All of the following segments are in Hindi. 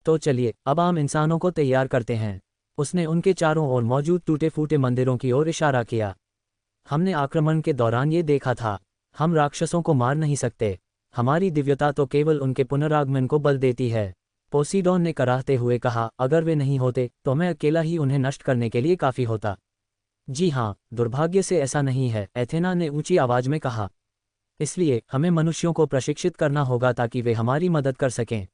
तो चलिए अब आम इंसानों को तैयार करते हैं। उसने उनके चारों ओर मौजूद टूटे फूटे मंदिरों की ओर इशारा किया। हमने आक्रमण के दौरान ये देखा था। हम राक्षसों को मार नहीं सकते। हमारी दिव्यता तो केवल उनके पुनरागमन को बल देती है। पोसीडोन ने कराहते हुए कहा, अगर वे नहीं होते तो मैं अकेला ही उन्हें नष्ट करने के लिए काफ़ी होता। जी हाँ, दुर्भाग्य से ऐसा नहीं है, एथेना ने ऊंची आवाज में कहा। इसलिए हमें मनुष्यों को प्रशिक्षित करना होगा ताकि वे हमारी मदद कर सकें।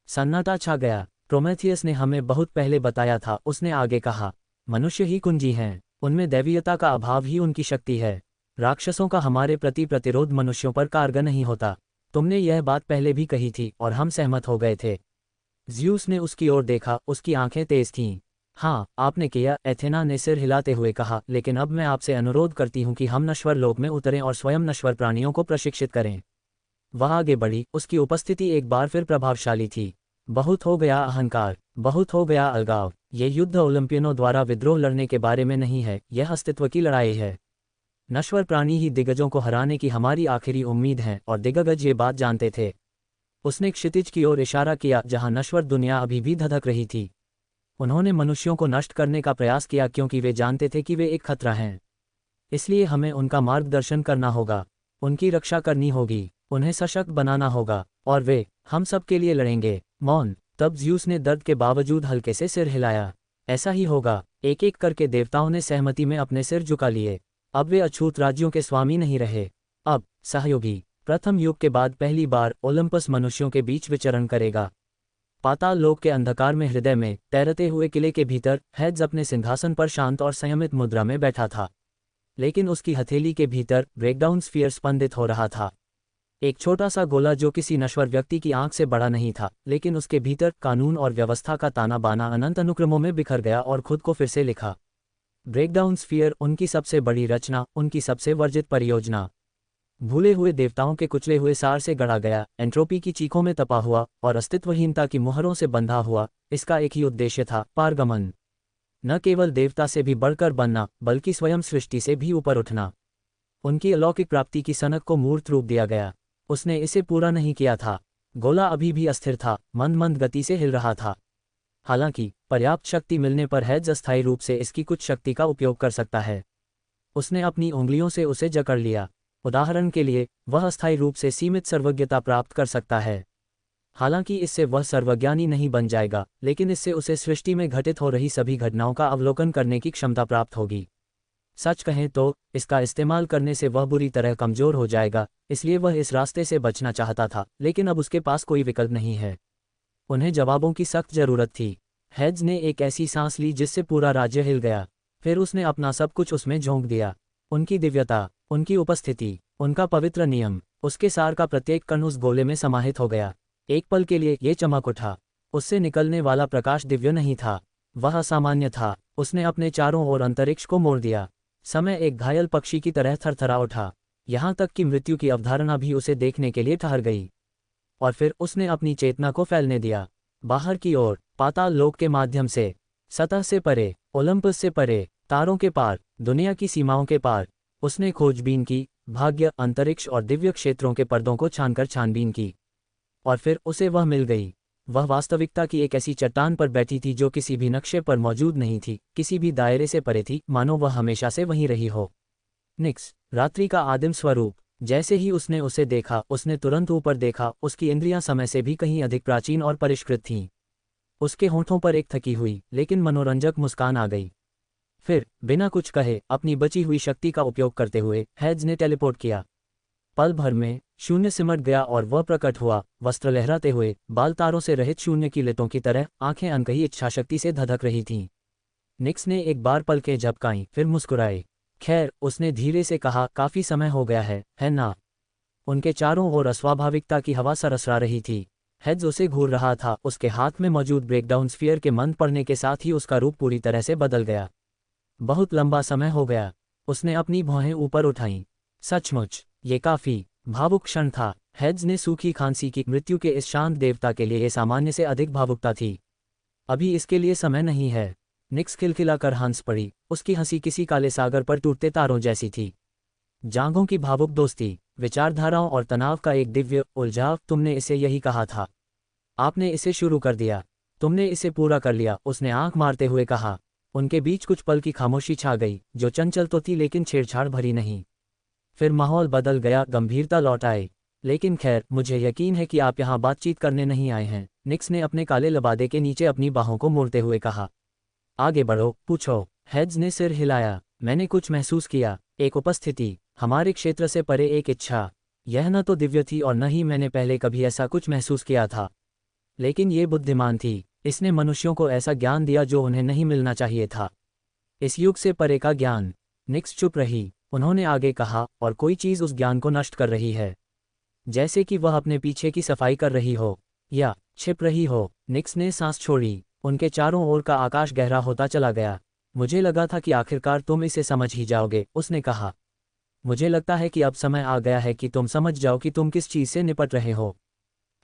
सन्नाटा छा गया। प्रोमेथियस ने हमें बहुत पहले बताया था, उसने आगे कहा। मनुष्य ही कुंजी हैं, उनमें दैवीयता का अभाव ही उनकी शक्ति है। राक्षसों का हमारे प्रति प्रतिरोध मनुष्यों पर कारगर नहीं होता। तुमने यह बात पहले भी कही थी और हम सहमत हो गए थे। ज़्यूस ने उसकी ओर देखा, उसकी आंखें तेज थीं। हाँ, आपने किया, एथेना ने सिर हिलाते हुए कहा, लेकिन अब मैं आपसे अनुरोध करती हूँ कि हम नश्वर लोक में उतरें और स्वयं नश्वर प्राणियों को प्रशिक्षित करें। वह आगे बढ़ी, उसकी उपस्थिति एक बार फिर प्रभावशाली थी। बहुत हो गया अहंकार, बहुत हो गया अलगाव। ये युद्ध ओलंपियनों द्वारा विद्रोह लड़ने के बारे में नहीं है, यह अस्तित्व की लड़ाई है। नश्वर प्राणी ही दिग्गजों को हराने की हमारी आखिरी उम्मीद है, और दिग्गज ये बात जानते थे। उसने क्षितिज की ओर इशारा किया जहां नश्वर दुनिया अभी भी धधक रही थी। उन्होंने मनुष्यों को नष्ट करने का प्रयास किया क्योंकि वे जानते थे कि वे एक खतरा हैं। इसलिए हमें उनका मार्गदर्शन करना होगा, उनकी रक्षा करनी होगी, उन्हें सशक्त बनाना होगा, और वे हम सब के लिए लड़ेंगे। मौन। तब ज़्यूस ने दर्द के बावजूद हल्के से सिर हिलाया। ऐसा ही होगा। एक एक करके देवताओं ने सहमति में अपने सिर झुका लिए। अब वे अछूत राज्यों के स्वामी नहीं रहे। अब सहयोगी। प्रथम युग के बाद पहली बार ओलंपस मनुष्यों के बीच विचरण करेगा। पाताल लोक के अंधकार में हृदय में तैरते हुए किले के भीतर हेड्स अपने सिंहासन पर शांत और संयमित मुद्रा में बैठा था। लेकिन उसकी हथेली के भीतर ब्रेकडाउन स्फीयर स्पंदित हो रहा था। एक छोटा सा गोला जो किसी नश्वर व्यक्ति की आंख से बड़ा नहीं था, लेकिन उसके भीतर कानून और व्यवस्था का ताना बाना अनंत अनुक्रमों में बिखर गया और खुद को फिर से लिखा। ब्रेकडाउन स्फीयर, उनकी सबसे बड़ी रचना, उनकी सबसे वर्जित परियोजना, भूले हुए देवताओं के कुचले हुए सार से गढ़ा गया, एंट्रोपी की चीखों में तपा हुआ और अस्तित्वहीनता की मुहरों से बंधा हुआ। इसका एक ही उद्देश्य था, पारगमन। न केवल देवता से भी बढ़कर बनना, बल्कि स्वयं सृष्टि से भी ऊपर उठना। उनकी अलौकिक प्राप्ति की सनक को मूर्त रूप दिया गया। उसने इसे पूरा नहीं किया था। गोला अभी भी अस्थिर था, मंद मंद गति से हिल रहा था। हालांकि पर्याप्त शक्ति मिलने पर हेड्स अस्थायी रूप से इसकी कुछ शक्ति का उपयोग कर सकता है। उसने अपनी उंगलियों से उसे जकड़ लिया। उदाहरण के लिए, वह अस्थायी रूप से सीमित सर्वज्ञता प्राप्त कर सकता है। हालांकि इससे वह सर्वज्ञानी नहीं बन जाएगा, लेकिन इससे उसे सृष्टि में घटित हो रही सभी घटनाओं का अवलोकन करने की क्षमता प्राप्त होगी। सच कहें तो इसका इस्तेमाल करने से वह बुरी तरह कमजोर हो जाएगा, इसलिए वह इस रास्ते से बचना चाहता था, लेकिन अब उसके पास कोई विकल्प नहीं है। उन्हें जवाबों की सख्त जरूरत थी। हेड्स ने एक ऐसी सांस ली जिससे पूरा राज्य हिल गया। फिर उसने अपना सब कुछ उसमें झोंक दिया। उनकी दिव्यता, उनकी उपस्थिति, उनका पवित्र नियम, उसके सार का प्रत्येक कण उस गोले में समाहित हो गया। एक पल के लिए ये चमक उठा। उससे निकलने वाला प्रकाश दिव्य नहीं था, वह असामान्य था। उसने अपने चारों ओर अंतरिक्ष को मोड़ दिया। समय एक घायल पक्षी की तरह थरथरा उठा, यहाँ तक कि मृत्यु की अवधारणा भी उसे देखने के लिए ठहर गई। और फिर उसने अपनी चेतना को फैलने दिया, बाहर की ओर, पाताल लोक के माध्यम से, सतह से परे, ओलंपस से परे, तारों के पार, दुनिया की सीमाओं के पार। उसने खोजबीन की, भाग्य, अंतरिक्ष और दिव्य क्षेत्रों के पर्दों को छानकर छानबीन की। और फिर उसे वह मिल गई। वह वास्तविकता की एक ऐसी चट्टान पर बैठी थी जो किसी भी नक्शे पर मौजूद नहीं थी, किसी भी दायरे से परे थी, मानो वह हमेशा से वहीं रही हो। निक्स, रात्रि का आदिम स्वरूप। जैसे ही उसने उसे देखा, उसने तुरंत ऊपर देखा। उसकी इंद्रियां समय से भी कहीं अधिक प्राचीन और परिष्कृत थीं। उसके होंठों पर एक थकी हुई लेकिन मनोरंजक मुस्कान आ गई। फिर बिना कुछ कहे, अपनी बची हुई शक्ति का उपयोग करते हुए हेड्स ने टेलीपोर्ट किया। पल भर में शून्य सिमट गया और वह प्रकट हुआ, वस्त्र लहराते हुए, बाल तारों से रहित शून्य की लेतों की तरह, आंखें अनकही इच्छाशक्ति से धधक रही थीं। निक्स ने एक बार पलकें झपकाईं, फिर मुस्कुराए। खैर, उसने धीरे से कहा, काफी समय हो गया है ना? उनके चारों ओर अस्वाभाविकता की हवा सरसरा रही थी। हेड्स उसे घूर रहा था। उसके हाथ में मौजूद ब्रेकडाउन स्फीयर के मंद पड़ने के साथ ही उसका रूप पूरी तरह से बदल गया। बहुत लंबा समय हो गया। उसने अपनी भौहें ऊपर उठाईं। सचमुच ये काफी भावुक क्षण था। हेड्स ने सूखी खांसी की। मृत्यु के इस शांत देवता के लिए ये सामान्य से अधिक भावुकता थी। अभी इसके लिए समय नहीं है। निक्स खिलखिलाकर हंस पड़ी। उसकी हंसी किसी काले सागर पर टूटते तारों जैसी थी। जांघों की भावुक दोस्ती, विचारधाराओं और तनाव का एक दिव्य उलझाव। तुमने इसे यही कहा था। आपने इसे शुरू कर दिया। तुमने इसे पूरा कर लिया, उसने आंख मारते हुए कहा। उनके बीच कुछ पल की खामोशी छा गई, जो चंचल तो थी लेकिन छेड़छाड़ भरी नहीं। फिर माहौल बदल गया, गंभीरता लौट आई। लेकिन खैर, मुझे यकीन है कि आप यहाँ बातचीत करने नहीं आए हैं, निक्स ने अपने काले लबादे के नीचे अपनी बाहों को मोड़ते हुए कहा। आगे बढ़ो, पूछो। हेड्स ने सिर हिलाया। मैंने कुछ महसूस किया, एक उपस्थिति, हमारे क्षेत्र से परे एक इच्छा। यह न तो दिव्य थी और न ही मैंने पहले कभी ऐसा कुछ महसूस किया था। लेकिन ये बुद्धिमान थी, इसने मनुष्यों को ऐसा ज्ञान दिया जो उन्हें नहीं मिलना चाहिए था। इस युग से परे का ज्ञान। निक्स चुप रही। उन्होंने आगे कहा, और कोई चीज़ उस ज्ञान को नष्ट कर रही है, जैसे कि वह अपने पीछे की सफाई कर रही हो या छिप रही हो। निक्स ने सांस छोड़ी। उनके चारों ओर का आकाश गहरा होता चला गया। मुझे लगा था कि आखिरकार तुम इसे समझ ही जाओगे, उसने कहा। मुझे लगता है कि अब समय आ गया है कि तुम समझ जाओ कि तुम किस चीज़ से निपट रहे हो।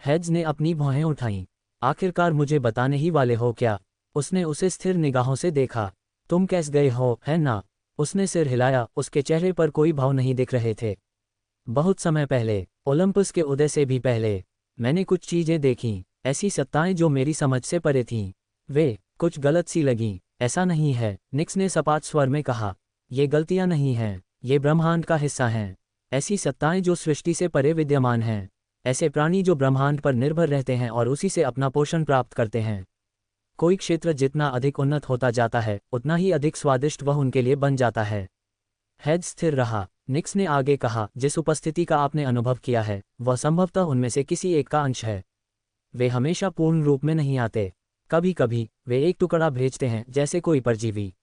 हेड्स ने अपनी भौहें उठाईं। आखिरकार मुझे बताने ही वाले हो क्या? उसने उसे स्थिर निगाहों से देखा। तुम कैस गए हो, है ना? उसने सिर हिलाया, उसके चेहरे पर कोई भाव नहीं दिख रहे थे। बहुत समय पहले, ओलंपस के उदय से भी पहले, मैंने कुछ चीजें देखीं, ऐसी सत्ताएं जो मेरी समझ से परे थीं। वे कुछ गलत सी लगीं। ऐसा नहीं है, निक्स ने सपाट स्वर में कहा। ये गलतियां नहीं हैं, ये ब्रह्मांड का हिस्सा हैं। ऐसी सत्ताएं जो सृष्टि से परे विद्यमान हैं। ऐसे प्राणी जो ब्रह्मांड पर निर्भर रहते हैं और उसी से अपना पोषण प्राप्त करते हैं। कोई क्षेत्र जितना अधिक उन्नत होता जाता है, उतना ही अधिक स्वादिष्ट वह उनके लिए बन जाता है। हेड स्थिर रहा। निक्स ने आगे कहा, जिस उपस्थिति का आपने अनुभव किया है, वह संभवतः उनमें से किसी एक का अंश है। वे हमेशा पूर्ण रूप में नहीं आते। कभी कभी वे एक टुकड़ा भेजते हैं, जैसे कोई परजीवी।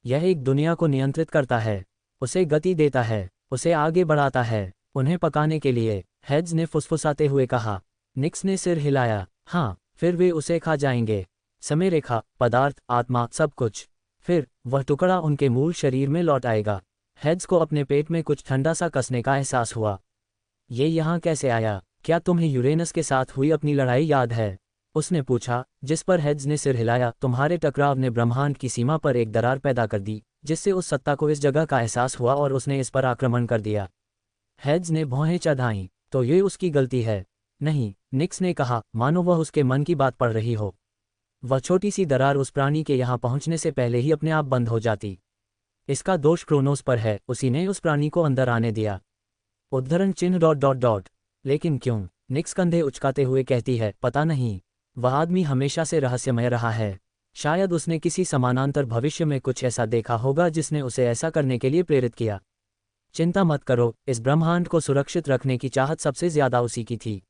यह एक दुनिया को नियंत्रित करता है, उसे गति देता है, उसे आगे बढ़ाता है, उन्हें पकाने के लिए। हेड्स ने फुसफुसाते हुए कहा। निक्स ने सिर हिलाया। हाँ, फिर वे उसे खा जाएंगे। समय रेखा, पदार्थ, आत्मा, सब कुछ। फिर वह टुकड़ा उनके मूल शरीर में लौट आएगा। हेड्स को अपने पेट में कुछ ठंडा सा कसने का एहसास हुआ। ये यहाँ कैसे आया? क्या तुम्हें यूरेनस के साथ हुई अपनी लड़ाई याद है? उसने पूछा, जिस पर हेड्स ने सिर हिलाया। तुम्हारे टकराव ने ब्रह्मांड की सीमा पर एक दरार पैदा कर दी, जिससे उस सत्ता को इस जगह का एहसास हुआ और उसने इस पर आक्रमण कर दिया। हेड्स ने भौहें चढ़ाईं। तो ये उसकी गलती है? नहीं, निक्स ने कहा, मानो वह उसके मन की बात पढ़ रही हो। वह छोटी सी दरार उस प्राणी के यहाँ पहुँचने से पहले ही अपने आप बंद हो जाती। इसका दोष क्रोनोस पर है, उसी ने उस प्राणी को अंदर आने दिया। उद्धरण चिन्ह ... लेकिन क्यों? निक्स कंधे उचकाते हुए कहती है, पता नहीं। वह आदमी हमेशा से रहस्यमय रहा है। शायद उसने किसी समानांतर भविष्य में कुछ ऐसा देखा होगा जिसने उसे ऐसा करने के लिए प्रेरित किया। चिंता मत करो, इस ब्रह्मांड को सुरक्षित रखने की चाहत सबसे ज्यादा उसी की थी।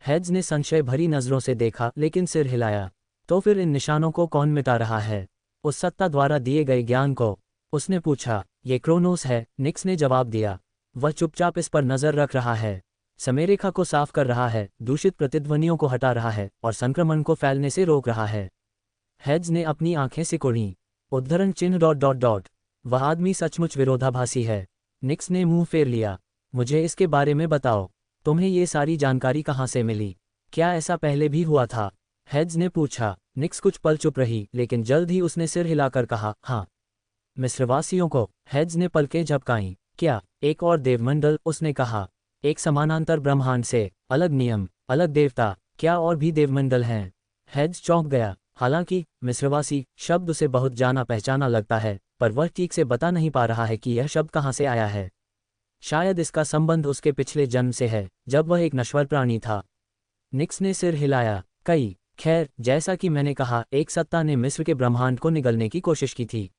हेड्स ने संशय भरी नजरों से देखा, लेकिन सिर हिलाया। तो फिर इन निशानों को कौन मिटा रहा है? उस सत्ता द्वारा दिए गए ज्ञान को? उसने पूछा। ये क्रोनोस है, निक्स ने जवाब दिया। वह चुपचाप इस पर नजर रख रहा है, समयरेखा को साफ कर रहा है, दूषित प्रतिध्वनियों को हटा रहा है और संक्रमण को फैलने से रोक रहा है। हेड्स ने अपनी आंखें सिकुड़ीं। उद्धरण चिन्ह ... वह आदमी सचमुच विरोधाभासी है। निक्स ने मुंह फेर लिया। मुझे इसके बारे में बताओ। तुम्हें ये सारी जानकारी कहाँ से मिली? क्या ऐसा पहले भी हुआ था? हेड्स ने पूछा। निक्स कुछ पल चुप रही, लेकिन जल्द ही उसने सिर हिलाकर कहा, हाँ। मिस्रवासियों को? हेड्स ने पलकें झपकाईं। क्या एक और देवमंडल? उसने कहा। एक समानांतर ब्रह्मांड से, अलग नियम, अलग देवता। क्या और भी देवमंडल हैं? हेड्स चौंक गया। हालांकि मिस्रवासी शब्द उसे बहुत जाना पहचाना लगता है, पर वह ठीक से बता नहीं पा रहा है कि यह शब्द कहाँ से आया है। शायद इसका संबंध उसके पिछले जन्म से है, जब वह एक नश्वर प्राणी था। निक्स ने सिर हिलाया। खैर, जैसा कि मैंने कहा, एक सत्ता ने मिस्र के ब्रह्मांड को निगलने की कोशिश की थी।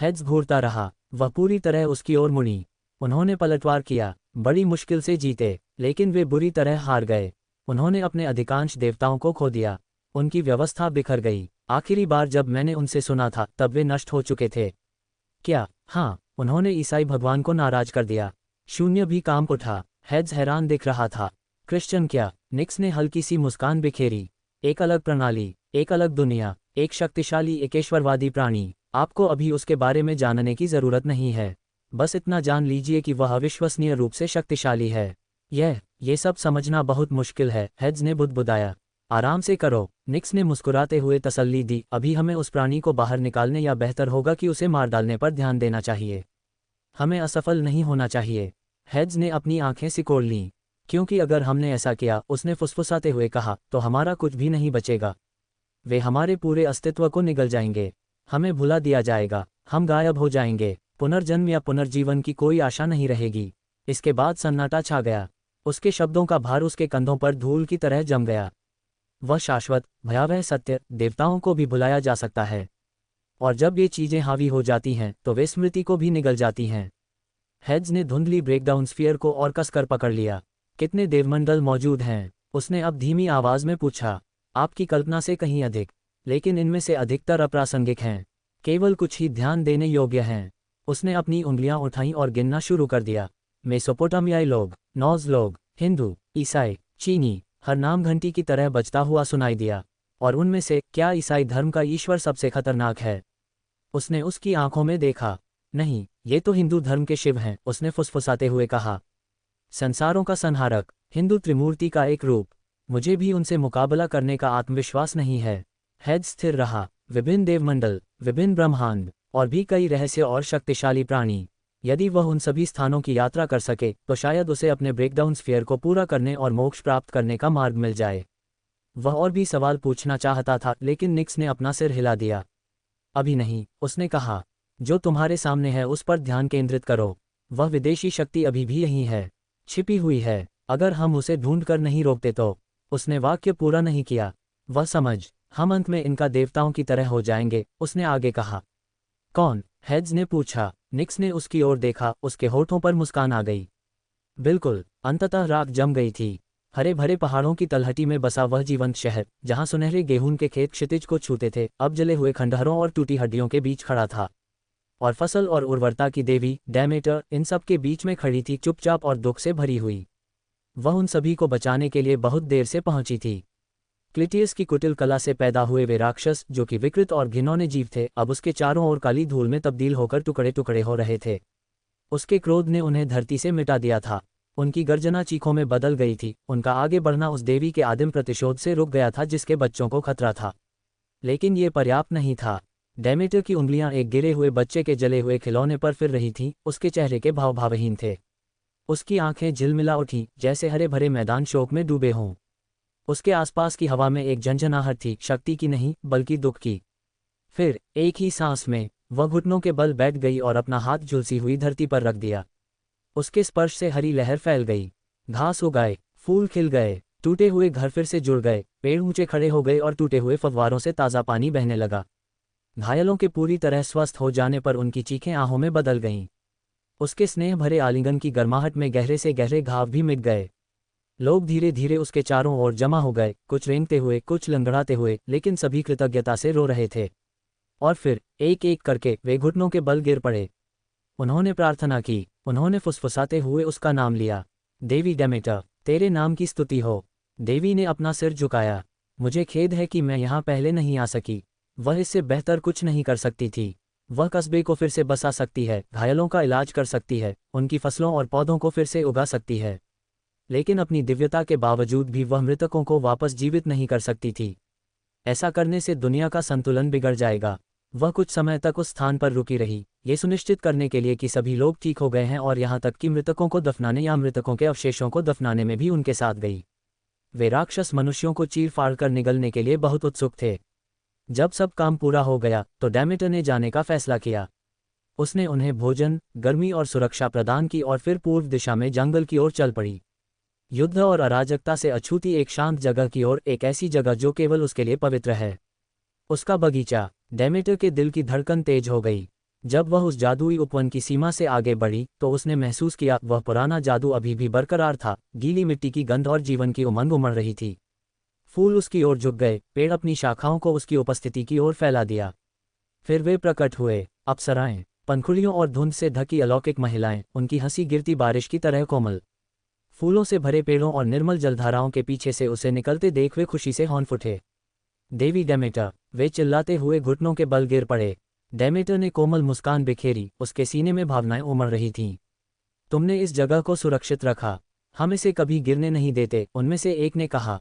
हेड्स घूरता रहा। वह पूरी तरह उसकी ओर मुड़ी। उन्होंने पलटवार किया, बड़ी मुश्किल से जीते, लेकिन वे बुरी तरह हार गए। उन्होंने अपने अधिकांश देवताओं को खो दिया। उनकी व्यवस्था बिखर गई। आखिरी बार जब मैंने उनसे सुना था, तब वे नष्ट हो चुके थे। क्या? हाँ, उन्होंने ईसाई भगवान को नाराज कर दिया। शून्य भी कांप उठा। हेड्स हैरान दिख रहा था। क्रिश्चियन क्या? निक्स ने हल्की सी मुस्कान बिखेरी। एक अलग प्रणाली, एक अलग दुनिया, एक शक्तिशाली एकेश्वरवादी प्राणी। आपको अभी उसके बारे में जानने की जरूरत नहीं है। बस इतना जान लीजिए कि वह अविश्वसनीय रूप से शक्तिशाली है। ये सब समझना बहुत मुश्किल है, हेड्स ने बुदबुदाया। आराम से करो, निक्स ने मुस्कुराते हुए तसल्ली दी। अभी हमें उस प्राणी को बाहर निकालने या बेहतर होगा कि उसे मार डालने पर ध्यान देना चाहिए। हमें असफल नहीं होना चाहिए। हेड्स ने अपनी आंखें सिकोड़ लीं। क्योंकि अगर हमने ऐसा किया, उसने फुसफुसाते हुए कहा, तो हमारा कुछ भी नहीं बचेगा। वे हमारे पूरे अस्तित्व को निगल जाएंगे। हमें भुला दिया जाएगा, हम गायब हो जाएंगे, पुनर्जन्म या पुनर्जीवन की कोई आशा नहीं रहेगी। इसके बाद सन्नाटा छा गया। उसके शब्दों का भार उसके कंधों पर धूल की तरह जम गया। वह शाश्वत भयावह सत्य देवताओं को भी भुलाया जा सकता है, और जब ये चीजें हावी हो जाती हैं तो वे स्मृति को भी निगल जाती हैं। हेड्स ने धुंधली ब्रेकडाउन स्फीयर को और कसकर पकड़ लिया। कितने देवमंडल मौजूद हैं? उसने अब धीमी आवाज में पूछा। आपकी कल्पना से कहीं अधिक, लेकिन इनमें से अधिकतर अप्रासंगिक हैं। केवल कुछ ही ध्यान देने योग्य हैं। उसने अपनी उंगलियां उठाईं और गिनना शुरू कर दिया। मेसोपोटामियाई लोग, नॉज लोग, हिंदू, ईसाई, चीनी, हर नाम घंटी की तरह बजता हुआ सुनाई दिया। और उनमें से क्या ईसाई धर्म का ईश्वर सबसे खतरनाक है? उसने उसकी आंखों में देखा। नहीं, ये तो हिंदू धर्म के शिव हैं, उसने फुसफुसाते हुए कहा। संसारों का संहारक, हिंदू त्रिमूर्ति का एक रूप। मुझे भी उनसे मुकाबला करने का आत्मविश्वास नहीं है। हेड स्थिर रहा। विभिन्न देवमंडल, विभिन्न ब्रह्मांड, और भी कई रहस्य और शक्तिशाली प्राणी। यदि वह उन सभी स्थानों की यात्रा कर सके तो शायद उसे अपने ब्रेकडाउन स्फीयर को पूरा करने और मोक्ष प्राप्त करने का मार्ग मिल जाए। वह और भी सवाल पूछना चाहता था, लेकिन निक्स ने अपना सिर हिला दिया। अभी नहीं, उसने कहा। जो तुम्हारे सामने है उस पर ध्यान केंद्रित करो। वह विदेशी शक्ति अभी भी यहीं है, छिपी हुई है। अगर हम उसे ढूंढकर नहीं रोकते तो। उसने वाक्य पूरा नहीं किया। वह समझ, हम अंत में इनका देवताओं की तरह हो जाएंगे, उसने आगे कहा। कौन? हेड्स ने पूछा। निक्स ने उसकी ओर देखा, उसके होठों पर मुस्कान आ गई। बिल्कुल, अंततः राख जम गई थी। हरे भरे पहाड़ों की तलहटी में बसा वह जीवंत शहर, जहां सुनहरे गेहूं के खेत क्षितिज को छूते थे, अब जले हुए खंडहरों और टूटी हड्डियों के बीच खड़ा था। और फसल और उर्वरता की देवी डेमेटर इन सब के बीच में खड़ी थी, चुपचाप और दुख से भरी हुई। वह उन सभी को बचाने के लिए बहुत देर से पहुंची थी। क्लिटियस की कुटिल कला से पैदा हुए वे राक्षस, जो कि विकृत और घिनौने जीव थे, अब उसके चारों ओर काली धूल में तब्दील होकर टुकड़े टुकड़े हो रहे थे। उसके क्रोध ने उन्हें धरती से मिटा दिया था। उनकी गर्जना चीखों में बदल गई थी। उनका आगे बढ़ना उस देवी के आदिम प्रतिशोध से रुक गया था जिसके बच्चों को खतरा था। लेकिन ये पर्याप्त नहीं था। डेमेटर की उंगलियां एक गिरे हुए बच्चे के जले हुए खिलौने पर फिर रही थीं। उसके चेहरे के भाव भावहीन थे। उसकी आंखें झिलमिला उठीं, जैसे हरे भरे मैदान शोक में डूबे हों। उसके आसपास की हवा में एक झंझनाहट थी, शक्ति की नहीं बल्कि दुख की। फिर एक ही सांस में वह घुटनों के बल बैठ गई और अपना हाथ झुलसी हुई धरती पर रख दिया। उसके स्पर्श से हरी लहर फैल गई, घास उगाए, फूल खिल गए, टूटे हुए घर फिर से जुड़ गए, पेड़ ऊंचे खड़े हो गए और टूटे हुए फव्वारों से ताज़ा पानी बहने लगा। घायलों के पूरी तरह स्वस्थ हो जाने पर उनकी चीखें आहों में बदल गईं। उसके स्नेह भरे आलिंगन की गर्माहट में गहरे से गहरे घाव भी मिट गए। लोग धीरे धीरे उसके चारों ओर जमा हो गए, कुछ रेंगते हुए, कुछ लंगड़ाते हुए, लेकिन सभी कृतज्ञता से रो रहे थे। और फिर एक एक करके वे घुटनों के बल गिर पड़े। उन्होंने प्रार्थना की, उन्होंने फुसफुसाते हुए उसका नाम लिया। देवी डेमेटर, तेरे नाम की स्तुति हो। देवी ने अपना सिर झुकाया। मुझे खेद है कि मैं यहाँ पहले नहीं आ सकी। वह इससे बेहतर कुछ नहीं कर सकती थी। वह कस्बे को फिर से बसा सकती है, घायलों का इलाज कर सकती है, उनकी फसलों और पौधों को फिर से उगा सकती है। लेकिन अपनी दिव्यता के बावजूद भी वह मृतकों को वापस जीवित नहीं कर सकती थी। ऐसा करने से दुनिया का संतुलन बिगड़ जाएगा। वह कुछ समय तक उस स्थान पर रुकी रही, ये सुनिश्चित करने के लिए कि सभी लोग ठीक हो गए हैं, और यहाँ तक कि मृतकों को दफनाने या मृतकों के अवशेषों को दफनाने में भी उनके साथ गई। वे राक्षस मनुष्यों को चीर फाड़ कर निगलने के लिए बहुत उत्सुक थे। जब सब काम पूरा हो गया तो डेमेटर ने जाने का फैसला किया। उसने उन्हें भोजन, गर्मी और सुरक्षा प्रदान की और फिर पूर्व दिशा में जंगल की ओर चल पड़ी। युद्ध और अराजकता से अछूती एक शांत जगह की ओर, एक ऐसी जगह जो केवल उसके लिए पवित्र है। उसका बगीचा। डेमेटर के दिल की धड़कन तेज हो गई। जब वह उस जादुई उपवन की सीमा से आगे बढ़ी तो उसने महसूस किया वह पुराना जादू अभी भी बरकरार था। गीली मिट्टी की गंध और जीवन की उमंग उमड़ रही थी। फूल उसकी ओर झुक गए, पेड़ अपनी शाखाओं को उसकी उपस्थिति की ओर फैला दिया। फिर वे प्रकट हुए, अप्सराएं, पंखुड़ियों और धुंध से ढकी अलौकिक महिलाएं, उनकी हंसी गिरती बारिश की तरह कोमल। फूलों से भरे पेड़ों और निर्मल जलधाराओं के पीछे से उसे निकलते देख वे खुशी से हौंन उठे। देवी डेमेटर, वे चिल्लाते हुए घुटनों के बल गिर पड़े। डेमेटर ने कोमल मुस्कान बिखेरी, उसके सीने में भावनाएं उमड़ रही थीं। तुमने इस जगह को सुरक्षित रखा, हम इसे कभी गिरने नहीं देते, उनमें से एक ने कहा।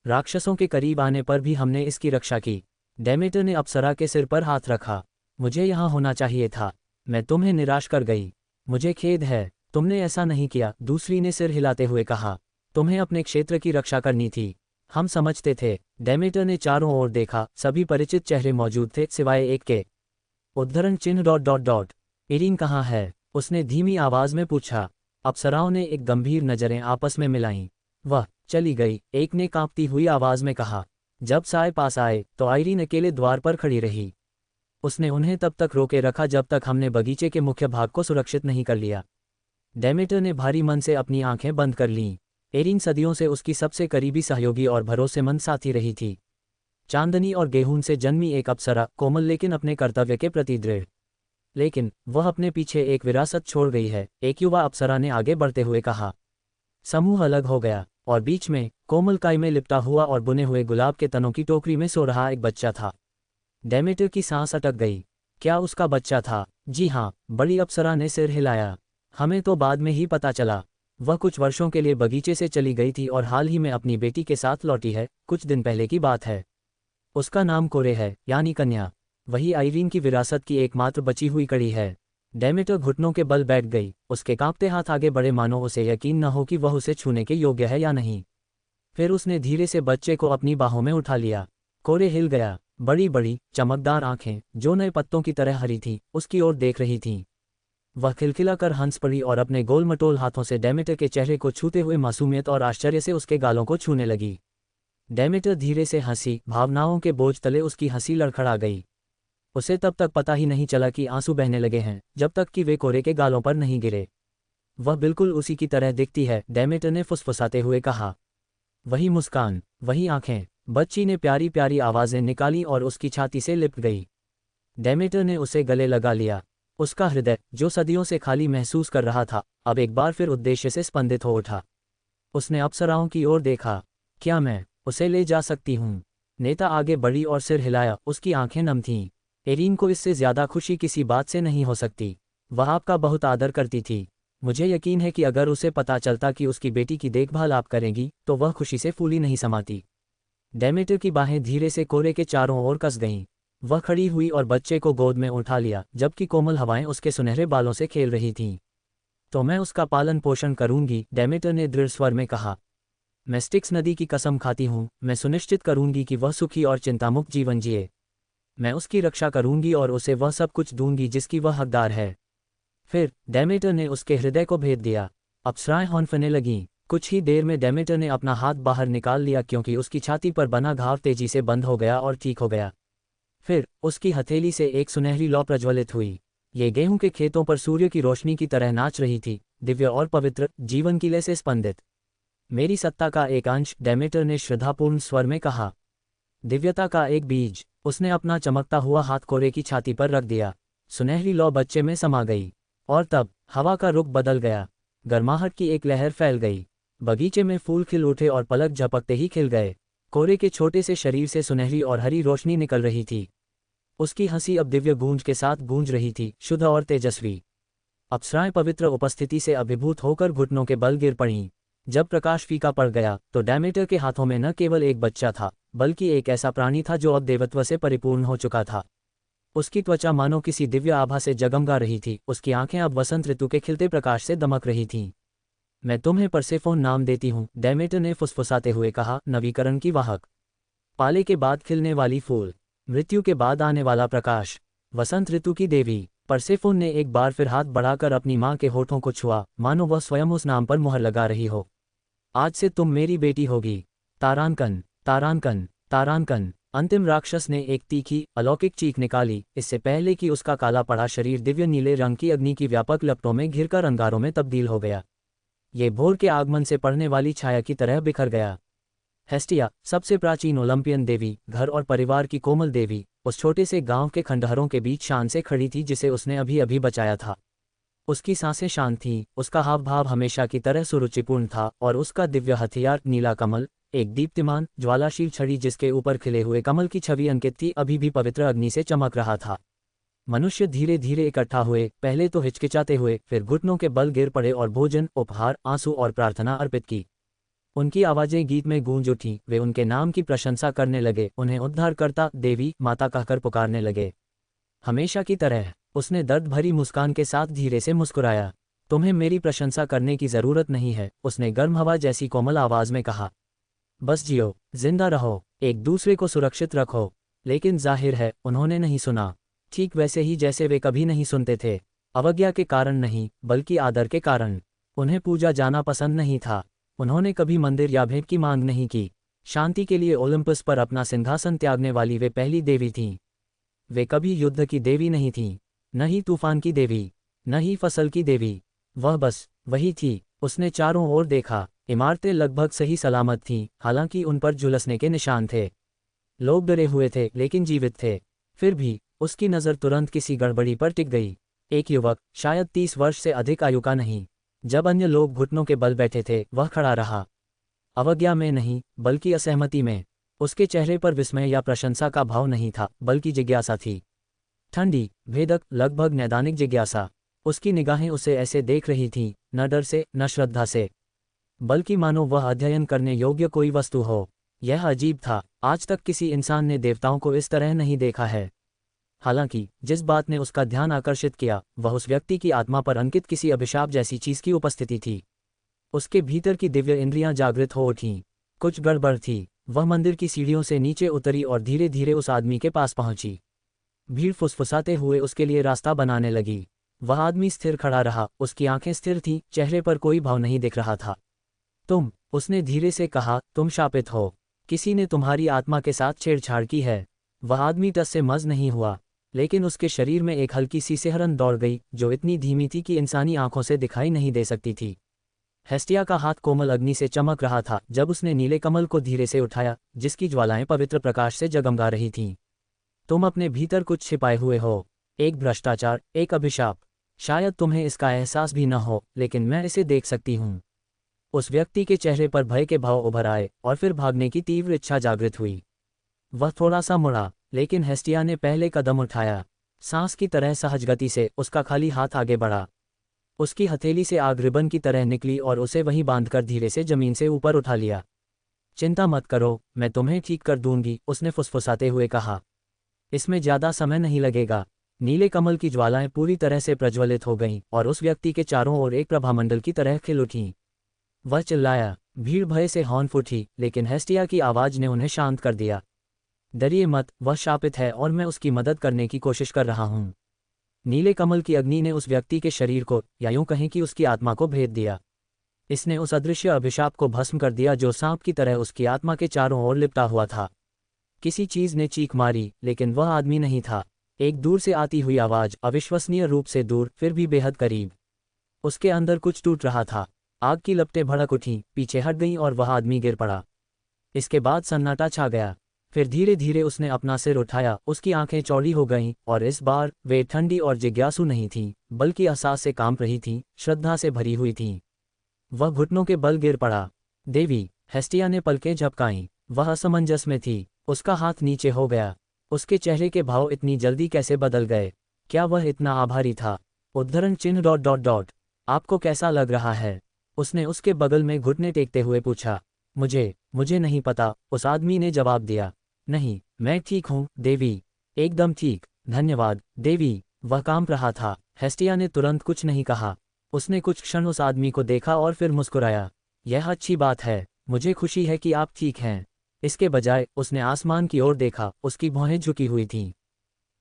राक्षसों के करीब आने पर भी हमने इसकी रक्षा की। डेमेटर ने अप्सरा के सिर पर हाथ रखा। मुझे यहाँ होना चाहिए था, मैं तुम्हें निराश कर गई। मुझे खेद है, तुमने ऐसा नहीं किया, दूसरी ने सिर हिलाते हुए कहा। तुम्हें अपने क्षेत्र की रक्षा करनी थी। हम समझते थे। डेमेटर ने चारों ओर देखा, सभी परिचित चेहरे मौजूद थे सिवाय एक के। उद्धरण चिन्ह डॉट डॉट डॉट। इरीन कहाँ है? उसने धीमी आवाज में पूछा। अप्सराओं ने एक गंभीर नजरें आपस में मिलाईं। वह चली गई, एक ने कांपती हुई आवाज में कहा। जब साय पास आए तो आइरीन अकेले द्वार पर खड़ी रही। उसने उन्हें तब तक रोके रखा जब तक हमने बगीचे के मुख्य भाग को सुरक्षित नहीं कर लिया। डेमेटर ने भारी मन से अपनी आंखें बंद कर लीं। एरिन सदियों से उसकी सबसे करीबी सहयोगी और भरोसेमंद साथी रही थी। चांदनी और गेहून से जन्मी एक अप्सरा, कोमल लेकिन अपने कर्तव्य के प्रति दृढ़। लेकिन वह अपने पीछे एक विरासत छोड़ गई है, एक युवा अप्सरा ने आगे बढ़ते हुए कहा। समूह अलग हो गया और बीच में कोमल काई में लिपटा हुआ और बुने हुए गुलाब के तनों की टोकरी में सो रहा एक बच्चा था। डेमेटर की सांस अटक गई। क्या उसका बच्चा था? जी हाँ, बड़ी अप्सरा ने सिर हिलाया। हमें तो बाद में ही पता चला। वह कुछ वर्षों के लिए बगीचे से चली गई थी और हाल ही में अपनी बेटी के साथ लौटी है, कुछ दिन पहले की बात है। उसका नाम कोरे है, यानी कन्या। वही आइरीन की विरासत की एकमात्र बची हुई कड़ी है। डेमेटर घुटनों के बल बैठ गई, उसके कांपते हाथ आगे बढ़े मानो उसे यकीन न हो कि वह उसे छूने के योग्य है या नहीं। फिर उसने धीरे से बच्चे को अपनी बाहों में उठा लिया। कोरे हिल गया। बड़ी बड़ी चमकदार आंखें, जो नए पत्तों की तरह हरी थीं, उसकी ओर देख रही थीं। वह खिलखिलाकर हंस पड़ी और अपने गोल मटोल हाथों से डेमेटर के चेहरे को छूते हुए मासूमियत और आश्चर्य से उसके गालों को छूने लगी। डेमेटर धीरे से हंसी, भावनाओं के बोझ तले उसकी हंसी लड़खड़ा गई। उसे तब तक पता ही नहीं चला कि आंसू बहने लगे हैं, जब तक कि वे कोरे के गालों पर नहीं गिरे। वह बिल्कुल उसी की तरह दिखती है, डेमेटर ने फुसफुसाते हुए कहा। वही मुस्कान, वही आंखें। बच्ची ने प्यारी प्यारी आवाजें निकाली और उसकी छाती से लिपट गई। डेमेटर ने उसे गले लगा लिया। उसका हृदय, जो सदियों से खाली महसूस कर रहा था, अब एक बार फिर उद्देश्य से स्पंदित हो उठा। उसने अप्सराओं की ओर देखा। क्या मैं उसे ले जा सकती हूँ? नेता आगे बढ़ी और सिर हिलाया, उसकी आंखें नम थीं। एरीन को इससे ज्यादा खुशी किसी बात से नहीं हो सकती। वह आपका बहुत आदर करती थी। मुझे यकीन है कि अगर उसे पता चलता कि उसकी बेटी की देखभाल आप करेंगी, तो वह खुशी से फूली नहीं समाती। डेमेटर की बाहें धीरे से कोरे के चारों ओर कस गईं। वह खड़ी हुई और बच्चे को गोद में उठा लिया, जबकि कोमल हवाएं उसके सुनहरे बालों से खेल रही थीं। तो मैं उसका पालन पोषण करूंगी, डेमेटर ने दृढ़ स्वर में कहा। मैं स्टिक्स नदी की कसम खाती हूँ, मैं सुनिश्चित करूंगी कि वह सुखी और चिंतामुक्त जीवन जिए। मैं उसकी रक्षा करूंगी और उसे वह सब कुछ दूंगी जिसकी वह हकदार है। फिर डेमेटर ने उसके हृदय को भेद दिया। अप्सराएं हौंफने लगीं। कुछ ही देर में डेमेटर ने अपना हाथ बाहर निकाल लिया, क्योंकि उसकी छाती पर बना घाव तेजी से बंद हो गया और ठीक हो गया। फिर उसकी हथेली से एक सुनहरी लौ प्रज्वलित हुई। ये गेहूं के खेतों पर सूर्य की रोशनी की तरह नाच रही थी, दिव्य और पवित्र, जीवन की लय से स्पंदित। मेरी सत्ता का एक अंश, डेमेटर ने श्रद्धापूर्ण स्वर में कहा। दिव्यता का एक बीज। उसने अपना चमकता हुआ हाथ कोरे की छाती पर रख दिया। सुनहरी लौ बच्चे में समा गई। और तब हवा का रुख बदल गया। गर्माहट की एक लहर फैल गई। बगीचे में फूल खिल उठे और पलक झपकते ही खिल गए। कोरे के छोटे से शरीर से सुनहरी और हरी रोशनी निकल रही थी। उसकी हंसी अब दिव्य गूंज के साथ गूंज रही थी, शुद्ध और तेजस्वी। अप्सराएं पवित्र उपस्थिति से अभिभूत होकर घुटनों के बल गिर पड़ीं। जब प्रकाश फीका पड़ गया तो डेमेटर के हाथों में न केवल एक बच्चा था, बल्कि एक ऐसा प्राणी था जो अब देवत्व से परिपूर्ण हो चुका था। उसकी त्वचा मानो किसी दिव्य आभा से जगमगा रही थी, उसकी आंखें अब वसंत ऋतु के खिलते प्रकाश से दमक रही थीं। मैं तुम्हें परसेफोन नाम देती हूँ, डेमेटर ने फुसफुसाते हुए कहा, नवीकरण की वाहक। पाले के बाद खिलने वाली फूल, मृत्यु के बाद आने वाला प्रकाश, वसंत ऋतु की देवी। परसेफोन ने एक बार फिर हाथ बढ़ाकर अपनी मां के होठों को छुआ, मानो वह स्वयं उस नाम पर मुहर लगा रही हो। आज से तुम मेरी बेटी होगी। तारांकन, तारांकन, तारांकन। अंतिम राक्षस ने एक तीखी, अलौकिक चीख निकाली, इससे पहले कि उसका काला पड़ा शरीर दिव्य नीले रंग की अग्नि की व्यापक लपटों में घिरकर अंगारों में तब्दील हो गया। ये भोर के आगमन से पड़ने वाली छाया की तरह बिखर गया। हेस्टिया, सबसे प्राचीन ओलंपियन देवी, घर और परिवार की कोमल देवी, उस छोटे से गांव के खंडहरों के बीच शान से खड़ी थी जिसे उसने अभी अभी बचाया था। उसकी सांसें शांत थीं, उसका हाव भाव हमेशा की तरह सुरुचिपूर्ण था, और उसका दिव्य हथियार, नीला कमल, एक दीप्तिमान, ज्वालाशील छड़ी जिसके ऊपर खिले हुए कमल की छवि अंकित थी, अभी भी पवित्र अग्नि से चमक रहा था। मनुष्य धीरे धीरे इकट्ठा हुए, पहले तो हिचकिचाते हुए, फिर घुटनों के बल गिर पड़े और भोजन, उपहार, आंसू और प्रार्थना अर्पित की। उनकी आवाजें गीत में गूंज उठीं। वे उनके नाम की प्रशंसा करने लगे, उन्हें उद्धारकर्ता, देवी, माता कहकर पुकारने लगे। हमेशा की तरह उसने दर्द भरी मुस्कान के साथ धीरे से मुस्कुराया। तुम्हें मेरी प्रशंसा करने की जरूरत नहीं है, उसने गर्म हवा जैसी कोमल आवाज में कहा। बस जियो, जिंदा रहो, एक दूसरे को सुरक्षित रखो। लेकिन जाहिर है उन्होंने नहीं सुना, ठीक वैसे ही जैसे वे कभी नहीं सुनते थे। अवज्ञा के कारण नहीं, बल्कि आदर के कारण। उन्हें पूजा जाना पसंद नहीं था। उन्होंने कभी मंदिर या भेंट की मांग नहीं की। शांति के लिए ओलंपस पर अपना सिंहासन त्यागने वाली वे पहली देवी थीं। वे कभी युद्ध की देवी नहीं थीं, न ही तूफान की देवी, न ही फसल की देवी। वह बस वही थी। उसने चारों ओर देखा। इमारतें लगभग सही सलामत थीं, हालांकि उन पर झुलसने के निशान थे। लोग डरे हुए थे लेकिन जीवित थे। फिर भी उसकी नज़र तुरंत किसी गड़बड़ी पर टिक गई। एक युवक, शायद 30 वर्ष से अधिक आयु का नहीं। जब अन्य लोग घुटनों के बल बैठे थे, वह खड़ा रहा। अवज्ञा में नहीं, बल्कि असहमति में। उसके चेहरे पर विस्मय या प्रशंसा का भाव नहीं था, बल्कि जिज्ञासा थी। ठंडी, भेदक, लगभग नैदानिक जिज्ञासा। उसकी निगाहें उसे ऐसे देख रही थीं, न डर से, न श्रद्धा से, बल्कि मानो वह अध्ययन करने योग्य कोई वस्तु हो। यह अजीब था। आज तक किसी इंसान ने देवताओं को इस तरह नहीं देखा है। हालांकि जिस बात ने उसका ध्यान आकर्षित किया, वह उस व्यक्ति की आत्मा पर अंकित किसी अभिशाप जैसी चीज की उपस्थिति थी। उसके भीतर की दिव्य इंद्रियां जागृत हो उठीं। कुछ गड़बड़ थी। वह मंदिर की सीढ़ियों से नीचे उतरी और धीरे धीरे उस आदमी के पास पहुंची। भीड़ फुसफुसाते हुए उसके लिए रास्ता बनाने लगी। वह आदमी स्थिर खड़ा रहा, उसकी आंखें स्थिर थीं, चेहरे पर कोई भाव नहीं दिख रहा था। तुम, उसने धीरे से कहा, तुम शापित हो। किसी ने तुम्हारी आत्मा के साथ छेड़छाड़ की है। वह आदमी टस से मज नहीं हुआ, लेकिन उसके शरीर में एक हल्की सी सिहरन दौड़ गई, जो इतनी धीमी थी कि इंसानी आंखों से दिखाई नहीं दे सकती थी। हेस्टिया का हाथ कोमल अग्नि से चमक रहा था जब उसने नीले कमल को धीरे से उठाया, जिसकी ज्वालाएं पवित्र प्रकाश से जगमगा रही थीं। तुम अपने भीतर कुछ छिपाए हुए हो, एक भ्रष्टाचार, एक अभिशाप। शायद तुम्हें इसका एहसास भी न हो, लेकिन मैं इसे देख सकती हूँ। उस व्यक्ति के चेहरे पर भय के भाव उभर आए और फिर भागने की तीव्र इच्छा जागृत हुई। वह थोड़ा सा मुड़ा, लेकिन हेस्टिया ने पहले कदम उठाया। सांस की तरह सहज गति से उसका खाली हाथ आगे बढ़ा। उसकी हथेली से आग रिबन की तरह निकली और उसे वहीं बांधकर धीरे से जमीन से ऊपर उठा लिया। चिंता मत करो, मैं तुम्हें ठीक कर दूंगी, उसने फुसफुसाते हुए कहा। इसमें ज्यादा समय नहीं लगेगा। नीले कमल की ज्वालाएं पूरी तरह से प्रज्वलित हो गईं और उस व्यक्ति के चारों ओर एक प्रभामंडल की तरह खिल उठीं। वह चिल्लाया। भीड़ भय से हौन फूटी, लेकिन हेस्टिया की आवाज ने उन्हें शांत कर दिया। डरिए मत, वह शापित है और मैं उसकी मदद करने की कोशिश कर रहा हूँ। नीले कमल की अग्नि ने उस व्यक्ति के शरीर को, या यूं कहें कि उसकी आत्मा को भेद दिया। इसने उस अदृश्य अभिशाप को भस्म कर दिया जो सांप की तरह उसकी आत्मा के चारों ओर लिपटा हुआ था। किसी चीज ने चीख मारी, लेकिन वह आदमी नहीं था। एक दूर से आती हुई आवाज, अविश्वसनीय रूप से दूर, फिर भी बेहद करीब। उसके अंदर कुछ टूट रहा था। आग की लपटें भड़क उठीं, पीछे हट गईं और वह आदमी गिर पड़ा। इसके बाद सन्नाटा छा गया। फिर धीरे धीरे उसने अपना सिर उठाया, उसकी आंखें चौड़ी हो गईं, और इस बार वे ठंडी और जिज्ञासु नहीं थीं, बल्कि एहसास से कांप रही थीं, श्रद्धा से भरी हुई थीं। वह घुटनों के बल गिर पड़ा। देवी, हेस्टिया ने पलकें झपकाईं। वह असमंजस में थी। उसका हाथ नीचे हो गया। उसके चेहरे के भाव इतनी जल्दी कैसे बदल गए? क्या वह इतना आभारी था? उद्धरण चिन्ह ... आपको कैसा लग रहा है? उसने उसके बगल में घुटने टेकते हुए पूछा। मुझे नहीं पता, उस आदमी ने जवाब दिया। नहीं, मैं ठीक हूँ, देवी। एकदम ठीक, धन्यवाद, देवी। वह कांप रहा था। हेस्टिया ने तुरंत कुछ नहीं कहा। उसने कुछ क्षण उस आदमी को देखा और फिर मुस्कुराया। यह अच्छी बात है, मुझे खुशी है कि आप ठीक हैं। इसके बजाय उसने आसमान की ओर देखा, उसकी भौहें झुकी हुई थीं।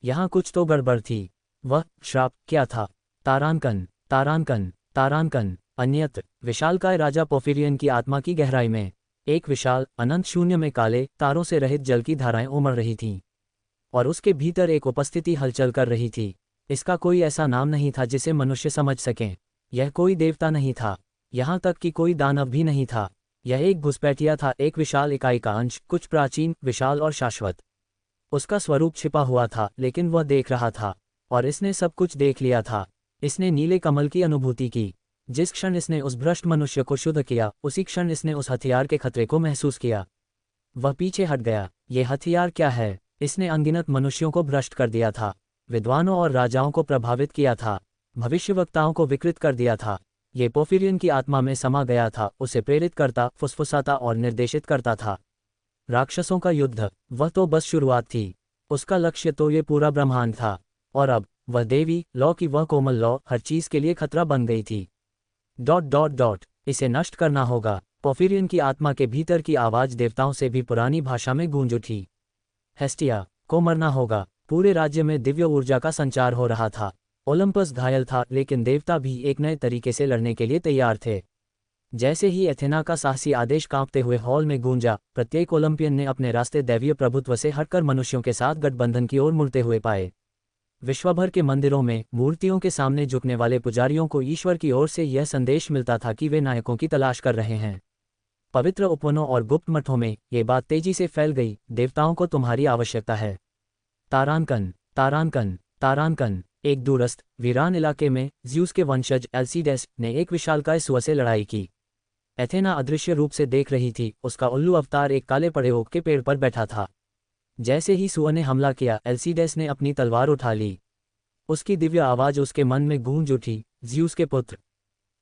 यहाँ कुछ तो गड़बड़ थी। वह श्राप क्या था? तारांकन, तारांकन, तारांकन। अन्यत्र, विशालकाय राजा पोफिरियन की आत्मा की गहराई में एक विशाल अनंत शून्य में काले तारों से रहित जल की धाराएं उमड़ रही थीं, और उसके भीतर एक उपस्थिति हलचल कर रही थी। इसका कोई ऐसा नाम नहीं था जिसे मनुष्य समझ सकें। यह कोई देवता नहीं था, यहाँ तक कि कोई दानव भी नहीं था। यह एक घुसपैठिया था, एक विशाल इकाई का अंश, कुछ प्राचीन, विशाल और शाश्वत। उसका स्वरूप छिपा हुआ था, लेकिन वह देख रहा था, और इसने सब कुछ देख लिया था। इसने नीले कमल की अनुभूति की। जिस क्षण इसने उस भ्रष्ट मनुष्य को शुद्ध किया, उसी क्षण इसने उस हथियार के खतरे को महसूस किया। वह पीछे हट गया। ये हथियार क्या है? इसने अनगिनत मनुष्यों को भ्रष्ट कर दिया था, विद्वानों और राजाओं को प्रभावित किया था, भविष्यवक्ताओं को विकृत कर दिया था। ये पोफिरियन की आत्मा में समा गया था, उसे प्रेरित करता, फुसफुसाता और निर्देशित करता था। राक्षसों का युद्ध, वह तो बस शुरुआत थी। उसका लक्ष्य तो ये पूरा ब्रह्मांड था, और अब वह देवी लौ की वह कोमल लौ हर चीज के लिए खतरा बन गई थी। ... इसे नष्ट करना होगा। पोफिरियन की आत्मा के भीतर की आवाज देवताओं से भी पुरानी भाषा में गूंज उठी। हेस्टिया को मरना होगा। पूरे राज्य में दिव्य ऊर्जा का संचार हो रहा था। ओलंपस घायल था, लेकिन देवता भी एक नए तरीके से लड़ने के लिए तैयार थे। जैसे ही एथेना का साहसी आदेश कांपते हुए हॉल में गूंजा, प्रत्येक ओलंपियन ने अपने रास्ते दैवीय प्रभुत्व से हटकर मनुष्यों के साथ गठबंधन की ओर मुड़ते हुए पाए। विश्वभर के मंदिरों में मूर्तियों के सामने झुकने वाले पुजारियों को ईश्वर की ओर से यह संदेश मिलता था कि वे नायकों की तलाश कर रहे हैं। पवित्र उपवनों और गुप्त मठों में ये बात तेजी से फैल गई, देवताओं को तुम्हारी आवश्यकता है। तारानकन, तारानकन, तारानकन। एक दूरस्थ वीरान इलाके में ज़्यूस के वंशज एल्सीडेस ने एक विशालकाय सुअर से लड़ाई की। एथेना अदृश्य रूप से देख रही थी, उसका उल्लू अवतार एक काले पड़े ओक के पेड़ पर बैठा था। जैसे ही सुअर ने हमला किया, एल्सीडेस ने अपनी तलवार उठा ली। उसकी दिव्य आवाज उसके मन में गूंज उठी, ज़्यूस के पुत्र,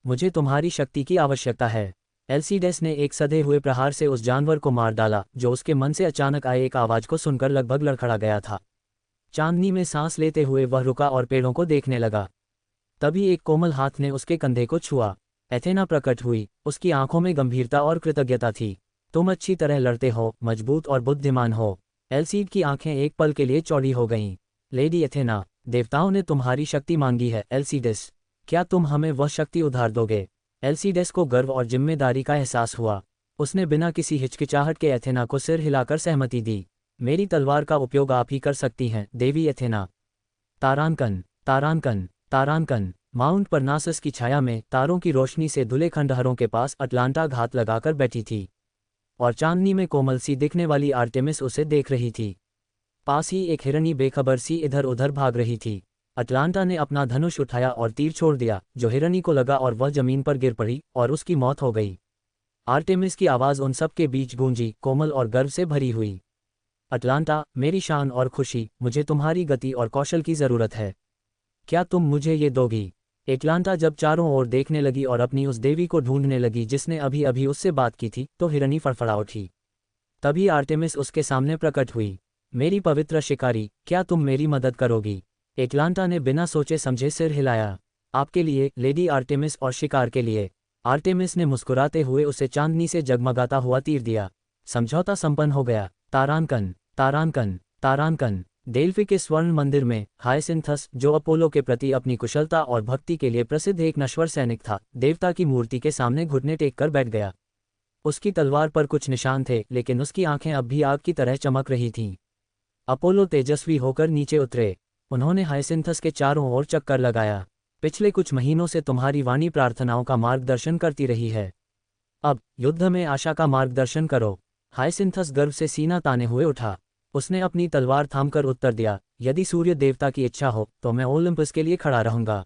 मुझे तुम्हारी शक्ति की आवश्यकता है। एल्सीडेस ने एक सधे हुए प्रहार से उस जानवर को मार डाला, जो उसके मन से अचानक आए एक आवाज को सुनकर लगभग लड़खड़ा गया था। चांदनी में सांस लेते हुए वह रुका और पेड़ों को देखने लगा। तभी एक कोमल हाथ ने उसके कंधे को छुआ। एथेना प्रकट हुई, उसकी आंखों में गंभीरता और कृतज्ञता थी। तुम अच्छी तरह लड़ते हो, मजबूत और बुद्धिमान हो। एल्सीड की आंखें एक पल के लिए चौड़ी हो गईं। लेडी एथेना, देवताओं ने तुम्हारी शक्ति मांगी है। एल्सीडेस, क्या तुम हमें वह शक्ति उधार दोगे? एल्सीडेस को गर्व और जिम्मेदारी का एहसास हुआ। उसने बिना किसी हिचकिचाहट के एथेना को सिर हिलाकर सहमति दी। मेरी तलवार का उपयोग आप ही कर सकती हैं, देवी एथेना। तारानकन, तारानकन, तारानकन। माउंट परनासस की छाया में तारों की रोशनी से धुले खंडहरों के पास अटलांटा घात लगाकर बैठी थी, और चांदनी में कोमल सी दिखने वाली आर्टेमिस उसे देख रही थी। पास ही एक हिरनी बेखबर सी इधर उधर भाग रही थी। अटलांटा ने अपना धनुष उठाया और तीर छोड़ दिया, जो हिरनी को लगा और वह जमीन पर गिर पड़ी और उसकी मौत हो गई। आर्टेमिस की आवाज़ उन सब के बीच गूंजी, कोमल और गर्व से भरी हुई। अटलांटा, मेरी शान और खुशी, मुझे तुम्हारी गति और कौशल की ज़रूरत है। क्या तुम मुझे ये दोगी? एटलांटा जब चारों ओर देखने लगी और अपनी उस देवी को ढूंढने लगी जिसने अभी अभी उससे बात की थी, तो हिरनी फड़फड़ा उठी। तभी आर्टेमिस उसके सामने प्रकट हुई। मेरी पवित्र शिकारी, क्या तुम मेरी मदद करोगी? एटलांटा ने बिना सोचे समझे सिर हिलाया। आपके लिए, लेडी आर्टेमिस, और शिकार के लिए। आर्टेमिस ने मुस्कुराते हुए उसे चांदनी से जगमगाता हुआ तीर दिया। समझौता संपन्न हो गया। तारानकन, तारानकन, तारानकन। डेल्फी के स्वर्ण मंदिर में हायसिंथस, जो अपोलो के प्रति अपनी कुशलता और भक्ति के लिए प्रसिद्ध एक नश्वर सैनिक था, देवता की मूर्ति के सामने घुटने टेक कर बैठ गया। उसकी तलवार पर कुछ निशान थे, लेकिन उसकी आंखें अब भी आग की तरह चमक रही थीं। अपोलो तेजस्वी होकर नीचे उतरे। उन्होंने हायसिंथस के चारों ओर चक्कर लगाया। पिछले कुछ महीनों से तुम्हारी वाणी प्रार्थनाओं का मार्गदर्शन करती रही है। अब युद्ध में आशा का मार्गदर्शन करो। हायसिंथस गर्व से सीना ताने हुए उठा। उसने अपनी तलवार थामकर उत्तर दिया, यदि सूर्य देवता की इच्छा हो तो मैं ओलंपस के लिए खड़ा रहूंगा।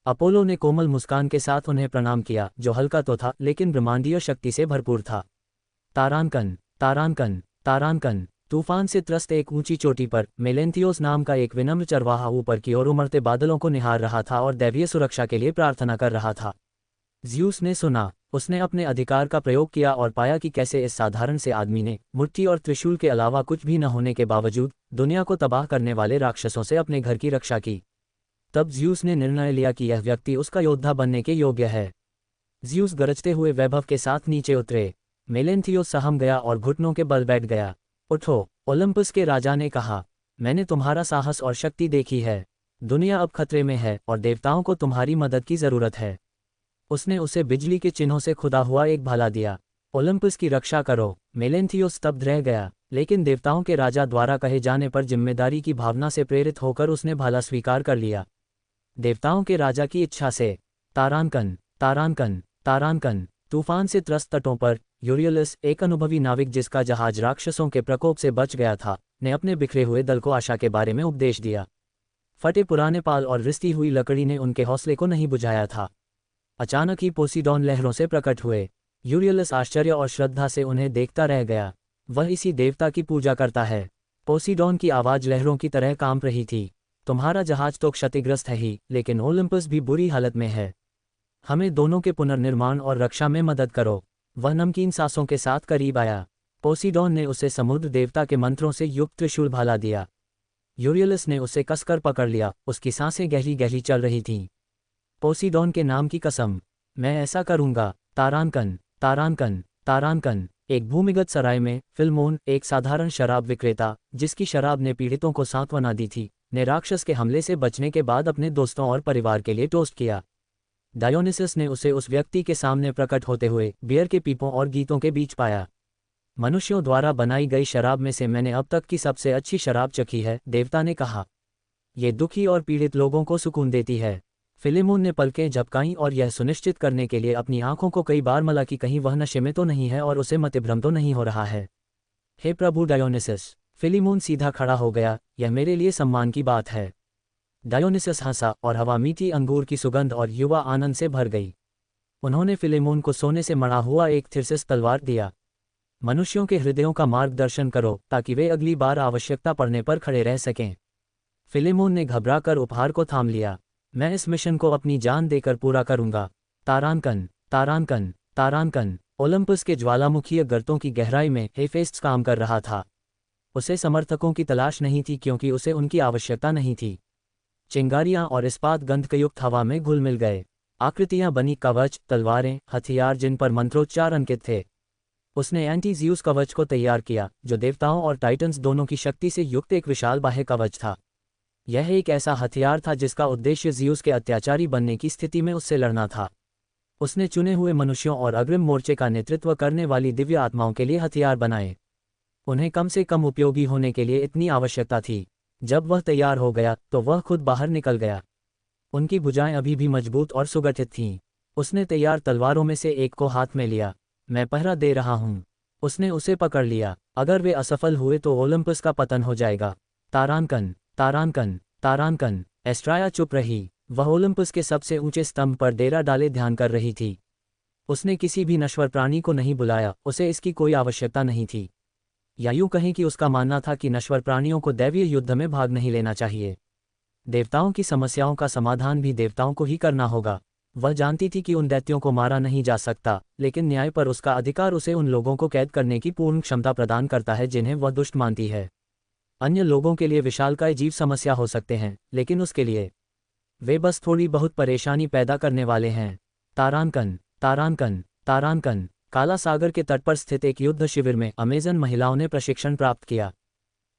अपोलो ने कोमल मुस्कान के साथ उन्हें प्रणाम किया, जो हल्का तो था लेकिन ब्रह्मांडीय शक्ति से भरपूर था। तारानकन, तारानकन, तारानकन। तूफान से त्रस्त एक ऊंची चोटी पर मेलेंथियोस नाम का एक विनम्र चरवाहा ऊपर की ओर उमड़ते बादलों को निहार रहा था और दैवीय सुरक्षा के लिए प्रार्थना कर रहा था। ज़्यूस ने सुना। उसने अपने अधिकार का प्रयोग किया और पाया कि कैसे इस साधारण से आदमी ने, मुट्ठी और त्रिशूल के अलावा कुछ भी न होने के बावजूद, दुनिया को तबाह करने वाले राक्षसों से अपने घर की रक्षा की। तब ज़्यूस ने निर्णय लिया कि यह व्यक्ति उसका योद्धा बनने के योग्य है। ज़्यूस गरजते हुए वैभव के साथ नीचे उतरे। मेलेंथियोस सहम गया और घुटनों के बल बैठ गया। उठो, ओलंपस के राजा ने कहा, मैंने तुम्हारा साहस और शक्ति देखी है। दुनिया अब खतरे में है और देवताओं को तुम्हारी मदद की जरूरत है। उसने उसे बिजली के चिन्हों से खुदा हुआ एक भाला दिया। ओलंपस की रक्षा करो। मेलेंथियोस स्तब्ध रह गया, लेकिन देवताओं के राजा द्वारा कहे जाने पर जिम्मेदारी की भावना से प्रेरित होकर उसने भाला स्वीकार कर लिया। देवताओं के राजा की इच्छा से। तारानकन, तारानकन, तारानकन। तूफान से त्रस्त तटों पर यूरियलस, एक अनुभवी नाविक जिसका जहाज राक्षसों के प्रकोप से बच गया था, ने अपने बिखरे हुए दल को आशा के बारे में उपदेश दिया। फटे पुराने पाल और रिश्ती हुई लकड़ी ने उनके हौसले को नहीं बुझाया था। अचानक ही पोसीडॉन लहरों से प्रकट हुए। यूरियलस आश्चर्य और श्रद्धा से उन्हें देखता रह गया। वह इसी देवता की पूजा करता है। पोसीडॉन की आवाज लहरों की तरह कांप रही थी। तुम्हारा जहाज तो क्षतिग्रस्त है ही, लेकिन ओलंपस भी बुरी हालत में है। हमें दोनों के पुनर्निर्माण और रक्षा में मदद करो। वह नमकीन सांसों के साथ करीब आया। पोसीडॉन ने उसे समुद्र देवता के मंत्रों से युक्त त्रिशूल भाला दिया। यूरियलस ने उसे कसकर पकड़ लिया। उसकी सांसें गहरी गहरी चल रही थीं। पोसीडॉन के नाम की कसम, मैं ऐसा करूंगा। तारानकन, तारांकन। तारांकन एक भूमिगत सराय में फिल्मोन, एक साधारण शराब विक्रेता जिसकी शराब ने पीड़ितों को सांत्वना दी थी, ने राक्षस के हमले से बचने के बाद अपने दोस्तों और परिवार के लिए टोस्ट किया। डायोनिसस ने उसे उस व्यक्ति के सामने प्रकट होते हुए बियर के पीपों और गीतों के बीच पाया। मनुष्यों द्वारा बनाई गई शराब में से मैंने अब तक की सबसे अच्छी शराब चखी है, देवता ने कहा। ये दुखी और पीड़ित लोगों को सुकून देती है। फिलेमोन ने पलकें झपकाईं और यह सुनिश्चित करने के लिए अपनी आंखों को कई बार मला कि कहीं वह नशे में तो नहीं है और उसे मतिभ्रम तो नहीं हो रहा है। हे प्रभु डायोनिसस! फिलेमोन सीधा खड़ा हो गया, यह मेरे लिए सम्मान की बात है। डायोनिसस हंसा और हवा मीठी अंगूर की सुगंध और युवा आनंद से भर गई। उन्होंने फिलेमोन को सोने से मढ़ा हुआ एक थिरसिस तलवार दिया। मनुष्यों के हृदयों का मार्गदर्शन करो ताकि वे अगली बार आवश्यकता पड़ने पर खड़े रह सकें। फिलेमोन ने घबराकर उपहार को थाम लिया। मैं इस मिशन को अपनी जान देकर पूरा करूंगा। तारांकन। तारांकन। तारांकन ओलंपस के ज्वालामुखीय गर्तों की गहराई में हेफेस्ट्स काम कर रहा था। उसे समर्थकों की तलाश नहीं थी क्योंकि उसे उनकी आवश्यकता नहीं थी। चिंगारियां और इस्पात गंधकयुक्त हवा में घुल मिल गए। आकृतियां बनी कवच, तलवारें, हथियार जिन पर मंत्रोच्चार अंकित थे। उसने एंटी ज़्यूस कवच को तैयार किया, जो देवताओं और टाइटन्स दोनों की शक्ति से युक्त एक विशाल बाह्य कवच था। यह एक ऐसा हथियार था जिसका उद्देश्य ज़्यूस के अत्याचारी बनने की स्थिति में उससे लड़ना था। उसने चुने हुए मनुष्यों और अग्रिम मोर्चे का नेतृत्व करने वाली दिव्य आत्माओं के लिए हथियार बनाए। उन्हें कम से कम उपयोगी होने के लिए इतनी आवश्यकता थी। जब वह तैयार हो गया तो वह खुद बाहर निकल गया। उनकी भुजाएं अभी भी मजबूत और सुगठित थीं। उसने तैयार तलवारों में से एक को हाथ में लिया। मैं पहरा दे रहा हूँ। उसने उसे पकड़ लिया। अगर वे असफल हुए तो ओलंपस का पतन हो जाएगा। तारांकन। तारांकन। तारांकन एस्ट्राया चुप रही। वह ओलंपस के सबसे ऊंचे स्तंभ पर डेरा डाले ध्यान कर रही थी। उसने किसी भी नश्वर प्राणी को नहीं बुलाया, उसे इसकी कोई आवश्यकता नहीं थी। या यूं कहें कि उसका मानना था कि नश्वर प्राणियों को दैवीय युद्ध में भाग नहीं लेना चाहिए। देवताओं की समस्याओं का समाधान भी देवताओं को ही करना होगा। वह जानती थी कि उन दैत्यों को मारा नहीं जा सकता, लेकिन न्याय पर उसका अधिकार उसे उन लोगों को कैद करने की पूर्ण क्षमता प्रदान करता है जिन्हें वह दुष्ट मानती है। अन्य लोगों के लिए विशालकाय जीव समस्या हो सकते हैं, लेकिन उसके लिए वे बस थोड़ी बहुत परेशानी पैदा करने वाले हैं। तारांकन। तारांकन। तारांकन काला सागर के तट पर स्थित एक युद्ध शिविर में अमेजन महिलाओं ने प्रशिक्षण प्राप्त किया।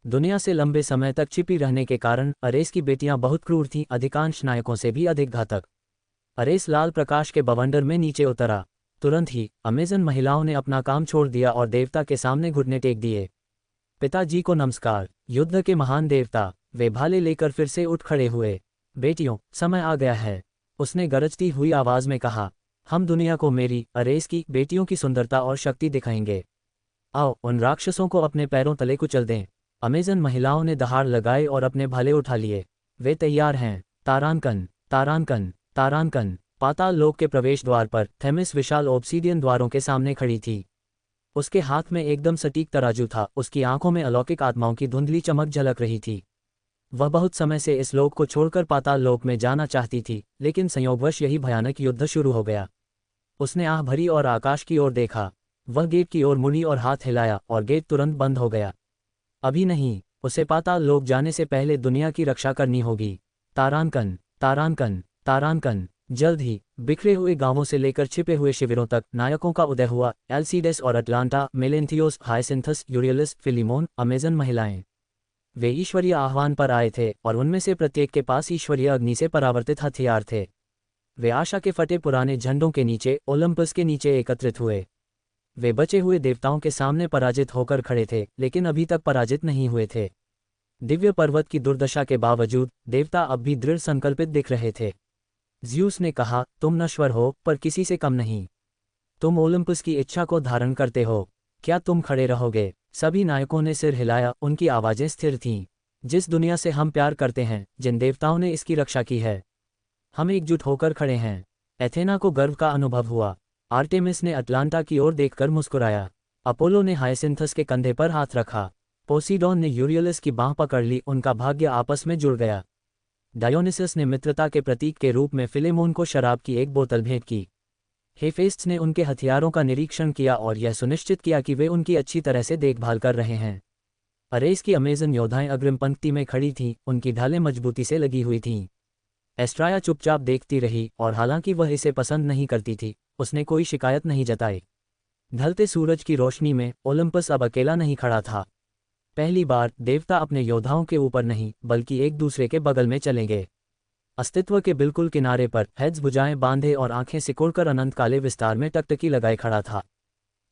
दुनिया से लंबे समय तक छिपी रहने के कारण अरेस की बेटियां बहुत क्रूर थीं, अधिकांश नायकों से भी अधिक घातक। अरेस लाल प्रकाश के बवंडर में नीचे उतरा। तुरंत ही अमेजन महिलाओं ने अपना काम छोड़ दिया और देवता के सामने घुटने टेक दिए। पिताजी को नमस्कार, युद्ध के महान देवता। वे भाले लेकर फिर से उठ खड़े हुए। बेटियों, समय आ गया है, उसने गरजती हुई आवाज में कहा। हम दुनिया को मेरी, अरेस की बेटियों की सुंदरता और शक्ति दिखाएंगे। आओ, उन राक्षसों को अपने पैरों तले कुचल दें। अमेजन महिलाओं ने दहाड़ लगाए और अपने भाले उठा लिए। वे तैयार हैं। तारांकन। तारांकन। तारांकन पाताल लोक के प्रवेश द्वार पर थेमिस विशाल ऑब्सीडियन द्वारों के सामने खड़ी थी। उसके हाथ में एकदम सटीक तराजू था। उसकी आंखों में अलौकिक आत्माओं की धुंधली चमक झलक रही थी। वह बहुत समय से इस लोक को छोड़कर पाताल लोक में जाना चाहती थी, लेकिन संयोगवश यही भयानक युद्ध शुरू हो गया। उसने आह भरी और आकाश की ओर देखा। वह गेट की ओर मुड़ी और हाथ हिलाया और गेट तुरंत बंद हो गया। अभी नहीं, उसे पाताल लोक जाने से पहले दुनिया की रक्षा करनी होगी। तारांकन। तारांकन। तारांकन जल्द ही बिखरे हुए गांवों से लेकर छिपे हुए शिविरों तक नायकों का उदय हुआ। एल्सीडेस और अटलांटा, मेलेंथियोस, हायसिंथस, यूरियलिस, फिलीमोन, अमेजन महिलाएं। वे ईश्वरीय आह्वान पर आए थे और उनमें से प्रत्येक के पास ईश्वरीय अग्नि से परावर्तित हथियार थे। वे आशा के फटे पुराने झंडों के नीचे, ओलंपस के नीचे एकत्रित हुए। वे बचे हुए देवताओं के सामने पराजित होकर खड़े थे, लेकिन अभी तक पराजित नहीं हुए थे। दिव्य पर्वत की दुर्दशा के बावजूद देवता अब भी दृढ़ संकल्पित दिख रहे थे। ज़्यूस ने कहा, तुम नश्वर हो, पर किसी से कम नहीं। तुम ओलंपस की इच्छा को धारण करते हो। क्या तुम खड़े रहोगे? सभी नायकों ने सिर हिलाया, उनकी आवाजें स्थिर थीं। जिस दुनिया से हम प्यार करते हैं, जिन देवताओं ने इसकी रक्षा की है, हम एकजुट होकर खड़े हैं। एथेना को गर्व का अनुभव हुआ। आर्टेमिस ने अटलांटा की ओर देखकर मुस्कुराया। अपोलो ने हायसिंथस के कंधे पर हाथ रखा। पोसीडोन ने यूरियलिस की बांह पकड़ ली, उनका भाग्य आपस में जुड़ गया। डायोनिसस ने मित्रता के प्रतीक के रूप में फिलेमोन को शराब की एक बोतल भेंट की। हेफेस्ट्स ने उनके हथियारों का निरीक्षण किया और यह सुनिश्चित किया कि वे उनकी अच्छी तरह से देखभाल कर रहे हैं। अरेस की अमेजन योद्धाएं अग्रिम पंक्ति में खड़ी थीं, उनकी ढालें मजबूती से लगी हुई थीं। एस्ट्राया चुपचाप देखती रही और हालांकि वह इसे पसंद नहीं करती थी, उसने कोई शिकायत नहीं जताई। ढलते सूरज की रोशनी में ओलंपस अब अकेला नहीं खड़ा था। पहली बार देवता अपने योद्धाओं के ऊपर नहीं बल्कि एक दूसरे के बगल में चलेंगे। अस्तित्व के बिल्कुल किनारे पर हेड्स भुजाएं बांधे और आंखें सिकोड़कर अनंत काले विस्तार में टकटकी लगाए खड़ा था।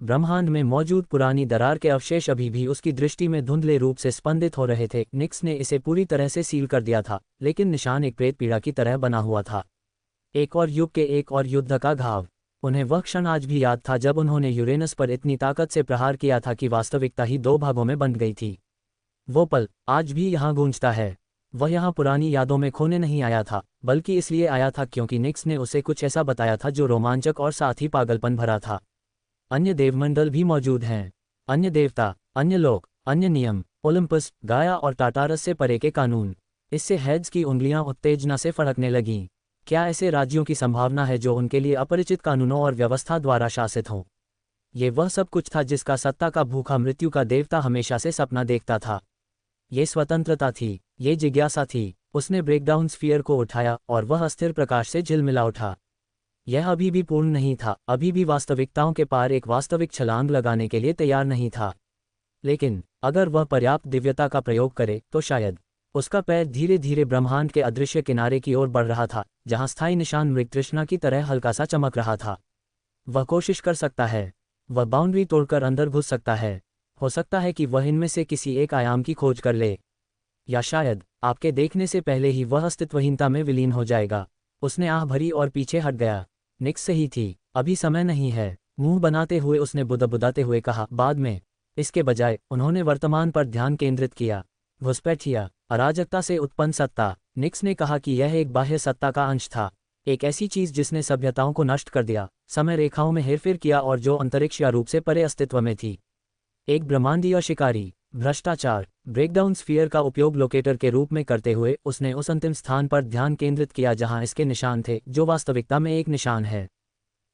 ब्रह्मांड में मौजूद पुरानी दरार के अवशेष अभी भी उसकी दृष्टि में धुंधले रूप से स्पंदित हो रहे थे। निक्स ने इसे पूरी तरह से सील कर दिया था, लेकिन निशान एक प्रेत पीड़ा की तरह बना हुआ था। एक और युग के एक और युद्ध का घाव। उन्हें वह क्षण आज भी याद था जब उन्होंने यूरेनस पर इतनी ताकत से प्रहार किया था कि वास्तविकता ही दो भागों में बंट गई थी। वो पल आज भी यहाँ गूंजता है। वह यहाँ पुरानी यादों में खोने नहीं आया था, बल्कि इसलिए आया था क्योंकि निक्स ने उसे कुछ ऐसा बताया था जो रोमांचक और साथ ही पागलपन भरा था। अन्य देवमंडल भी मौजूद हैं, अन्य देवता, अन्य लोक, अन्य नियम, ओलंपस, गाया और टाटारस से परे के कानून। इससे हेड्स की उंगलियां उत्तेजना से फड़कने लगीं। क्या ऐसे राज्यों की संभावना है जो उनके लिए अपरिचित कानूनों और व्यवस्था द्वारा शासित हों? ये वह सब कुछ था जिसका सत्ता का भूखा मृत्यु का देवता हमेशा से सपना देखता था। ये स्वतंत्रता थी, ये जिज्ञासा थी। उसने ब्रेकडाउन स्फीयर को उठाया और वह अस्थिर प्रकाश से झिलमिला उठा। यह अभी भी पूर्ण नहीं था, अभी भी वास्तविकताओं के पार एक वास्तविक छलांग लगाने के लिए तैयार नहीं था। लेकिन अगर वह पर्याप्त दिव्यता का प्रयोग करे तो शायद। उसका पैर धीरे धीरे ब्रह्मांड के अदृश्य किनारे की ओर बढ़ रहा था, जहां स्थायी निशान मृगतृष्णा की तरह हल्का सा चमक रहा था। वह कोशिश कर सकता है, वह बाउंड्री तोड़कर अंदर घुस सकता है। हो सकता है कि वह इनमें से किसी एक आयाम की खोज कर ले, या शायद आपके देखने से पहले ही वह अस्तित्वहीनता में विलीन हो जाएगा। उसने आह भरी और पीछे हट गया। निक्स सही थी, अभी समय नहीं है। मुंह बनाते हुए उसने बुदबुदाते हुए कहा, बाद में। इसके बजाय उन्होंने वर्तमान पर ध्यान केंद्रित किया। घुसपैठिया, अराजकता से उत्पन्न सत्ता। निक्स ने कहा कि यह एक बाह्य सत्ता का अंश था, एक ऐसी चीज जिसने सभ्यताओं को नष्ट कर दिया, समय रेखाओं में हेरफेर किया और जो अंतरिक्ष रूप से परे अस्तित्व में थी। एक ब्रह्मांडीय शिकारी। भ्रष्टाचार। ब्रेकडाउन स्फीयर का उपयोग लोकेटर के रूप में करते हुए उसने उस अंतिम स्थान पर ध्यान केंद्रित किया जहां इसके निशान थे, जो वास्तविकता में एक निशान है।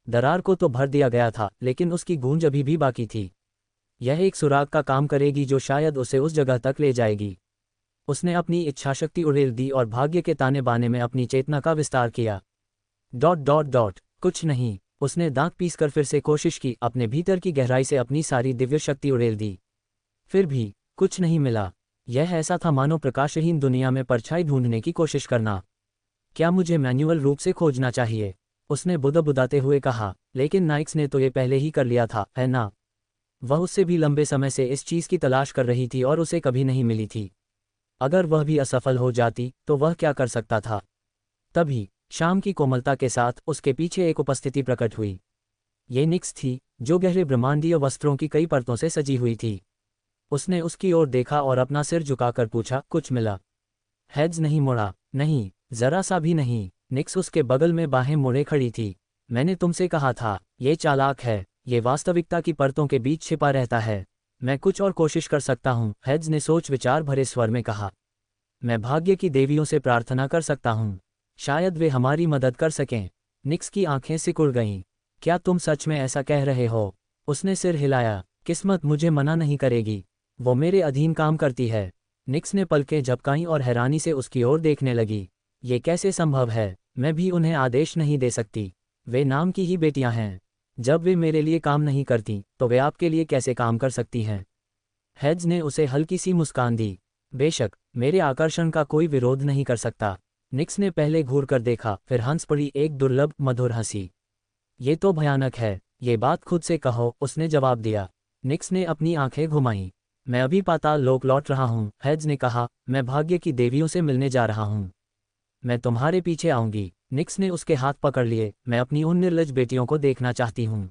दरार को तो भर दिया गया था, लेकिन उसकी गूंज अभी भी बाकी थी। यह एक सुराग का काम करेगी जो शायद उसे उस जगह तक ले जाएगी। उसने अपनी इच्छाशक्ति उड़ेल दी और भाग्य के ताने बाने में अपनी चेतना का विस्तार किया। ... कुछ नहीं। उसने दांत पीसकर फिर से कोशिश की, अपने भीतर की गहराई से अपनी सारी दिव्य शक्ति उड़ेल दी। फिर भी कुछ नहीं मिला। यह ऐसा था मानो प्रकाशहीन दुनिया में परछाई ढूंढने की कोशिश करना। क्या मुझे मैन्युअल रूप से खोजना चाहिए? उसने बुदबुदाते हुए कहा। लेकिन नाइक्स ने तो ये पहले ही कर लिया था, है ना? वह उससे भी लंबे समय से इस चीज़ की तलाश कर रही थी और उसे कभी नहीं मिली थी। अगर वह भी असफल हो जाती तो वह क्या कर सकता था? तभी शाम की कोमलता के साथ उसके पीछे एक उपस्थिति प्रकट हुई। ये निक्स थी, जो गहरे ब्रह्मांडीय वस्त्रों की कई परतों से सजी हुई थी। उसने उसकी ओर देखा और अपना सिर झुकाकर पूछा, कुछ मिला? हेड्स नहीं मुड़ा। नहीं, जरा सा भी नहीं। निक्स उसके बगल में बाहें मोड़े खड़ी थी। मैंने तुमसे कहा था, ये चालाक है, ये वास्तविकता की परतों के बीच छिपा रहता है। मैं कुछ और कोशिश कर सकता हूँ, हेड्स ने सोच विचार भरे स्वर में कहा। मैं भाग्य की देवियों से प्रार्थना कर सकता हूँ, शायद वे हमारी मदद कर सकें। निक्स की आंखें सिकुड़ गईं। क्या तुम सच में ऐसा कह रहे हो? उसने सिर हिलाया। किस्मत मुझे मना नहीं करेगी, वो मेरे अधीन काम करती है। निक्स ने पलकें झपकाईं और हैरानी से उसकी ओर देखने लगी। ये कैसे संभव है? मैं भी उन्हें आदेश नहीं दे सकती, वे नाम की ही बेटियां हैं। जब वे मेरे लिए काम नहीं करती तो वे आपके लिए कैसे काम कर सकती हैं? हेड्स ने उसे हल्की सी मुस्कान दी। बेशक, मेरे आकर्षण का कोई विरोध नहीं कर सकता। निक्स ने पहले घूर कर देखा, फिर हंस पड़ी, एक दुर्लभ मधुर हंसी। ये तो भयानक है, ये बात खुद से कहो, उसने जवाब दिया। निक्स ने अपनी आंखें घुमाईं। मैं अभी पाताल लोक लौट रहा हूँ, हेड्स ने कहा। मैं भाग्य की देवियों से मिलने जा रहा हूँ। मैं तुम्हारे पीछे आऊंगी। निक्स ने उसके हाथ पकड़ लिए। मैं अपनी उन निर्लज बेटियों को देखना चाहती हूँ।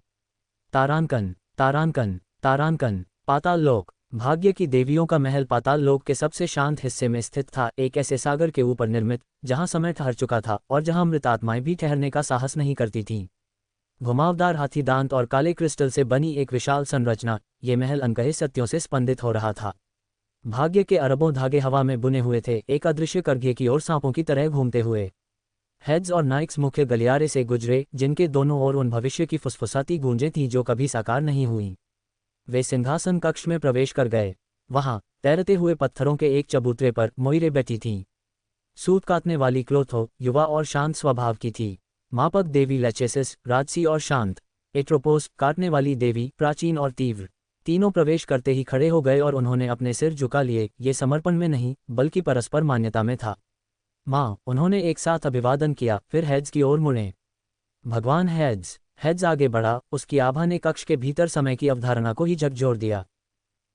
तारांकन, तारांकन, तारांकन। पाताल लोक। भाग्य की देवियों का महल पाताल लोक के सबसे शांत हिस्से में स्थित था, एक ऐसे सागर के ऊपर निर्मित जहां समय ठहर चुका था और जहां मृत आत्माएं भी ठहरने का साहस नहीं करती थीं। घुमावदार हाथी दांत और काले क्रिस्टल से बनी एक विशाल संरचना, ये महल अनकहे सत्यों से स्पंदित हो रहा था। भाग्य के अरबों धागे हवा में बुने हुए थे, एक अदृश्य करघे की ओर सांपों की तरह घूमते हुए। हेड्स और नाइक्स मुख्य गलियारे से गुजरे, जिनके दोनों ओर उन भविष्य की फुसफुसाती गूंजें थीं जो कभी साकार नहीं हुईं। वे सिंहासन कक्ष में प्रवेश कर गए। वहां तैरते हुए पत्थरों के एक चबूतरे पर मोइरे बैठी थीं। सूत काटने वाली क्लोथो युवा और शांत स्वभाव की थी। मापक देवी लेचेसिस राजसी और शांत। एट्रोपोस, काटने वाली देवी, प्राचीन और तीव्र, तीनों प्रवेश करते ही खड़े हो गए और उन्होंने अपने सिर झुका लिए। ये समर्पण में नहीं बल्कि परस्पर मान्यता में था। माँ, उन्होंने एक साथ अभिवादन किया, फिर हेड्स की ओर मुड़े। भगवान हेड्स। हेड्स आगे बढ़ा, उसकी आभा ने कक्ष के भीतर समय की अवधारणा को ही झकझोर दिया।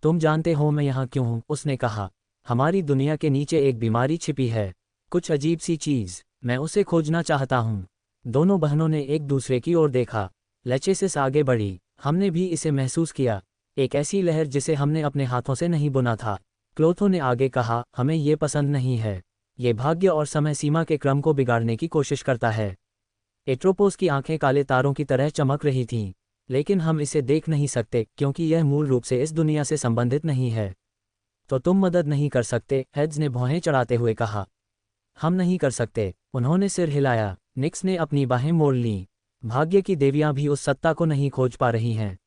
तुम जानते हो मैं यहाँ क्यों हूँ, उसने कहा। हमारी दुनिया के नीचे एक बीमारी छिपी है, कुछ अजीब सी चीज़, मैं उसे खोजना चाहता हूँ। दोनों बहनों ने एक दूसरे की ओर देखा। लेचेसिस आगे बढ़ी। हमने भी इसे महसूस किया, एक ऐसी लहर जिसे हमने अपने हाथों से नहीं बुना था। क्लोथो ने आगे कहा, हमें ये पसंद नहीं है। ये भाग्य और समय सीमा के क्रम को बिगाड़ने की कोशिश करता है। एट्रोपोस की आंखें काले तारों की तरह चमक रही थीं, लेकिन हम इसे देख नहीं सकते क्योंकि यह मूल रूप से इस दुनिया से संबंधित नहीं है। तो तुम मदद नहीं कर सकते, हेड्स ने भौहें चढ़ाते हुए कहा। हम नहीं कर सकते, उन्होंने सिर हिलाया। निक्स ने अपनी बाहें मोड़ लीं। भाग्य की देवियां भी उस सत्ता को नहीं खोज पा रही हैं।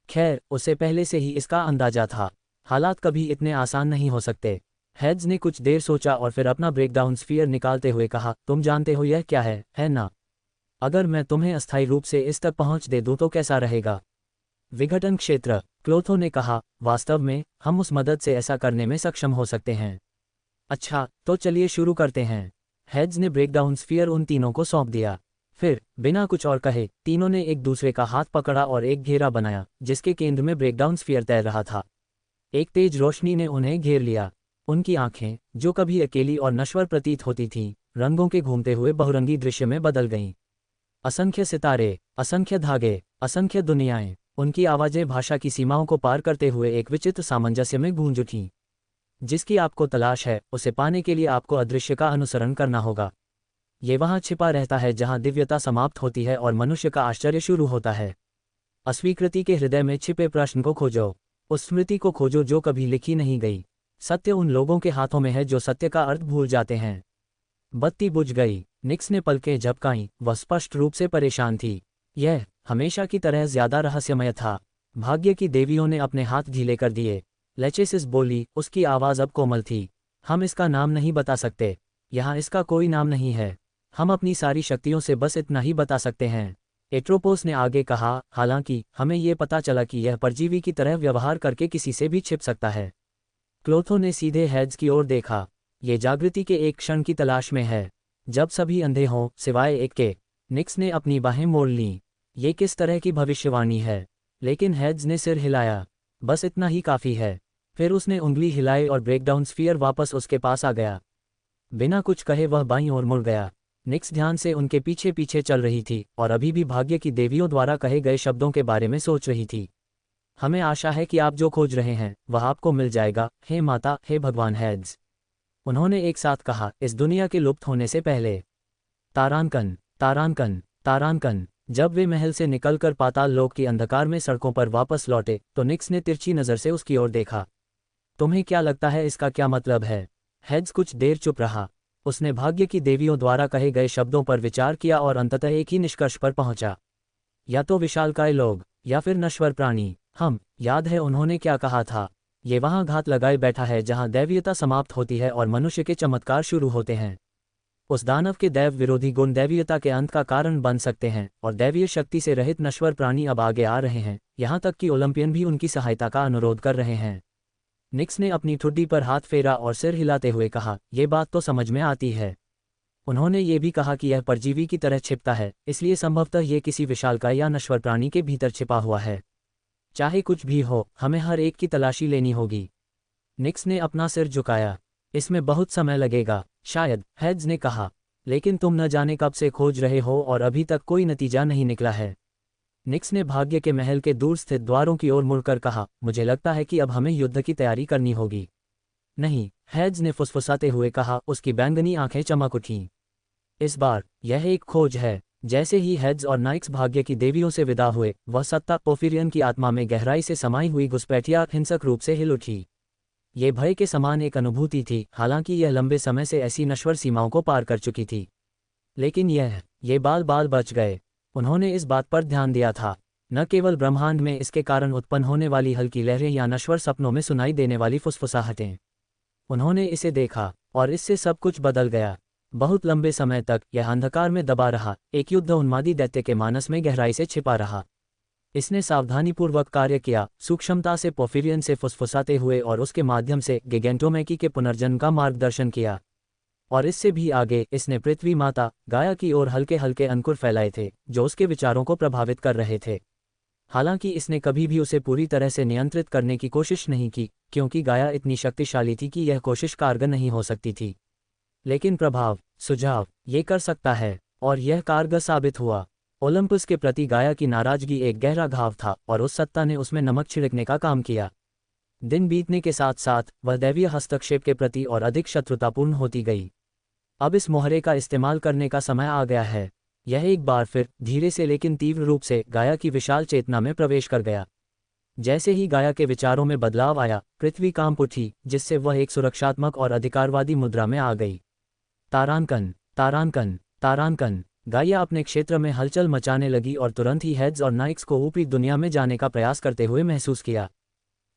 खैर, उसे पहले से ही इसका अंदाजा था। हालात कभी इतने आसान नहीं हो सकते। हेड्स ने कुछ देर सोचा और फिर अपना ब्रेकडाउन स्फीयर निकालते हुए कहा, तुम जानते हो यह क्या है ना? अगर मैं तुम्हें अस्थायी रूप से इस तक पहुंच दे दूं तो कैसा रहेगा? विघटन क्षेत्र, क्लोथो ने कहा। वास्तव में हम उस मदद से ऐसा करने में सक्षम हो सकते हैं। अच्छा, तो चलिए शुरू करते हैं। हेड्स ने ब्रेकडाउन स्फीयर उन तीनों को सौंप दिया। फिर बिना कुछ और कहे तीनों ने एक दूसरे का हाथ पकड़ा और एक घेरा बनाया जिसके केंद्र में ब्रेकडाउन स्फीयर तैर रहा था। एक तेज रोशनी ने उन्हें घेर लिया। उनकी आंखें, जो कभी अकेली और नश्वर प्रतीत होती थीं, रंगों के घूमते हुए बहुरंगी दृश्य में बदल गईं। असंख्य सितारे, असंख्य धागे, असंख्य दुनियाएं, उनकी आवाज़ें भाषा की सीमाओं को पार करते हुए एक विचित्र सामंजस्य में गूंज उठीं। जिसकी आपको तलाश है, उसे पाने के लिए आपको अदृश्य का अनुसरण करना होगा। ये वहाँ छिपा रहता है जहाँ दिव्यता समाप्त होती है और मनुष्य का आश्चर्य शुरू होता है। अस्वीकृति के हृदय में छिपे प्रश्न को खोजो, उस स्मृति को खोजो जो कभी लिखी नहीं गई। सत्य उन लोगों के हाथों में है जो सत्य का अर्थ भूल जाते हैं। बत्ती बुझ गई। निक्स ने पलकें झपकाईं, वह स्पष्ट रूप से परेशान थी। यह हमेशा की तरह ज्यादा रहस्यमय था। भाग्य की देवियों ने अपने हाथ ढीले कर दिए। लेचेसिस बोली, उसकी आवाज़ अब कोमल थी। हम इसका नाम नहीं बता सकते। यहाँ इसका कोई नाम नहीं है। हम अपनी सारी शक्तियों से बस इतना ही बता सकते हैं। एट्रोपोस ने आगे कहा, हालांकि हमें ये पता चला कि यह परजीवी की तरह व्यवहार करके किसी से भी छिप सकता है। क्लोथो ने सीधे हेड्स की ओर देखा। ये जागृति के एक क्षण की तलाश में है, जब सभी अंधे हों सिवाय एक के। निक्स ने अपनी बाहें मोड़ लीं। ये किस तरह की भविष्यवाणी है? लेकिन हेड्स ने सिर हिलाया। बस इतना ही काफ़ी है। फिर उसने उंगली हिलाई और ब्रेकडाउन स्फीयर वापस उसके पास आ गया। बिना कुछ कहे वह बाईं ओर मुड़ गया। निक्स ध्यान से उनके पीछे पीछे चल रही थी और अभी भी भाग्य की देवियों द्वारा कहे गए शब्दों के बारे में सोच रही थी। हमें आशा है कि आप जो खोज रहे हैं वह आपको मिल जाएगा, हे माता, हे भगवान हेड्स, उन्होंने एक साथ कहा, इस दुनिया के लुप्त होने से पहले। तारांकन, तारांकन, तारांकन। जब वे महल से निकलकर पाताल लोक की अंधकार में सड़कों पर वापस लौटे तो निक्स ने तिरछी नज़र से उसकी ओर देखा। तुम्हें क्या लगता है इसका क्या मतलब है? हेड्स कुछ देर चुप रहा। उसने भाग्य की देवियों द्वारा कहे गए शब्दों पर विचार किया और अंततः एक ही निष्कर्ष पर पहुंचा। या तो विशालकाय लोग या फिर नश्वर प्राणी। हम, याद है उन्होंने क्या कहा था? ये वहाँ घात लगाए बैठा है जहाँ दैवीयता समाप्त होती है और मनुष्य के चमत्कार शुरू होते हैं। उस दानव के दैव विरोधी गुण दैवीयता के अंत का कारण बन सकते हैं और दैवीय शक्ति से रहित नश्वर प्राणी अब आगे आ रहे हैं, यहाँ तक कि ओलंपियन भी उनकी सहायता का अनुरोध कर रहे हैं। निक्स ने अपनी ठुड्डी पर हाथ फेरा और सिर हिलाते हुए कहा, यह बात तो समझ में आती है। उन्होंने ये भी कहा कि यह परजीवी की तरह छिपता है, इसलिए संभवतः ये किसी विशालकाय या नश्वर प्राणी के भीतर छिपा हुआ है। चाहे कुछ भी हो, हमें हर एक की तलाशी लेनी होगी। निक्स ने अपना सिर झुकाया। इसमें बहुत समय लगेगा, शायद, हेड्स ने कहा, लेकिन तुम न जाने कब से खोज रहे हो और अभी तक कोई नतीजा नहीं निकला है। निक्स ने भाग्य के महल के दूर स्थित द्वारों की ओर मुड़कर कहा, मुझे लगता है कि अब हमें युद्ध की तैयारी करनी होगी। नहीं, हेड्स ने फुसफुसाते हुए कहा, उसकी बैंगनी आंखें चमक उठीं। इस बार यह एक खोज है। जैसे ही हेड्स और नाइक्स भाग्य की देवियों से विदा हुए, वह सत्ता पोफिरियन की आत्मा में गहराई से समाई हुई घुसपैठिया हिंसक रूप से हिल उठी। ये भय के समान एक अनुभूति थी, हालांकि यह लंबे समय से ऐसी नश्वर सीमाओं को पार कर चुकी थी। लेकिन ये बाल बाल बच गए। उन्होंने इस बात पर ध्यान दिया था, न केवल ब्रह्मांड में इसके कारण उत्पन्न होने वाली हल्की लहरें या नश्वर सपनों में सुनाई देने वाली फुसफुसाहटें। उन्होंने इसे देखा और इससे सब कुछ बदल गया। बहुत लंबे समय तक यह अंधकार में दबा रहा, एक युद्ध उन्मादी दैत्य के मानस में गहराई से छिपा रहा। इसने सावधानीपूर्वक कार्य किया, सूक्ष्मता से पोर्फिरियन से फुसफुसाते हुए और उसके माध्यम से गिगेंटोमैकी के पुनर्जन्म का मार्गदर्शन किया। और इससे भी आगे इसने पृथ्वी माता गाया की ओर हल्के हल्के अंकुर फैलाए थे जो उसके विचारों को प्रभावित कर रहे थे। हालांकि इसने कभी भी उसे पूरी तरह से नियंत्रित करने की कोशिश नहीं की, क्योंकि गाया इतनी शक्तिशाली थी कि यह कोशिश कारगर नहीं हो सकती थी। लेकिन प्रभाव, सुझाव, ये कर सकता है, और यह कारगर साबित हुआ। ओलंपस के प्रति गाया की नाराजगी एक गहरा घाव था और उस सत्ता ने उसमें नमक छिड़कने का काम किया। दिन बीतने के साथ साथ वह दैवीय हस्तक्षेप के प्रति और अधिक शत्रुतापूर्ण होती गई। अब इस मोहरे का इस्तेमाल करने का समय आ गया है। यह एक बार फिर धीरे से लेकिन तीव्र रूप से गाया की विशाल चेतना में प्रवेश कर गया। जैसे ही गाया के विचारों में बदलाव आया, पृथ्वी कांप उठी, जिससे वह एक सुरक्षात्मक और अधिकारवादी मुद्रा में आ गई। तारांकन, तारांकन, तारांकन। गाया अपने क्षेत्र में हलचल मचाने लगी और तुरंत ही हेड्स और नाइक्स को ऊपरी दुनिया में जाने का प्रयास करते हुए महसूस किया।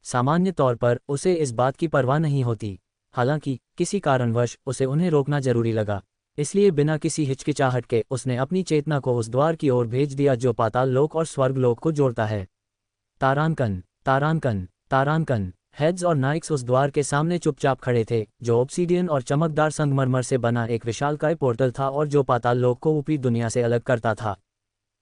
सामान्य तौर पर उसे इस बात की परवाह नहीं होती, हालांकि किसी कारणवश उसे उन्हें रोकना जरूरी लगा। इसलिए बिना किसी हिचकिचाहट के उसने अपनी चेतना को उस द्वार की ओर भेज दिया जो पाताल लोक और स्वर्ग लोक को जोड़ता है। तारांकन, तारांकन, तारांकन। हेड्स और नाइक्स उस द्वार के सामने चुपचाप खड़े थे, जो ऑब्सीडियन और चमकदार संगमरमर से बना एक विशालकाय पोर्टल था और जो पाताल लोक को ऊपरी दुनिया से अलग करता था।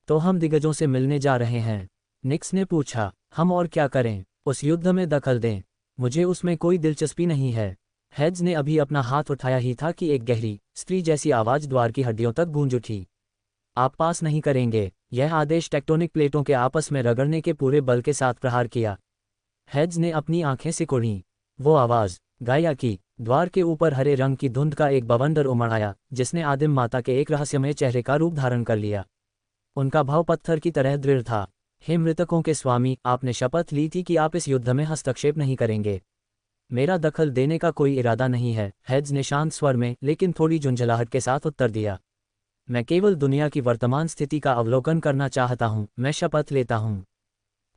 तो हम दिग्गजों से मिलने जा रहे हैं? निक्स ने पूछा। हम और क्या करें? उस युद्ध में दखल दें? मुझे उसमें कोई दिलचस्पी नहीं है। हेड्स ने अभी अपना हाथ उठाया ही था कि एक गहरी, स्त्री जैसी आवाज द्वार की हड्डियों तक गूंज उठी। आप पास नहीं करेंगे। यह आदेश टेक्टोनिक प्लेटों के आपस में रगड़ने के पूरे बल के साथ प्रहार किया। हेड्स ने अपनी आंखें सिकुड़ीं। वो आवाज, गाया की। द्वार के ऊपर हरे रंग की धुंध का एक बवंडर उमड़ आया, जिसने आदिम माता के एक रहस्यमय चेहरे का रूप धारण कर लिया। उनका भाव पत्थर की तरह दृढ़ था। हे मृतकों के स्वामी, आपने शपथ ली थी कि आप इस युद्ध में हस्तक्षेप नहीं करेंगे। मेरा दखल देने का कोई इरादा नहीं है, हेड्स ने शांत स्वर में लेकिन थोड़ी झुंझलाहट के साथ उत्तर दिया। मैं केवल दुनिया की वर्तमान स्थिति का अवलोकन करना चाहता हूँ, मैं शपथ लेता हूँ।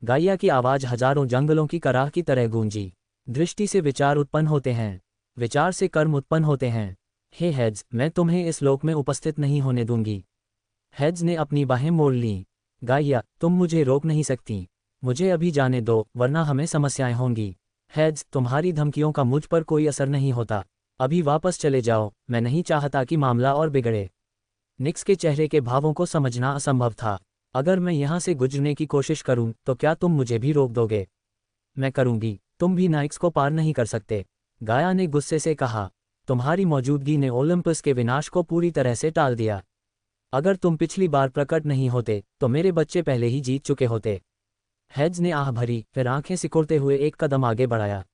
गाया की आवाज हजारों जंगलों की कराह की तरह गूंजी। दृष्टि से विचार उत्पन्न होते हैं, विचार से कर्म उत्पन्न होते हैं। हे हेड्स, मैं तुम्हें इस लोक में उपस्थित नहीं होने दूंगी। हेड्स ने अपनी बाहें मोड़ लीं। गाया, तुम मुझे रोक नहीं सकती। मुझे अभी जाने दो, वरना हमें समस्याएं होंगी। हेड्स, तुम्हारी धमकियों का मुझ पर कोई असर नहीं होता। अभी वापस चले जाओ, मैं नहीं चाहता कि मामला और बिगड़े। निक्स के चेहरे के भावों को समझना असंभव था। अगर मैं यहाँ से गुजरने की कोशिश करूं, तो क्या तुम मुझे भी रोक दोगे? मैं करूंगी। तुम भी नाइक्स को पार नहीं कर सकते। गाया ने गुस्से से कहा। तुम्हारी मौजूदगी ने ओलंपस के विनाश को पूरी तरह से टाल दिया। अगर तुम पिछली बार प्रकट नहीं होते, तो मेरे बच्चे पहले ही जीत चुके होते। हेड्स ने आह भरी, फिर आंखें सिकुड़ते हुए एक कदम आगे बढ़ाया।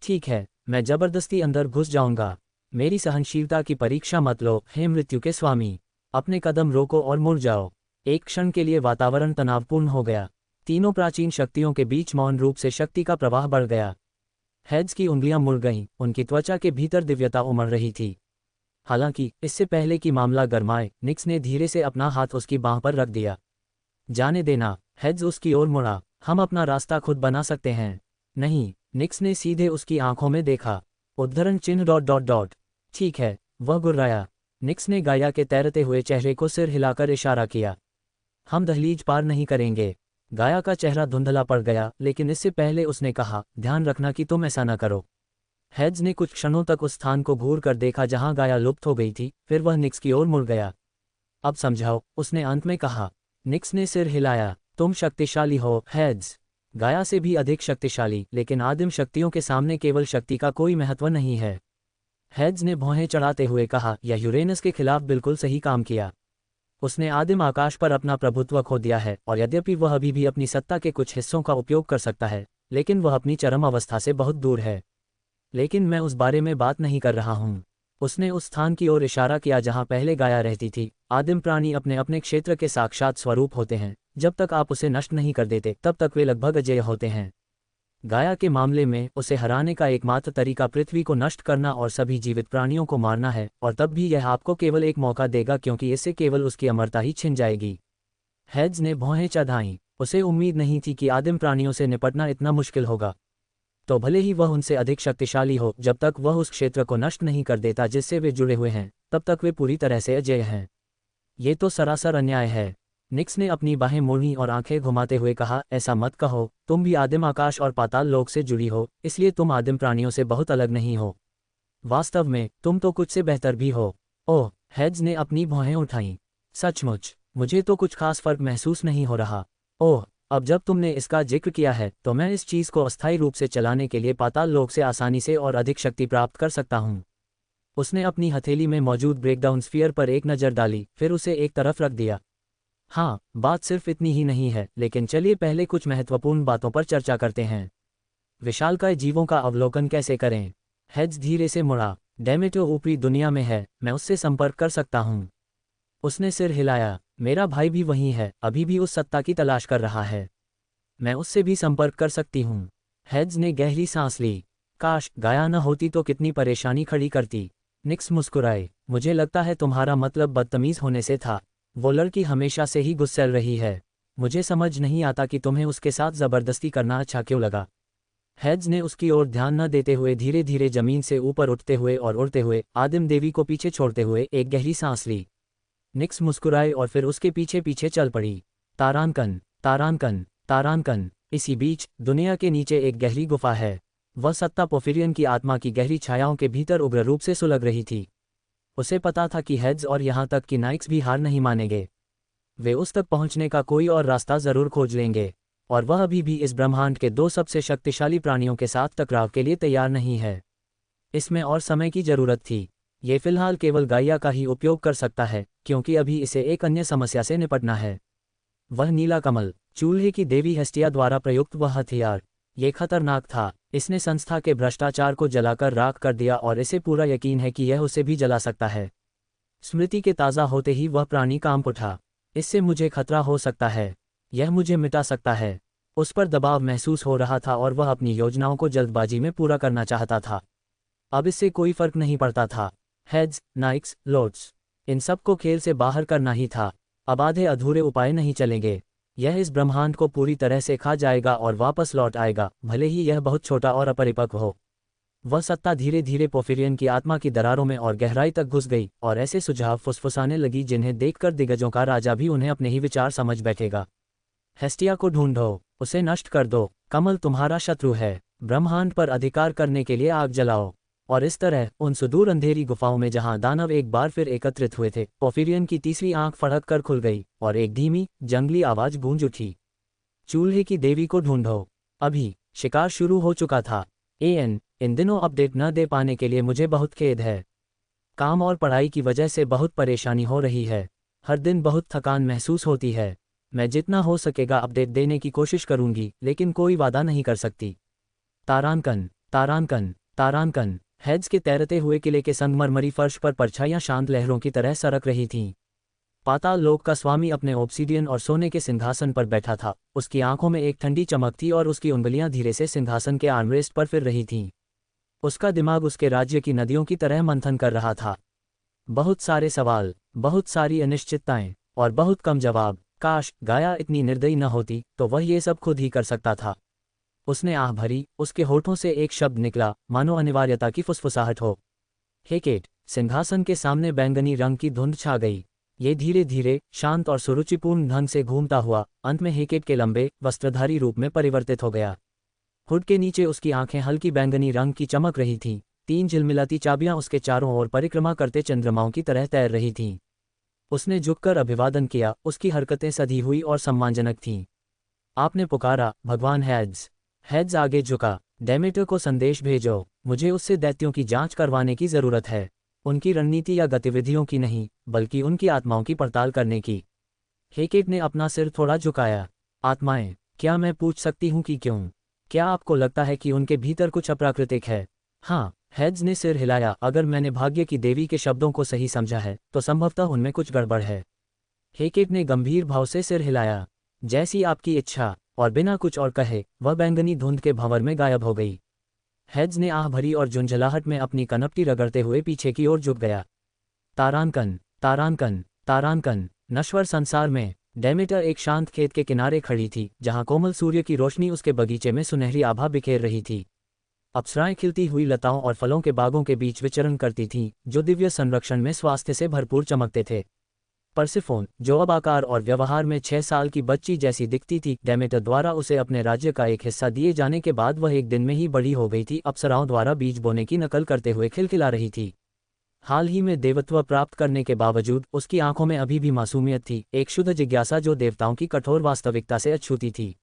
ठीक है, मैं जबरदस्ती अंदर घुस जाऊंगा। मेरी सहनशीलता की परीक्षा मत लो, हे मृत्यु के स्वामी। अपने कदम रोको और मुड़ जाओ। एक क्षण के लिए वातावरण तनावपूर्ण हो गया। तीनों प्राचीन शक्तियों के बीच मौन रूप से शक्ति का प्रवाह बढ़ गया। हेड्स की उंगलियां मुड़ गईं, उनकी त्वचा के भीतर दिव्यता उमड़ रही थी। हालांकि इससे पहले कि मामला गरमाए, निक्स ने धीरे से अपना हाथ उसकी बांह पर रख दिया। जाने देना। हेड्स उसकी ओर मुड़ा। हम अपना रास्ता खुद बना सकते हैं। नहीं। निक्स ने सीधे उसकी आंखों में देखा। उद्धरण चिन्ह डॉट डॉट डॉट। ठीक है, वह गुर्राया। निक्स ने गाया के तैरते हुए चेहरे को सिर हिलाकर इशारा किया। हम दहलीज पार नहीं करेंगे। गाया का चेहरा धुंधला पड़ गया, लेकिन इससे पहले उसने कहा, ध्यान रखना कि तुम ऐसा न करो। हेड्स ने कुछ क्षणों तक उस स्थान को घूर कर देखा जहां गाया लुप्त हो गई थी, फिर वह निक्स की ओर मुड़ गया। अब समझाओ, उसने अंत में कहा। निक्स ने सिर हिलाया। तुम शक्तिशाली हो, हेड्स। गाया से भी अधिक शक्तिशाली, लेकिन आदिम शक्तियों के सामने केवल शक्ति का कोई महत्व नहीं है। हेड्स ने भौहें चढ़ाते हुए कहा, यह यूरेनस के खिलाफ बिल्कुल सही काम किया। उसने आदिम आकाश पर अपना प्रभुत्व खो दिया है, और यद्यपि वह अभी भी अपनी सत्ता के कुछ हिस्सों का उपयोग कर सकता है, लेकिन वह अपनी चरम अवस्था से बहुत दूर है। लेकिन मैं उस बारे में बात नहीं कर रहा हूँ। उसने उस स्थान की ओर इशारा किया जहाँ पहले गाया रहती थी। आदिम प्राणी अपने अपने क्षेत्र के साक्षात स्वरूप होते हैं। जब तक आप उसे नष्ट नहीं कर देते, तब तक वे लगभग अजेय होते हैं। गाया के मामले में उसे हराने का एकमात्र तरीका पृथ्वी को नष्ट करना और सभी जीवित प्राणियों को मारना है, और तब भी यह आपको केवल एक मौका देगा, क्योंकि इससे केवल उसकी अमरता ही छिन जाएगी। हेड्स ने भौहें चढ़ाईं। उसे उम्मीद नहीं थी कि आदिम प्राणियों से निपटना इतना मुश्किल होगा। तो भले ही वह उनसे अधिक शक्तिशाली हो, जब तक वह उस क्षेत्र को नष्ट नहीं कर देता जिससे वे जुड़े हुए हैं, तब तक वे पूरी तरह से अजेय हैं। ये तो सरासर अन्याय है। निक्स ने अपनी बाहें मोड़ी और आंखें घुमाते हुए कहा, ऐसा मत कहो, तुम भी आदिम आकाश और पाताल लोक से जुड़ी हो, इसलिए तुम आदिम प्राणियों से बहुत अलग नहीं हो। वास्तव में तुम तो कुछ से बेहतर भी हो। ओह, हेड्स ने अपनी भौहें उठाईं। सचमुच, मुझे तो कुछ खास फर्क महसूस नहीं हो रहा। ओह, अब जब तुमने इसका जिक्र किया है तो मैं इस चीज़ को अस्थायी रूप से चलाने के लिए पाताल लोक से आसानी से और अधिक शक्ति प्राप्त कर सकता हूँ। उसने अपनी हथेली में मौजूद ब्रेकडाउन स्फीयर पर एक नज़र डाली, फिर उसे एक तरफ रख दिया। हाँ, बात सिर्फ इतनी ही नहीं है, लेकिन चलिए पहले कुछ महत्वपूर्ण बातों पर चर्चा करते हैं। विशालकाय जीवों का अवलोकन कैसे करें? हेड्स धीरे से मुड़ा। डेमेटो ऊपरी दुनिया में है, मैं उससे संपर्क कर सकता हूँ। उसने सिर हिलाया। मेरा भाई भी वहीं है, अभी भी उस सत्ता की तलाश कर रहा है। मैं उससे भी संपर्क कर सकती हूँ। हेड्स ने गहरी सांस ली। काश गाया न होती तो कितनी परेशानी खड़ी करती। निक्स मुस्कुराए। मुझे लगता है तुम्हारा मतलब बदतमीज होने से था। वो लड़की हमेशा से ही गुस्सैल रही है। मुझे समझ नहीं आता कि तुम्हें उसके साथ ज़बरदस्ती करना अच्छा क्यों लगा। हेड्स ने उसकी ओर ध्यान न देते हुए धीरे धीरे जमीन से ऊपर उठते हुए और उड़ते हुए आदिम देवी को पीछे छोड़ते हुए एक गहरी सांस ली। निक्स मुस्कुराए और फिर उसके पीछे पीछे चल पड़ी। तारांकन, तारांकन, तारांकन। इसी बीच दुनिया के नीचे एक गहरी गुफा है। वह सत्ता पोफिरियन की आत्मा की गहरी छायाओं के भीतर उग्र रूप से सुलग रही थी। उसे पता था कि हेड्स और यहाँ तक कि नाइक्स भी हार नहीं मानेंगे। वे उस तक पहुँचने का कोई और रास्ता ज़रूर खोज लेंगे, और वह अभी भी इस ब्रह्मांड के दो सबसे शक्तिशाली प्राणियों के साथ टकराव के लिए तैयार नहीं है। इसमें और समय की जरूरत थी। ये फिलहाल केवल गाइया का ही उपयोग कर सकता है, क्योंकि अभी इसे एक अन्य समस्या से निपटना है। वह नीला कमल, चूल्हे की देवी हेस्टिया द्वारा प्रयुक्त वह हथियार। ये खतरनाक था। इसने संस्था के भ्रष्टाचार को जलाकर राख कर दिया और इसे पूरा यकीन है कि यह उसे भी जला सकता है। स्मृति के ताज़ा होते ही वह प्राणी कांप उठा। इससे मुझे खतरा हो सकता है। यह मुझे मिटा सकता है। उस पर दबाव महसूस हो रहा था और वह अपनी योजनाओं को जल्दबाजी में पूरा करना चाहता था। अब इससे कोई फर्क नहीं पड़ता था। हेड्स, नाइक्स, लोड्स, इन सब को खेल से बाहर करना ही था। अब आधे अधूरे उपाय नहीं चलेंगे। यह इस ब्रह्मांड को पूरी तरह से खा जाएगा और वापस लौट आएगा, भले ही यह बहुत छोटा और अपरिपक्व हो। वह सत्ता धीरे धीरे पोफिरियन की आत्मा की दरारों में और गहराई तक घुस गई और ऐसे सुझाव फुसफुसाने लगी जिन्हें देखकर दिग्गजों का राजा भी उन्हें अपने ही विचार समझ बैठेगा। हेस्टिया को ढूंढो, उसे नष्ट कर दो। कमल तुम्हारा शत्रु है। ब्रह्मांड पर अधिकार करने के लिए आग जलाओ। और इस तरह उन सुदूर अंधेरी गुफाओं में जहां दानव एक बार फिर एकत्रित हुए थे, पोफिरियन की तीसरी आंख फड़क कर खुल गई और एक धीमी जंगली आवाज गूंज उठी। चूल्हे की देवी को ढूंढो। अभी शिकार शुरू हो चुका था। इन दिनों अपडेट न दे पाने के लिए मुझे बहुत खेद है। काम और पढ़ाई की वजह से बहुत परेशानी हो रही है। हर दिन बहुत थकान महसूस होती है। मैं जितना हो सकेगा अपडेट देने की कोशिश करूंगी, लेकिन कोई वादा नहीं कर सकती। तारांकन, तारांकन, तारांकन। हेड्स के तैरते हुए किले के संगमरमरी फर्श पर परछाइयां शांत लहरों की तरह सरक रही थीं। पाताल लोक का स्वामी अपने ऑब्सीडियन और सोने के सिंहासन पर बैठा था। उसकी आंखों में एक ठंडी चमक थी और उसकी उंगलियां धीरे से सिंहासन के आर्मरेस्ट पर फिर रही थीं। उसका दिमाग उसके राज्य की नदियों की तरह मंथन कर रहा था। बहुत सारे सवाल, बहुत सारी अनिश्चितताएं और बहुत कम जवाब। काश गाया इतनी निर्दयी न होती तो वह ये सब खुद ही कर सकता था। उसने आह भरी। उसके होठों से एक शब्द निकला, मानो अनिवार्यता की फुसफुसाहट हो। हेकेट। सिंहासन के सामने बैंगनी रंग की धुंध छा गई। ये धीरे धीरे, शांत और सुरुचिपूर्ण ढंग से घूमता हुआ अंत में हेकेट के लंबे वस्त्रधारी रूप में परिवर्तित हो गया। हुड के नीचे उसकी आंखें हल्की बैंगनी रंग की चमक रही थीं। 3 झिलमिलाती चाबियां उसके चारों ओर परिक्रमा करते चंद्रमाओं की तरह तैर रही थीं। उसने झुककर अभिवादन किया। उसकी हरकतें सधी हुई और सम्मानजनक थीं। आपने पुकारा, भगवान हेड्स। हेड्स आगे झुका। डेमेटर को संदेश भेजो। मुझे उससे दैत्यों की जांच करवाने की जरूरत है। उनकी रणनीति या गतिविधियों की नहीं, बल्कि उनकी आत्माओं की पड़ताल करने की। हेकेट ने अपना सिर थोड़ा झुकाया। आत्माएं, क्या मैं पूछ सकती हूँ कि क्यों? क्या आपको लगता है कि उनके भीतर कुछ अप्राकृतिक है? हाँ, हेड्स ने सिर हिलाया। अगर मैंने भाग्य की देवी के शब्दों को सही समझा है तो संभवतः उनमें कुछ गड़बड़ है। हेकेट ने गंभीर भाव से सिर हिलाया। जैसी आपकी इच्छा। और बिना कुछ और कहे वह बैंगनी धुंध के भंवर में गायब हो गई। हेड्स ने आह भरी और झुंझलाहट में अपनी कनपटी रगड़ते हुए पीछे की ओर झुक गया। तारांकन, तारांकन, तारांकन। नश्वर संसार में डेमेटर एक शांत खेत के किनारे खड़ी थी, जहां कोमल सूर्य की रोशनी उसके बगीचे में सुनहरी आभा बिखेर रही थी। अप्सराएं खिलती हुई लताओं और फलों के बागों के बीच विचरण करती थीं, जो दिव्य संरक्षण में स्वास्थ्य से भरपूर चमकते थे। परसेफोन, जो अब आकार और व्यवहार में 6 साल की बच्ची जैसी दिखती थी, डेमेटर द्वारा उसे अपने राज्य का एक हिस्सा दिए जाने के बाद वह एक दिन में ही बड़ी हो गई थी, अप्सराओं द्वारा बीज बोने की नकल करते हुए खिलखिला रही थी। हाल ही में देवत्व प्राप्त करने के बावजूद उसकी आंखों में अभी भी मासूमियत थी, एक शुद्ध जिज्ञासा जो देवताओं की कठोर वास्तविकता से अछूती थी।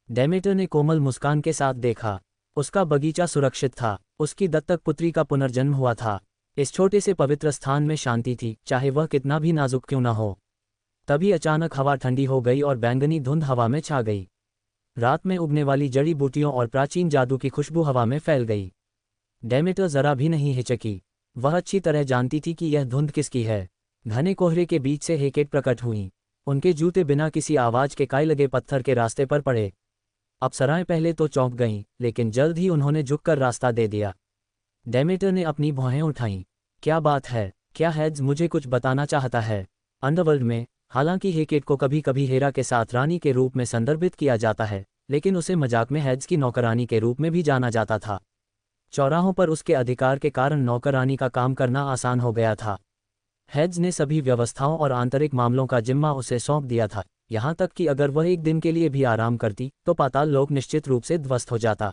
डेमेटर ने कोमल मुस्कान के साथ देखा। उसका बगीचा सुरक्षित था, उसकी दत्तक पुत्री का पुनर्जन्म हुआ था। इस छोटे से पवित्र स्थान में शांति थी, चाहे वह कितना भी नाजुक क्यों न हो। तभी अचानक हवा ठंडी हो गई और बैंगनी धुंध हवा में छा गई। रात में उगने वाली जड़ी बूटियों और प्राचीन जादू की खुशबू हवा में फैल गई। डेमेटर जरा भी नहीं हिचकी। वह अच्छी तरह जानती थी कि यह धुंध किसकी है। घने कोहरे के बीच से हेकेट प्रकट हुईं। उनके जूते बिना किसी आवाज के काई लगे पत्थर के रास्ते पर पड़े। अप्सराएं पहले तो चौंक गईं, लेकिन जल्द ही उन्होंने झुककर रास्ता दे दिया। डेमेटर ने अपनी भौहें उठाईं। क्या बात है? क्या हेड्स मुझे कुछ बताना चाहता है? अंडरवर्ल्ड में, हालांकि हेकेट को कभी कभी हेरा के साथ रानी के रूप में संदर्भित किया जाता है, लेकिन उसे मजाक में हेड्स की नौकरानी के रूप में भी जाना जाता था। चौराहों पर उसके अधिकार के कारण नौकरानी का काम करना आसान हो गया था। हेड्स ने सभी व्यवस्थाओं और आंतरिक मामलों का जिम्मा उसे सौंप दिया था, यहाँ तक कि अगर वह एक दिन के लिए भी आराम करती तो पाताल लोक निश्चित रूप से ध्वस्त हो जाता।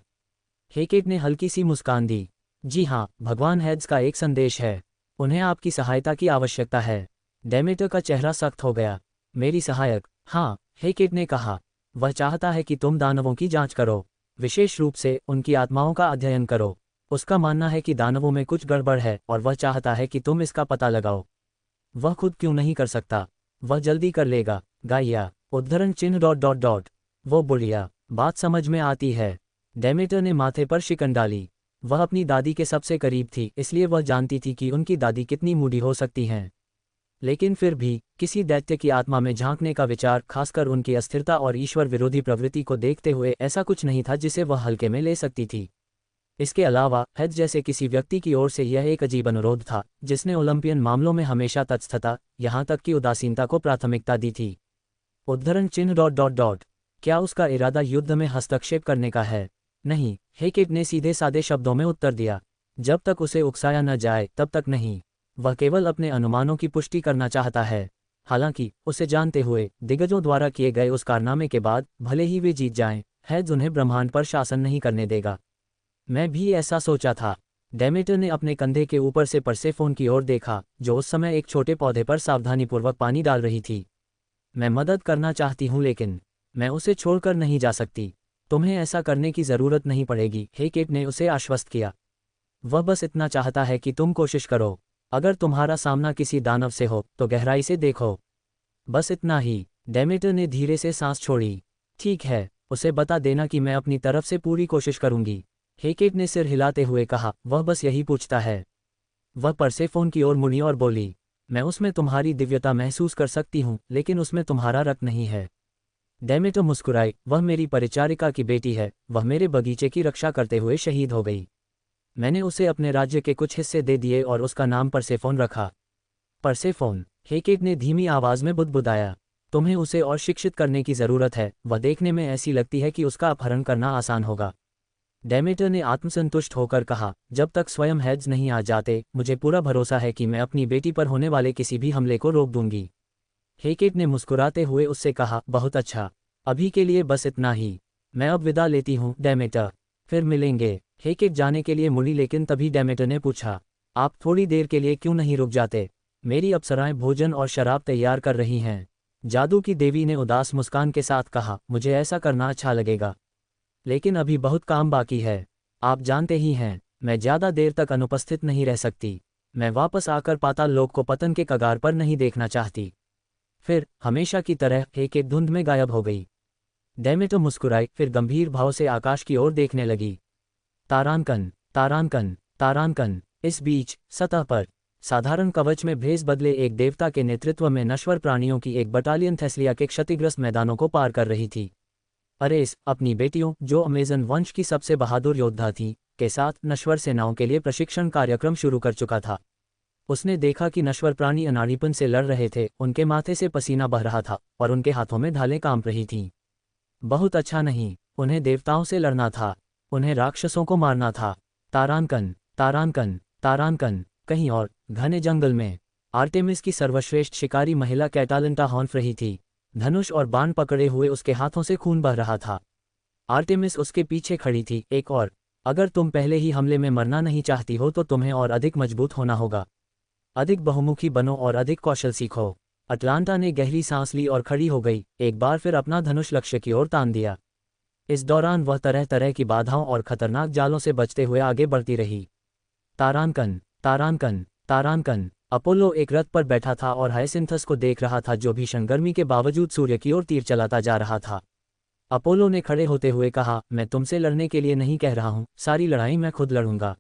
हेकेट ने हल्की सी मुस्कान दी। जी हाँ, भगवान हेड्स का एक संदेश है। उन्हें आपकी सहायता की आवश्यकता है। डेमेटर का चेहरा सख्त हो गया। मेरी सहायक? हाँ, हेकेट ने कहा। वह चाहता है कि तुम दानवों की जांच करो, विशेष रूप से उनकी आत्माओं का अध्ययन करो। उसका मानना है कि दानवों में कुछ गड़बड़ है और वह चाहता है कि तुम इसका पता लगाओ। वह खुद क्यों नहीं कर सकता? वह जल्दी कर लेगा। गाइया उद्धरण चिन्ह ... वो बुढ़िया, बात समझ में आती है। डेमेटर ने माथे पर शिकन डाली। वह अपनी दादी के सबसे करीब थी, इसलिए वह जानती थी कि उनकी दादी कितनी मूडी हो सकती हैं। लेकिन फिर भी किसी दैत्य की आत्मा में झांकने का विचार, खासकर उनकी अस्थिरता और ईश्वर विरोधी प्रवृत्ति को देखते हुए, ऐसा कुछ नहीं था जिसे वह हल्के में ले सकती थी। इसके अलावा हेड्स जैसे किसी व्यक्ति की ओर से यह एक अजीब अनुरोध था, जिसने ओलंपियन मामलों में हमेशा तटस्थता, यहाँ तक कि उदासीनता को प्राथमिकता दी थी। उद्धरण चिन्ह ... क्या उसका इरादा युद्ध में हस्तक्षेप करने का है? नहीं, हेकेट ने सीधे सादे शब्दों में उत्तर दिया। जब तक उसे उकसाया न जाए तब तक नहीं। वह केवल अपने अनुमानों की पुष्टि करना चाहता है। हालांकि उसे जानते हुए, दिग्गजों द्वारा किए गए उस कारनामे के बाद, भले ही वे जीत जाएं, हेड्स उन्हें ब्रह्मांड पर शासन नहीं करने देगा। मैं भी ऐसा सोचा था। डेमेटर ने अपने कंधे के ऊपर से परसेफोन की ओर देखा, जो उस समय एक छोटे पौधे पर सावधानीपूर्वक पानी डाल रही थी। मैं मदद करना चाहती हूँ, लेकिन मैं उसे छोड़कर नहीं जा सकती। तुम्हें ऐसा करने की जरूरत नहीं पड़ेगी, हेकेट ने उसे आश्वस्त किया। वह बस इतना चाहता है कि तुम कोशिश करो। अगर तुम्हारा सामना किसी दानव से हो तो गहराई से देखो। बस इतना ही। डेमेटर ने धीरे से सांस छोड़ी। ठीक है, उसे बता देना कि मैं अपनी तरफ से पूरी कोशिश करूंगी, हेकेट ने सिर हिलाते हुए कहा। वह बस यही पूछता है। वह परसेफोन की ओर मुड़ी और बोली, मैं उसमें तुम्हारी दिव्यता महसूस कर सकती हूँ, लेकिन उसमें तुम्हारा रक्त नहीं है। डेमेटर मुस्कुराई। वह मेरी परिचारिका की बेटी है, वह मेरे बगीचे की रक्षा करते हुए शहीद हो गई। मैंने उसे अपने राज्य के कुछ हिस्से दे दिए और उसका नाम परसेफोन रखा। परसेफोन, हेकेट ने धीमी आवाज में बुदबुदाया। तुम्हें उसे और शिक्षित करने की जरूरत है। वह देखने में ऐसी लगती है कि उसका अपहरण करना आसान होगा। डेमेटर ने आत्मसंतुष्ट होकर कहा, जब तक स्वयं हेड्स नहीं आ जाते, मुझे पूरा भरोसा है कि मैं अपनी बेटी पर होने वाले किसी भी हमले को रोक दूंगी। हेकेट ने मुस्कुराते हुए उससे कहा, बहुत अच्छा, अभी के लिए बस इतना ही। मैं अब विदा लेती हूँ डेमेटर, फिर मिलेंगे। हेकेट जाने के लिए मुड़ी, लेकिन तभी डेमेटर ने पूछा, आप थोड़ी देर के लिए क्यों नहीं रुक जाते? मेरी अप्सराएं भोजन और शराब तैयार कर रही हैं। जादू की देवी ने उदास मुस्कान के साथ कहा, मुझे ऐसा करना अच्छा लगेगा, लेकिन अभी बहुत काम बाकी है। आप जानते ही हैं, मैं ज्यादा देर तक अनुपस्थित नहीं रह सकती। मैं वापस आकर पाताल लोक को पतन के कगार पर नहीं देखना चाहती। फिर हमेशा की तरह हेकेट धुंध में गायब हो गई। डेमेटर मुस्कुराई, फिर गंभीर भाव से आकाश की ओर देखने लगी। तारांकन, तारांकन, तारांकन। इस बीच सतह पर साधारण कवच में भेस बदले एक देवता के नेतृत्व में नश्वर प्राणियों की एक बटालियन थेस्लिया के क्षतिग्रस्त मैदानों को पार कर रही थी। अरेस अपनी बेटियों, जो अमेजन वंश की सबसे बहादुर योद्धा थी, के साथ नश्वर सेनाओं के लिए प्रशिक्षण कार्यक्रम शुरू कर चुका था। उसने देखा कि नश्वर प्राणी अनाड़ीपन से लड़ रहे थे, उनके माथे से पसीना बह रहा था और उनके हाथों में ढालें कांप रही थीं। बहुत अच्छा नहीं, उन्हें देवताओं से लड़ना था, उन्हें राक्षसों को मारना था। तारांकन, तारांकन, तारांकन। कहीं और घने जंगल में आर्टेमिस की सर्वश्रेष्ठ शिकारी महिला कैटालिंटा हॉन्फ रही थी। धनुष और बाण पकड़े हुए उसके हाथों से खून बह रहा था। आर्टेमिस उसके पीछे खड़ी थी। एक और, अगर तुम पहले ही हमले में मरना नहीं चाहती हो तो तुम्हें और अधिक मजबूत होना होगा। अधिक बहुमुखी बनो और अधिक कौशल सीखो। अटलांटा ने गहरी सांस ली और खड़ी हो गई, एक बार फिर अपना धनुष लक्ष्य की ओर तान दिया। इस दौरान वह तरह तरह की बाधाओं और खतरनाक जालों से बचते हुए आगे बढ़ती रही। तारांकन, तारांकन, तारांकन। अपोलो एक रथ पर बैठा था और हायसिंथस को देख रहा था, जो भीषण गर्मी के बावजूद सूर्य की ओर तीर चलाता जा रहा था। अपोलो ने खड़े होते हुए कहा, मैं तुमसे लड़ने के लिए नहीं कह रहा हूँ, सारी लड़ाई मैं खुद लड़ूंगा।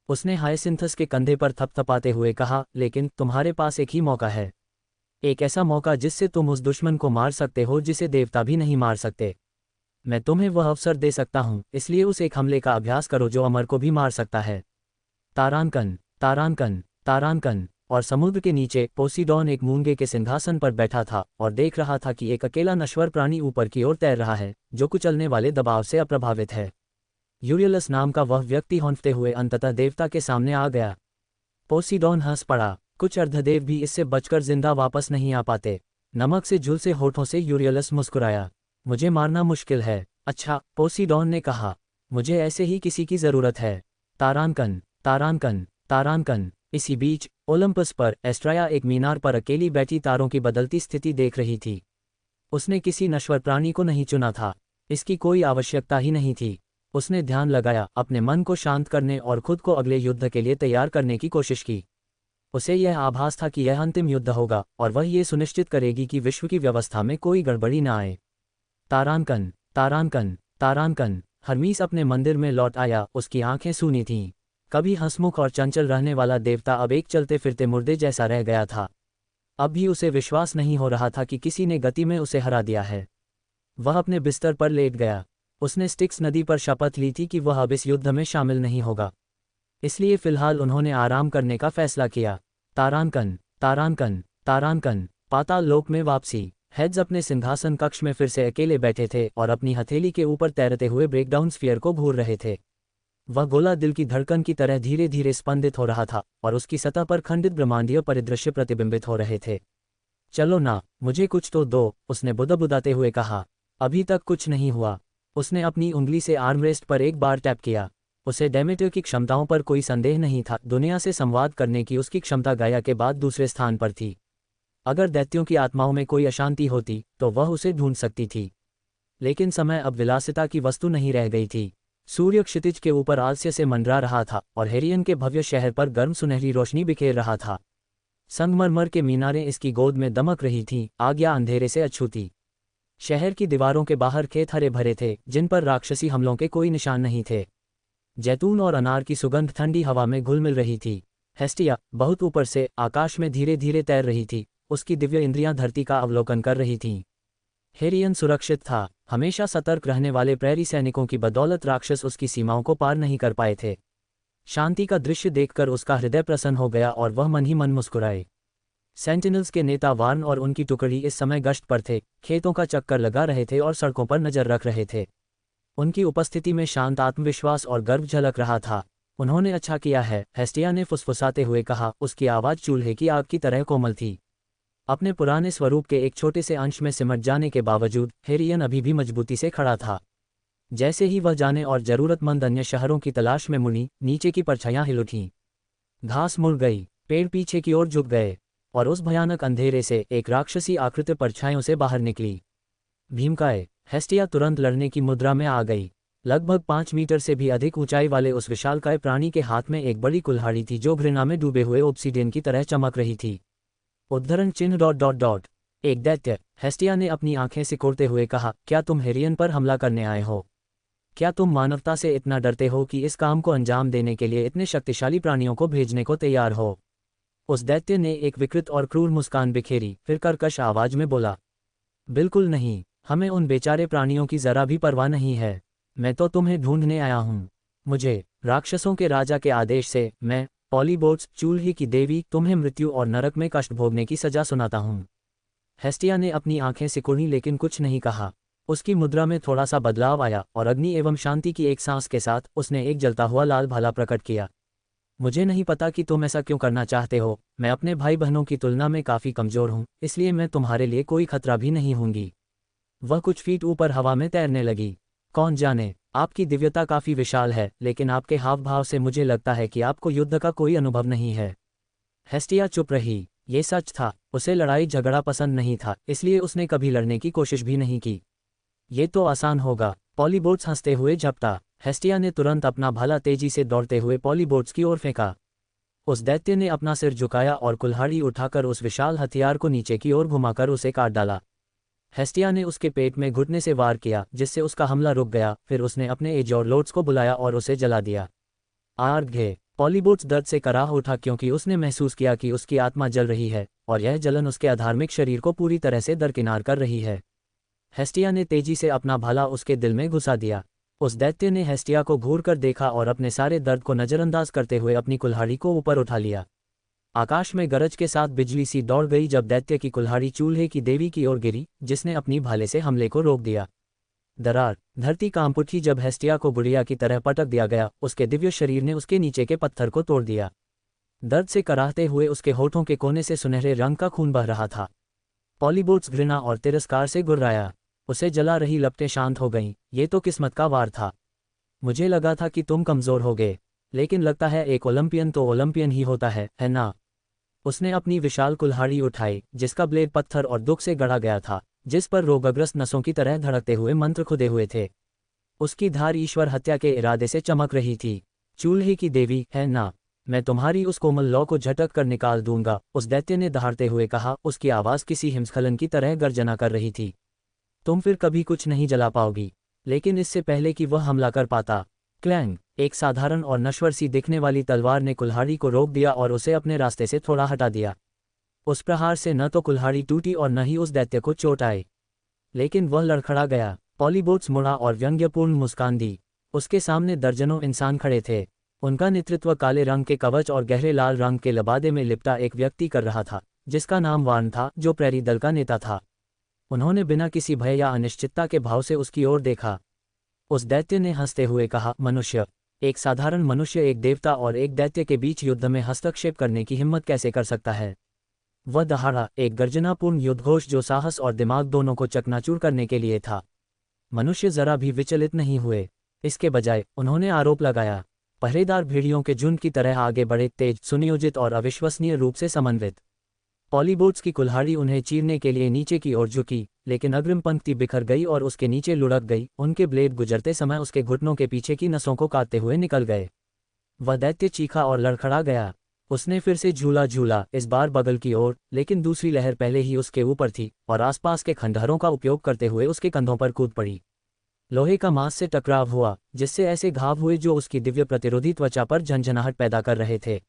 उसने हायसिंथस के कंधे पर थपथपाते हुए कहा, लेकिन तुम्हारे पास एक ही मौका है। एक ऐसा मौका जिससे तुम उस दुश्मन को मार सकते हो जिसे देवता भी नहीं मार सकते। मैं तुम्हें वह अवसर दे सकता हूँ, इसलिए उस एक हमले का अभ्यास करो जो अमर को भी मार सकता है। तारांकन, तारांकन, तारांकन। और समुद्र के नीचे पोसीडॉन एक मूंगे के सिंहासन पर बैठा था और देख रहा था कि एक अकेला नश्वर प्राणी ऊपर की ओर तैर रहा है, जो कुचलने वाले दबाव से अप्रभावित है। यूरियलस नाम का वह व्यक्ति हौंफते हुए अंततः देवता के सामने आ गया। पोसीडॉन हंस पड़ा। कुछ अर्धदेव भी इससे बचकर जिंदा वापस नहीं आ पाते। नमक से झुलसे होठों से यूरियलस मुस्कुराया। मुझे मारना मुश्किल है। अच्छा, पोसीडॉन ने कहा, मुझे ऐसे ही किसी की जरूरत है। तारांकन, तारांकन, तारांकन। इसी बीच ओलंपस पर एस्ट्राया एक मीनार पर अकेली बैठी तारों की बदलती स्थिति देख रही थी। उसने किसी नश्वर प्राणी को नहीं चुना था, इसकी कोई आवश्यकता ही नहीं थी। उसने ध्यान लगाया, अपने मन को शांत करने और खुद को अगले युद्ध के लिए तैयार करने की कोशिश की। उसे यह आभास था कि यह अंतिम युद्ध होगा और वह ये सुनिश्चित करेगी कि विश्व की व्यवस्था में कोई गड़बड़ी न आए। तारांकन, तारांकन, तारांकन। हर्मीस अपने मंदिर में लौट आया, उसकी आंखें सूनी थीं। कभी हंसमुख और चंचल रहने वाला देवता अब एक चलते फिरते मुर्दे जैसा रह गया था। अब भी उसे विश्वास नहीं हो रहा था कि किसी ने गति में उसे हरा दिया है। वह अपने बिस्तर पर लेट गया। उसने स्टिक्स नदी पर शपथ ली थी कि वह अब इस युद्ध में शामिल नहीं होगा, इसलिए फिलहाल उन्होंने आराम करने का फैसला किया। तारांकन, तारांकन, तारांकन। पाताल लोक में वापसी। हेड्स अपने सिंहासन कक्ष में फिर से अकेले बैठे थे और अपनी हथेली के ऊपर तैरते हुए ब्रेकडाउन स्फीयर को घूर रहे थे। वह गोला दिल की धड़कन की तरह धीरे धीरे स्पंदित हो रहा था और उसकी सतह पर खंडित ब्रह्मांडीय परिदृश्य प्रतिबिंबित हो रहे थे। चलो ना, मुझे कुछ तो दो, उसने बुदबुदाते हुए कहा। अभी तक कुछ नहीं हुआ। उसने अपनी उंगली से आर्मरेस्ट पर एक बार टैप किया। उसे डेमेटर की क्षमताओं पर कोई संदेह नहीं था। दुनिया से संवाद करने की उसकी क्षमता गाया के बाद दूसरे स्थान पर थी। अगर दैत्यों की आत्माओं में कोई अशांति होती तो वह उसे ढूंढ सकती थी, लेकिन समय अब विलासिता की वस्तु नहीं रह गई थी। सूर्य क्षितिज के ऊपर आलस्य से मंडरा रहा था और हेरियन के भव्य शहर पर गर्म सुनहरी रोशनी बिखेर रहा था। संगमरमर के मीनारें इसकी गोद में दमक रही थीं, आग या अंधेरे से अछूती। शहर की दीवारों के बाहर खेत हरे भरे थे, जिन पर राक्षसी हमलों के कोई निशान नहीं थे। जैतून और अनार की सुगंध ठंडी हवा में घुल मिल रही थी। हेस्टिया बहुत ऊपर से आकाश में धीरे धीरे तैर रही थी, उसकी दिव्य इंद्रियां धरती का अवलोकन कर रही थीं। हेरियन सुरक्षित था। हमेशा सतर्क रहने वाले प्रेरी सैनिकों की बदौलत राक्षस उसकी सीमाओं को पार नहीं कर पाए थे। शांति का दृश्य देखकर उसका हृदय प्रसन्न हो गया और वह मन ही मन मुस्कुराए। सेंटिनल्स के नेता वार्न और उनकी टुकड़ी इस समय गश्त पर थे, खेतों का चक्कर लगा रहे थे और सड़कों पर नजर रख रहे थे। उनकी उपस्थिति में शांत आत्मविश्वास और गर्व झलक रहा था। उन्होंने अच्छा किया है, हेस्टिया ने फुसफुसाते हुए कहा। उसकी आवाज़ चूल्हे की आग की तरह कोमल थी। अपने पुराने स्वरूप के एक छोटे से अंश में सिमट जाने के बावजूद हेरियन अभी भी मजबूती से खड़ा था। जैसे ही वह जाने और जरूरतमंद अन्य शहरों की तलाश में मुड़ी, नीचे की परछाइयां हिल उठीं। घास मुड़ गई, पेड़ पीछे की ओर झुक गए और उस भयानक अंधेरे से एक राक्षसी आकृति परछाइयों से बाहर निकली। भीमकाय। हेस्टिया तुरंत लड़ने की मुद्रा में आ गई। लगभग 5 मीटर से भी अधिक ऊंचाई वाले उस विशालकाय प्राणी के हाथ में एक बड़ी कुल्हाड़ी थी जो घृणा में डूबे हुए ओब्सिडियन की तरह चमक रही थी। उद्धरण चिन्ह ... एक दैत्य। हेस्टिया ने अपनी आंखें सिकोड़ते हुए कहा, क्या तुम हेरियन पर हमला करने आए हो? क्या तुम मानवता से इतना डरते हो कि इस काम को अंजाम देने के लिए इतने शक्तिशाली प्राणियों को भेजने को तैयार हो? उस दैत्य ने एक विकृत और क्रूर मुस्कान बिखेरी, फिर कर्कश आवाज में बोला, बिल्कुल नहीं, हमें उन बेचारे प्राणियों की जरा भी परवाह नहीं है। मैं तो तुम्हें ढूंढने आया हूँ। मुझे राक्षसों के राजा के आदेश से मैं पॉलीबोट्स चूल्हे की देवी तुम्हें मृत्यु और नरक में कष्ट भोगने की सजा सुनाता हूँ। हेस्टिया ने अपनी आंखें सिकुड़ी लेकिन कुछ नहीं कहा। उसकी मुद्रा में थोड़ा सा बदलाव आया और अग्नि एवं शांति की एक सांस के साथ उसने एक जलता हुआ लाल भाला प्रकट किया। मुझे नहीं पता कि तुम ऐसा क्यों करना चाहते हो, मैं अपने भाई बहनों की तुलना में काफ़ी कमज़ोर हूँ, इसलिए मैं तुम्हारे लिए कोई खतरा भी नहीं होंगी। वह कुछ फीट ऊपर हवा में तैरने लगी। कौन जाने, आपकी दिव्यता काफ़ी विशाल है, लेकिन आपके हाव भाव से मुझे लगता है कि आपको युद्ध का कोई अनुभव नहीं है। हेस्टिया चुप रही। ये सच था, उसे लड़ाई झगड़ा पसंद नहीं था, इसलिए उसने कभी लड़ने की कोशिश भी नहीं की। ये तो आसान होगा, पॉलीबोट्स हंसते हुए झपटा। हेस्टिया ने तुरंत अपना भाला तेजी से दौड़ते हुए पॉलीबोट्स की ओर फेंका। उस दैत्य ने अपना सिर झुकाया और कुल्हाड़ी उठाकर उस विशाल हथियार को नीचे की ओर घुमाकर उसे काट डाला। हेस्टिया ने उसके पेट में घुटने से वार किया, जिससे उसका हमला रुक गया। फिर उसने अपने एज और लोड्स को बुलाया और उसे जला दिया। आर्घे, पॉलीबोट्स दर्द से कराह उठा, क्योंकि उसने महसूस किया कि उसकी आत्मा जल रही है और यह जलन उसके अधार्मिक शरीर को पूरी तरह से दरकिनार कर रही है। हेस्टिया ने तेजी से अपना भाला उसके दिल में घुसा दिया। उस दैत्य ने हेस्टिया को घूर कर देखा और अपने सारे दर्द को नज़रअंदाज करते हुए अपनी कुल्हाड़ी को ऊपर उठा लिया। आकाश में गरज के साथ बिजली सी दौड़ गई जब दैत्य की कुल्हाड़ी चूल्हे की देवी की ओर गिरी, जिसने अपनी भाले से हमले को रोक दिया। दरार, धरती कांप उठी जब हेस्टिया को गुड़िया की तरह पटक दिया गया। उसके दिव्य शरीर ने उसके नीचे के पत्थर को तोड़ दिया। दर्द से कराहते हुए उसके होठों के कोने से सुनहरे रंग का खून बह रहा था। पॉलीबोट्स घृणा और तिरस्कार से गुर्राया। उसे जला रही लपटें शांत हो गईं। ये तो किस्मत का वार था। मुझे लगा था कि तुम कमज़ोर होगे, लेकिन लगता है एक ओलंपियन तो ओलंपियन ही होता है ना? उसने अपनी विशाल कुल्हाड़ी उठाई, जिसका ब्लेड पत्थर और दुख से गढ़ा गया था, जिस पर रोगग्रस्त नसों की तरह धड़कते हुए मंत्र खुदे हुए थे। उसकी धार ईश्वर हत्या के इरादे से चमक रही थी। चूल्हे की देवी, है ना? मैं तुम्हारी उस कोमल लौ को झटक कर निकाल दूंगा, उस दैत्य ने दहाड़ते हुए कहा। उसकी आवाज़ किसी हिमस्खलन की तरह गर्जना कर रही थी। तुम फिर कभी कुछ नहीं जला पाओगी। लेकिन इससे पहले कि वह हमला कर पाता, क्लैंग, एक साधारण और नश्वर सी दिखने वाली तलवार ने कुल्हाड़ी को रोक दिया और उसे अपने रास्ते से थोड़ा हटा दिया। उस प्रहार से न तो कुल्हाड़ी टूटी और न ही उस दैत्य को चोट आई, लेकिन वह लड़खड़ा गया। पॉलीबोट्स मुड़ा और व्यंग्यपूर्ण मुस्कान दी। उसके सामने दर्जनों इंसान खड़े थे। उनका नेतृत्व काले रंग के कवच और गहरे लाल रंग के लबादे में लिपटा एक व्यक्ति कर रहा था, जिसका नाम वार्न था, जो प्रेरी दल का नेता था। उन्होंने बिना किसी भय या अनिश्चितता के भाव से उसकी ओर देखा। उस दैत्य ने हंसते हुए कहा, मनुष्य, एक साधारण मनुष्य एक देवता और एक दैत्य के बीच युद्ध में हस्तक्षेप करने की हिम्मत कैसे कर सकता है? वह दहाड़ा, एक गर्जनापूर्ण युद्धघोष जो साहस और दिमाग दोनों को चकनाचूर करने के लिए था। मनुष्य जरा भी विचलित नहीं हुए। इसके बजाय उन्होंने आरोप लगाया। पहरेदार भेड़ियों के झुंड की तरह आगे बढ़े, तेज, सुनियोजित और अविश्वसनीय रूप से समन्वित। पॉलीबोट्स की कुल्हाड़ी उन्हें चीरने के लिए नीचे की ओर झुकी, लेकिन अग्रिम पंक्ति बिखर गई और उसके नीचे लुढ़क गई। उनके ब्लेड गुजरते समय उसके घुटनों के पीछे की नसों को काटते हुए निकल गए। वह दैत्य चीखा और लड़खड़ा गया। उसने फिर से झूला झूला, इस बार बगल की ओर, लेकिन दूसरी लहर पहले ही उसके ऊपर थी और आसपास के खंडहरों का उपयोग करते हुए उसके कंधों पर कूद पड़ी। लोहे का मांस से टकराव हुआ, जिससे ऐसे घाव हुए जो उसकी दिव्य प्रतिरोधी त्वचा पर झंझनाहट पैदा कर रहे थे।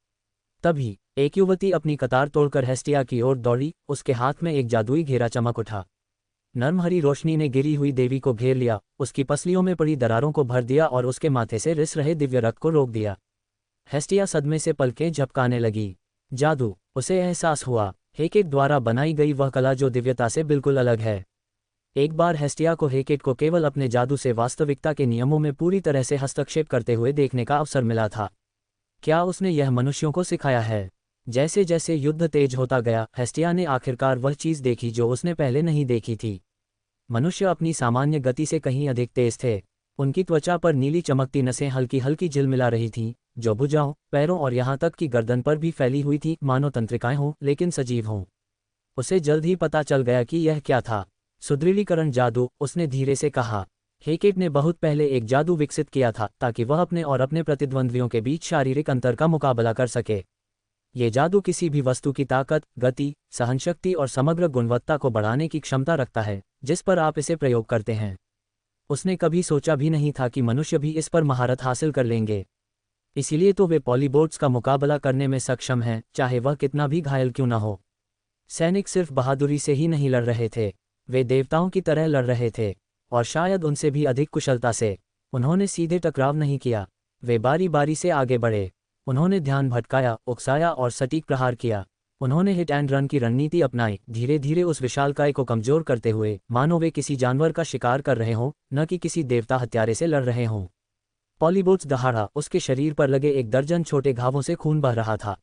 तभी एक युवती अपनी कतार तोड़कर हेस्टिया की ओर दौड़ी। उसके हाथ में एक जादुई घेरा चमक उठा। नर्म हरी रोशनी ने गिरी हुई देवी को घेर लिया, उसकी पसलियों में पड़ी दरारों को भर दिया और उसके माथे से रिस रहे दिव्य रक्त को रोक दिया। हेस्टिया सदमे से पलकें झपकाने लगी। जादू, उसे एहसास हुआ। हेकेट द्वारा बनाई गई वह कला जो दिव्यता से बिल्कुल अलग है। एक बार हेस्टिया को हेकेट को केवल अपने जादू से वास्तविकता के नियमों में पूरी तरह से हस्तक्षेप करते हुए देखने का अवसर मिला था। क्या उसने यह मनुष्यों को सिखाया है? जैसे जैसे युद्ध तेज होता गया, हेस्टिया ने आखिरकार वह चीज़ देखी जो उसने पहले नहीं देखी थी। मनुष्य अपनी सामान्य गति से कहीं अधिक तेज थे। उनकी त्वचा पर नीली चमकती नसें हल्की हल्की झिलमिला रही थीं, जो भुजाओं, पैरों और यहाँ तक कि गर्दन पर भी फैली हुई थी, मानो तंत्रिकाएं हों, लेकिन सजीव हों। उसे जल्द ही पता चल गया कि यह क्या था। सुदृढ़ीकरण जादू, उसने धीरे से कहा। हेकेट ने बहुत पहले एक जादू विकसित किया था ताकि वह अपने और अपने प्रतिद्वंद्वियों के बीच शारीरिक अंतर का मुकाबला कर सके। ये जादू किसी भी वस्तु की ताकत, गति, सहनशक्ति और समग्र गुणवत्ता को बढ़ाने की क्षमता रखता है, जिस पर आप इसे प्रयोग करते हैं। उसने कभी सोचा भी नहीं था कि मनुष्य भी इस पर महारत हासिल कर लेंगे। इसीलिए तो वे पॉलीबोट्स का मुकाबला करने में सक्षम हैं, चाहे वह कितना भी घायल क्यों न हो। सैनिक सिर्फ बहादुरी से ही नहीं लड़ रहे थे, वे देवताओं की तरह लड़ रहे थे, और शायद उनसे भी अधिक कुशलता से। उन्होंने सीधे टकराव नहीं किया, वे बारी बारी से आगे बढ़े। उन्होंने ध्यान भटकाया, उकसाया और सटीक प्रहार किया। उन्होंने हिट एंड रन की रणनीति अपनाई, धीरे धीरे उस विशालकाय को कमजोर करते हुए, मानो वे किसी जानवर का शिकार कर रहे हों, न कि किसी देवता हत्यारे से लड़ रहे हों। पॉलीबोट्स दहाड़ा, उसके शरीर पर लगे 1 दर्जन छोटे घावों से खून बह रहा था।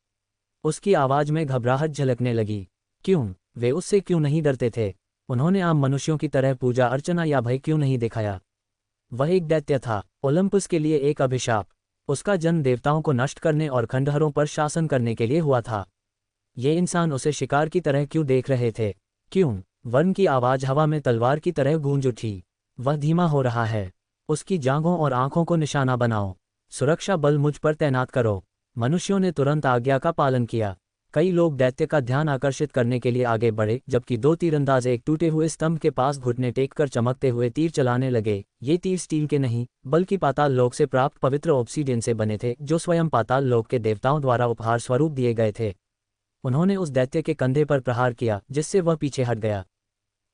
उसकी आवाज में घबराहट झलकने लगी। क्यों? वे उससे क्यों नहीं डरते थे? उन्होंने आम मनुष्यों की तरह पूजा अर्चना या भय क्यों नहीं दिखाया? वह एक दैत्य था, ओलंपस के लिए एक अभिशाप। उसका जन्म देवताओं को नष्ट करने और खंडहरों पर शासन करने के लिए हुआ था। ये इंसान उसे शिकार की तरह क्यों देख रहे थे? क्यों? वर्ण की आवाज हवा में तलवार की तरह गूंज उठी। वह धीमा हो रहा है। उसकी जांघों और आंखों को निशाना बनाओ। सुरक्षा बल मुझ पर तैनात करो। मनुष्यों ने तुरंत आज्ञा का पालन किया। कई लोग दैत्य का ध्यान आकर्षित करने के लिए आगे बढ़े, जबकि 2 तीरंदाज एक टूटे हुए स्तंभ के पास घुटने टेककर चमकते हुए तीर चलाने लगे। ये तीर स्टील के नहीं, बल्कि पाताल लोक से प्राप्त पवित्र ऑब्सीडियन से बने थे, जो स्वयं पाताल लोक के देवताओं द्वारा उपहार स्वरूप दिए गए थे। उन्होंने उस दैत्य के कंधे पर प्रहार किया, जिससे वह पीछे हट गया।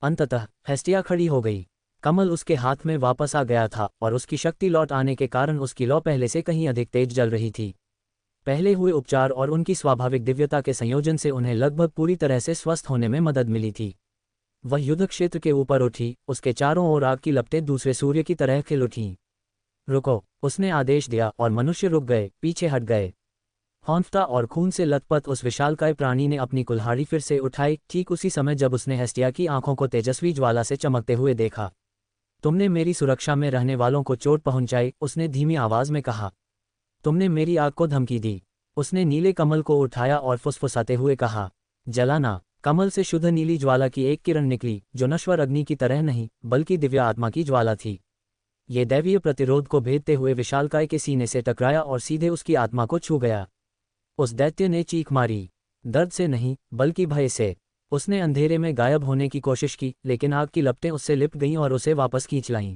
अंततः हेस्टिया खड़ी हो गई। कमल उसके हाथ में वापस आ गया था, और उसकी शक्ति लौट आने के कारण उसकी लौ पहले से कहीं अधिक तेज जल रही थी। पहले हुए उपचार और उनकी स्वाभाविक दिव्यता के संयोजन से उन्हें लगभग पूरी तरह से स्वस्थ होने में मदद मिली थी। वह युद्ध क्षेत्र के ऊपर उठी, उसके चारों ओर आग की लपटें दूसरे सूर्य की तरह खिल उठीं। रुको, उसने आदेश दिया, और मनुष्य रुक गए, पीछे हट गए। हौंफता और खून से लथपथ उस विशालकाय प्राणी ने अपनी कुल्हाड़ी फिर से उठाई, ठीक उसी समय जब उसने हेस्टिया की आंखों को तेजस्वी ज्वाला से चमकते हुए देखा। तुमने मेरी सुरक्षा में रहने वालों को चोट पहुंचाई, उसने धीमी आवाज में कहा। तुमने मेरी आग को धमकी दी। उसने नीले कमल को उठाया और फुसफुसाते हुए कहा, जलाना। कमल से शुद्ध नीली ज्वाला की एक किरण निकली, जो नश्वर अग्नि की तरह नहीं, बल्कि दिव्य आत्मा की ज्वाला थी। ये दैवीय प्रतिरोध को भेदते हुए विशालकाय के सीने से टकराया और सीधे उसकी आत्मा को छू गया। उस दैत्य ने चीख मारी, दर्द से नहीं, बल्कि भय से। उसने अंधेरे में गायब होने की कोशिश की, लेकिन आग की लपटें उससे लिपट गईं और उसे वापस खींच लाईं।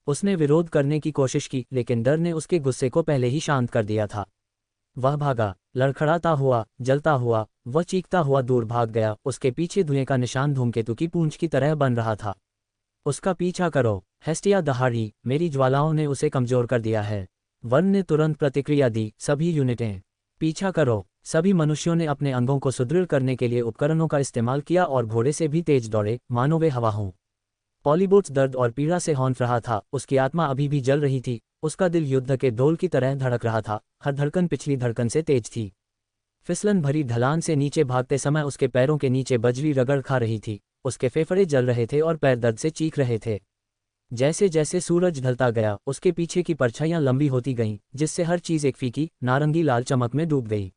उसने विरोध करने की कोशिश की, लेकिन डर ने उसके गुस्से को पहले ही शांत कर दिया था। वह भागा, लड़खड़ाता हुआ, जलता हुआ, वह चीखता हुआ दूर भाग गया। उसके पीछे धुएं का निशान धूमकेतु की पूंछ की तरह बन रहा था। उसका पीछा करो, हेस्टिया दहाड़ी, मेरी ज्वालाओं ने उसे कमजोर कर दिया है। वर्ण ने तुरंत प्रतिक्रिया दी, सभी यूनिटें पीछा करो। सभी मनुष्यों ने अपने अंगों को सुदृढ़ करने के लिए उपकरणों का इस्तेमाल किया और घोड़े से भी तेज दौड़े, मानो वे हवा हों। पॉलीबोट्स दर्द और पीड़ा से हौंफ रहा था, उसकी आत्मा अभी भी जल रही थी, उसका दिल युद्ध के ढोल की तरह धड़क रहा था, हर धड़कन पिछली धड़कन से तेज थी। फिसलन भरी ढलान से नीचे भागते समय उसके पैरों के नीचे बजरी रगड़ खा रही थी, उसके फेफड़े जल रहे थे और पैर दर्द से चीख रहे थे। जैसे जैसे सूरज ढलता गया, उसके पीछे की परछाइयां लंबी होती गईं, जिससे हर चीज एक फीकी, नारंगी लाल चमक में डूब गई।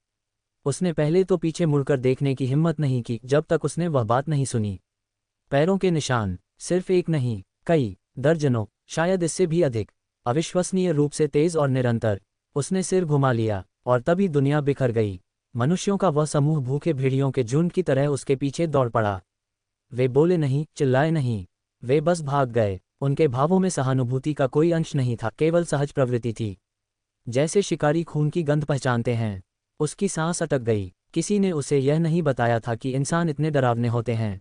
उसने पहले तो पीछे मुड़कर देखने की हिम्मत नहीं की, जब तक उसने वह बात नहीं सुनी। पैरों के निशान, सिर्फ एक नहीं, कई, दर्जनों, शायद इससे भी अधिक, अविश्वसनीय रूप से तेज और निरंतर। उसने सिर घुमा लिया, और तभी दुनिया बिखर गई। मनुष्यों का वह समूह भूखे भेड़ियों के झुंड की तरह उसके पीछे दौड़ पड़ा। वे बोले नहीं, चिल्लाए नहीं, वे बस भाग गए। उनके भावों में सहानुभूति का कोई अंश नहीं था, केवल सहज प्रवृत्ति थी। जैसे शिकारी खून की गंध पहचानते हैं। उसकी सांस अटक गई। किसी ने उसे यह नहीं बताया था कि इंसान इतने डरावने होते हैं।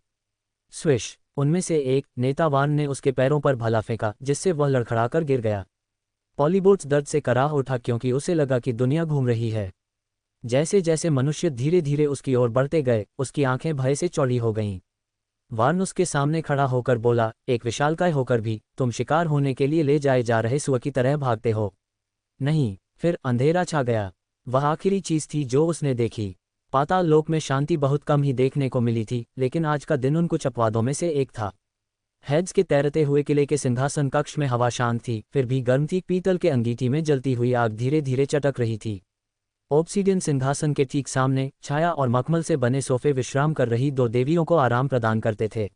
स्विश, उनमें से एक, नेतावान ने उसके पैरों पर भाला फेंका, जिससे वह लड़खड़ाकर गिर गया। पॉलीबोट्स दर्द से कराह उठा, क्योंकि उसे लगा कि दुनिया घूम रही है। जैसे जैसे मनुष्य धीरे धीरे उसकी ओर बढ़ते गए, उसकी आंखें भय से चौड़ी हो गईं। वार्न उसके सामने खड़ा होकर बोला, एक विशालकाय होकर भी तुम शिकार होने के लिए ले जाए जा रहे सुअर की तरह भागते हो। नहीं। फिर अंधेरा छा गया। वह आखिरी चीज थी जो उसने देखी। पाताल लोक में शांति बहुत कम ही देखने को मिली थी, लेकिन आज का दिन उन कुछ अपवादों में से एक था। हेड्स के तैरते हुए किले के सिंहासन कक्ष में हवा शांत थी, फिर भी गर्म थी। पीतल के अंगीठी में जलती हुई आग धीरे धीरे चटक रही थी। ऑब्सीडियन सिंहासन के ठीक सामने छाया और मखमल से बने सोफे विश्राम कर रही 2 देवियों को आराम प्रदान करते थे।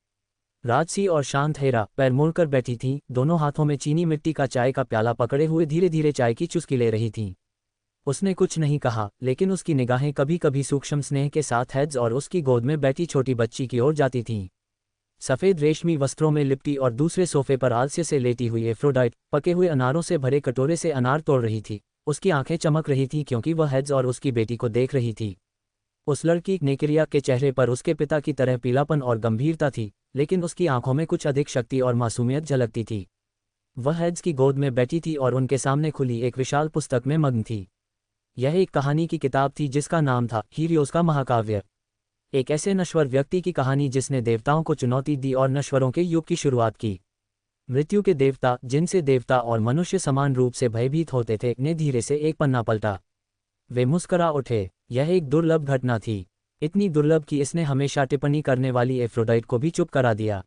राजसी और शांत हेरा पैर मोड़कर बैठी थीं, दोनों हाथों में चीनी मिट्टी का चाय का प्याला पकड़े हुए धीरे धीरे चाय की चुस्की ले रही थीं। उसने कुछ नहीं कहा, लेकिन उसकी निगाहें कभी कभी सूक्ष्म स्नेह के साथ हेड्स और उसकी गोद में बैठी छोटी बच्ची की ओर जाती थीं। सफ़ेद रेशमी वस्त्रों में लिपटी और दूसरे सोफे पर आलस्य से लेटी हुई एफ्रोडाइट पके हुए अनारों से भरे कटोरे से अनार तोड़ रही थी। उसकी आंखें चमक रही थीं, क्योंकि वह हेड्स और उसकी बेटी को देख रही थी। उस लड़की नेक्रिया के चेहरे पर उसके पिता की तरह पीलापन और गंभीरता थी, लेकिन उसकी आंखों में कुछ अधिक शक्ति और मासूमियत झलकती थी। वह हेड्स की गोद में बैठी थी और उनके सामने खुली एक विशाल पुस्तक में मग्न थी। यह एक कहानी की किताब थी जिसका नाम था हीलियोस का महाकाव्य। एक ऐसे नश्वर व्यक्ति की कहानी जिसने देवताओं को चुनौती दी और नश्वरों के युग की शुरुआत की। मृत्यु के देवता, जिनसे देवता और मनुष्य समान रूप से भयभीत होते थे, ने धीरे से एक पन्ना पलटा। वे मुस्करा उठे। यह एक दुर्लभ घटना थी, इतनी दुर्लभ कि इसने हमेशा टिप्पणी करने वाली एफ्रोडाइट को भी चुप करा दिया।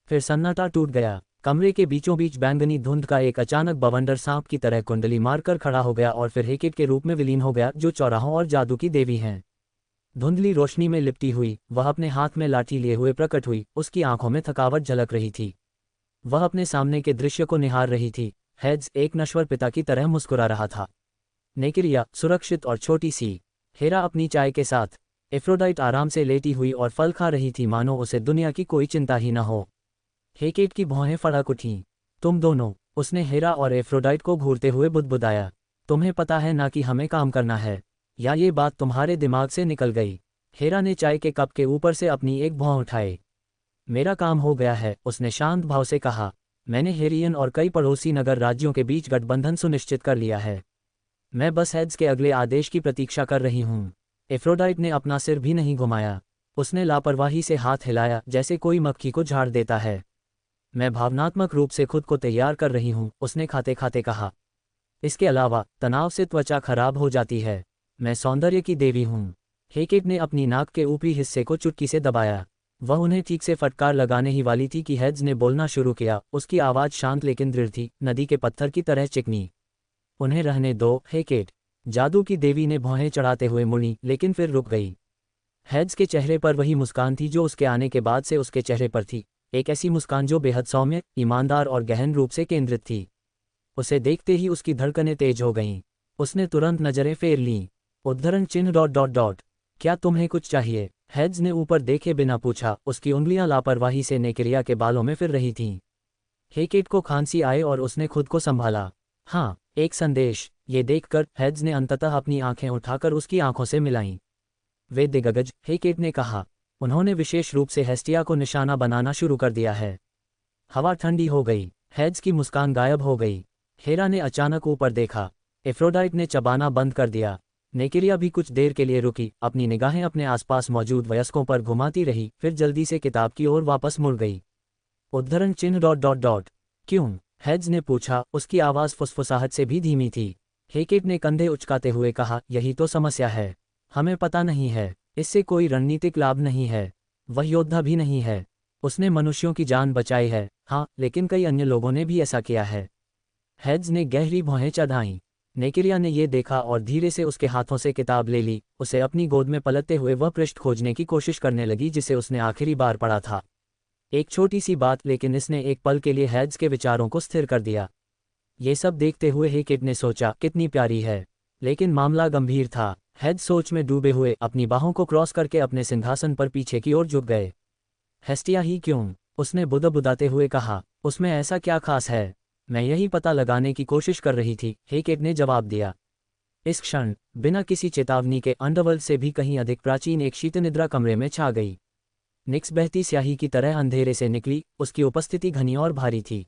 फिर सन्नाटा टूट गया। कमरे के बीचों बीच बैंगनी धुंध का एक अचानक बवंडर सांप की तरह कुंडली मारकर खड़ा हो गया और फिर हेकेट के रूप में विलीन हो गया, जो चौराहों और जादू की देवी हैं। धुंधली रोशनी में लिपटी हुई वह अपने हाथ में लाठी लिए हुए प्रकट हुई। उसकी आंखों में थकावट झलक रही थी। वह अपने सामने के दृश्य को निहार रही थी। हेड्स एक नश्वर पिता की तरह मुस्कुरा रहा था। नेकिरिया सुरक्षित और छोटी सी, हेरा अपनी चाय के साथ, एफ्रोडाइट आराम से लेटी हुई और फल खा रही थी, मानो उसे दुनिया की कोई चिंता ही न हो। हेकेट की भौहें फड़क उठीं। तुम दोनों, उसने हेरा और एफ्रोडाइट को घूरते हुए बुदबुदाया। तुम्हें पता है ना कि हमें काम करना है, या ये बात तुम्हारे दिमाग से निकल गई? हेरा ने चाय के कप के ऊपर से अपनी एक भौं उठाई। मेरा काम हो गया है, उसने शांत भाव से कहा। मैंने हेरियन और कई पड़ोसी नगर राज्यों के बीच गठबंधन सुनिश्चित कर लिया है। मैं बस हेड्स के अगले आदेश की प्रतीक्षा कर रही हूँ। एफ्रोडाइट ने अपना सिर भी नहीं घुमाया। उसने लापरवाही से हाथ हिलाया, जैसे कोई मक्खी को झाड़ देता है। मैं भावनात्मक रूप से खुद को तैयार कर रही हूँ, उसने खाते खाते कहा। इसके अलावा तनाव से त्वचा खराब हो जाती है। मैं सौंदर्य की देवी हूँ। हेकेट ने अपनी नाक के ऊपरी हिस्से को चुटकी से दबाया। वह उन्हें ठीक से फटकार लगाने ही वाली थी कि हेड्स ने बोलना शुरू किया। उसकी आवाज़ शांत लेकिन दृढ़ थी, नदी के पत्थर की तरह चिकनी। उन्हें रहने दो, हेकेट। जादू की देवी ने भौहें चढ़ाते हुए मुड़ी, लेकिन फिर रुक गई। हेड्स के चेहरे पर वही मुस्कान थी जो उसके आने के बाद से उसके चेहरे पर थी, एक ऐसी मुस्कान जो बेहद सौम्य, ईमानदार और गहन रूप से केंद्रित थी। उसे देखते ही उसकी धड़कनें तेज हो गईं। उसने तुरंत नजरें फेर लीं। उद्धरण चिन्ह ... क्या तुम्हें कुछ चाहिए? हेड्स ने ऊपर देखे बिना पूछा। उसकी उंगलियां लापरवाही से नेकिरिया के बालों में फिर रही थीं। हेकेट को खांसी आए और उसने खुद को संभाला। हाँ, एक संदेश। ये देखकर हेड्स ने अंततः अपनी आंखें उठाकर उसकी आंखों से मिलाईं। वे दिग्गज, हेकेट ने कहा। उन्होंने विशेष रूप से हेस्टिया को निशाना बनाना शुरू कर दिया है। हवा ठंडी हो गई। हेड्स की मुस्कान गायब हो गई। हेरा ने अचानक ऊपर देखा। एफ्रोडाइट ने चबाना बंद कर दिया। नेकिरिया भी कुछ देर के लिए रुकी, अपनी निगाहें अपने आसपास मौजूद वयस्कों पर घुमाती रही, फिर जल्दी से किताब की ओर वापस मुड़ गई। उद्धरण चिन्ह ... क्यों? हेड्स ने पूछा। उसकी आवाज़ फुसफुसाहट से भी धीमी थी। हेकेट ने कंधे उचकाते हुए कहा, यही तो समस्या है। हमें पता नहीं है। इससे कोई रणनीतिक लाभ नहीं है। वह योद्धा भी नहीं है। उसने मनुष्यों की जान बचाई है, हाँ, लेकिन कई अन्य लोगों ने भी ऐसा किया है। हेड्स ने गहरी भौहें चढ़ाईं। नेकिरिया ने ये देखा और धीरे से उसके हाथों से किताब ले ली। उसे अपनी गोद में पलटते हुए वह पृष्ठ खोजने की कोशिश करने लगी जिसे उसने आखिरी बार पढ़ा था। एक छोटी सी बात, लेकिन इसने एक पल के लिए हेड्स के विचारों को स्थिर कर दिया। ये सब देखते हुए हेकेट ने सोचा, कितनी प्यारी है। लेकिन मामला गंभीर था। हेड्स सोच में डूबे हुए अपनी बाहों को क्रॉस करके अपने सिंहासन पर पीछे की ओर झुक गए। हेस्टिया ही क्यों? उसने बुदबुदाते हुए कहा। उसमें ऐसा क्या खास है? मैं यही पता लगाने की कोशिश कर रही थी, हेकेट ने जवाब दिया। इस क्षण, बिना किसी चेतावनी के, अंडरवर्ल्ड से भी कहीं अधिक प्राचीन एक शीतनिद्रा कमरे में छा गई। निक्स बहती स्याही की तरह अंधेरे से निकली। उसकी उपस्थिति घनी और भारी थी।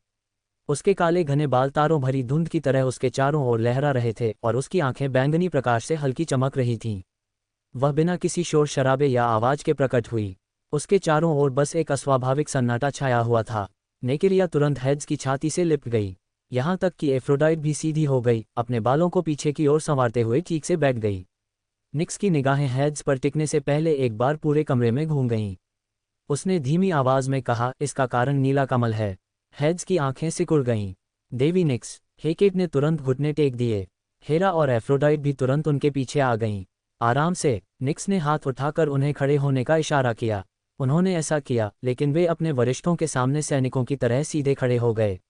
उसके काले घने बाल तारों भरी धुंध की तरह उसके चारों ओर लहरा रहे थे और उसकी आंखें बैंगनी प्रकाश से हल्की चमक रही थीं। वह बिना किसी शोर शराबे या आवाज के प्रकट हुई। उसके चारों ओर बस एक अस्वाभाविक सन्नाटा छाया हुआ था। नेकिरिया तुरंत हेड्स की छाती से लिपट गई। यहाँ तक कि एफ्रोडाइट भी सीधी हो गई, अपने बालों को पीछे की ओर संवारते हुए ठीक से बैठ गई। निक्स की निगाहें हेड्स पर टिकने से पहले एक बार पूरे कमरे में घूम गईं। उसने धीमी आवाज में कहा, इसका कारण नीला कमल है। हेड्स की आंखें सिकुड़ गईं। देवी निक्स। हेकेट ने तुरंत घुटने टेक दिए। हेरा और एफ्रोडाइट भी तुरंत उनके पीछे आ गईं। आराम से। निक्स ने हाथ उठाकर उन्हें खड़े होने का इशारा किया। उन्होंने ऐसा किया, लेकिन वे अपने वरिष्ठों के सामने सैनिकों की तरह सीधे खड़े हो गए।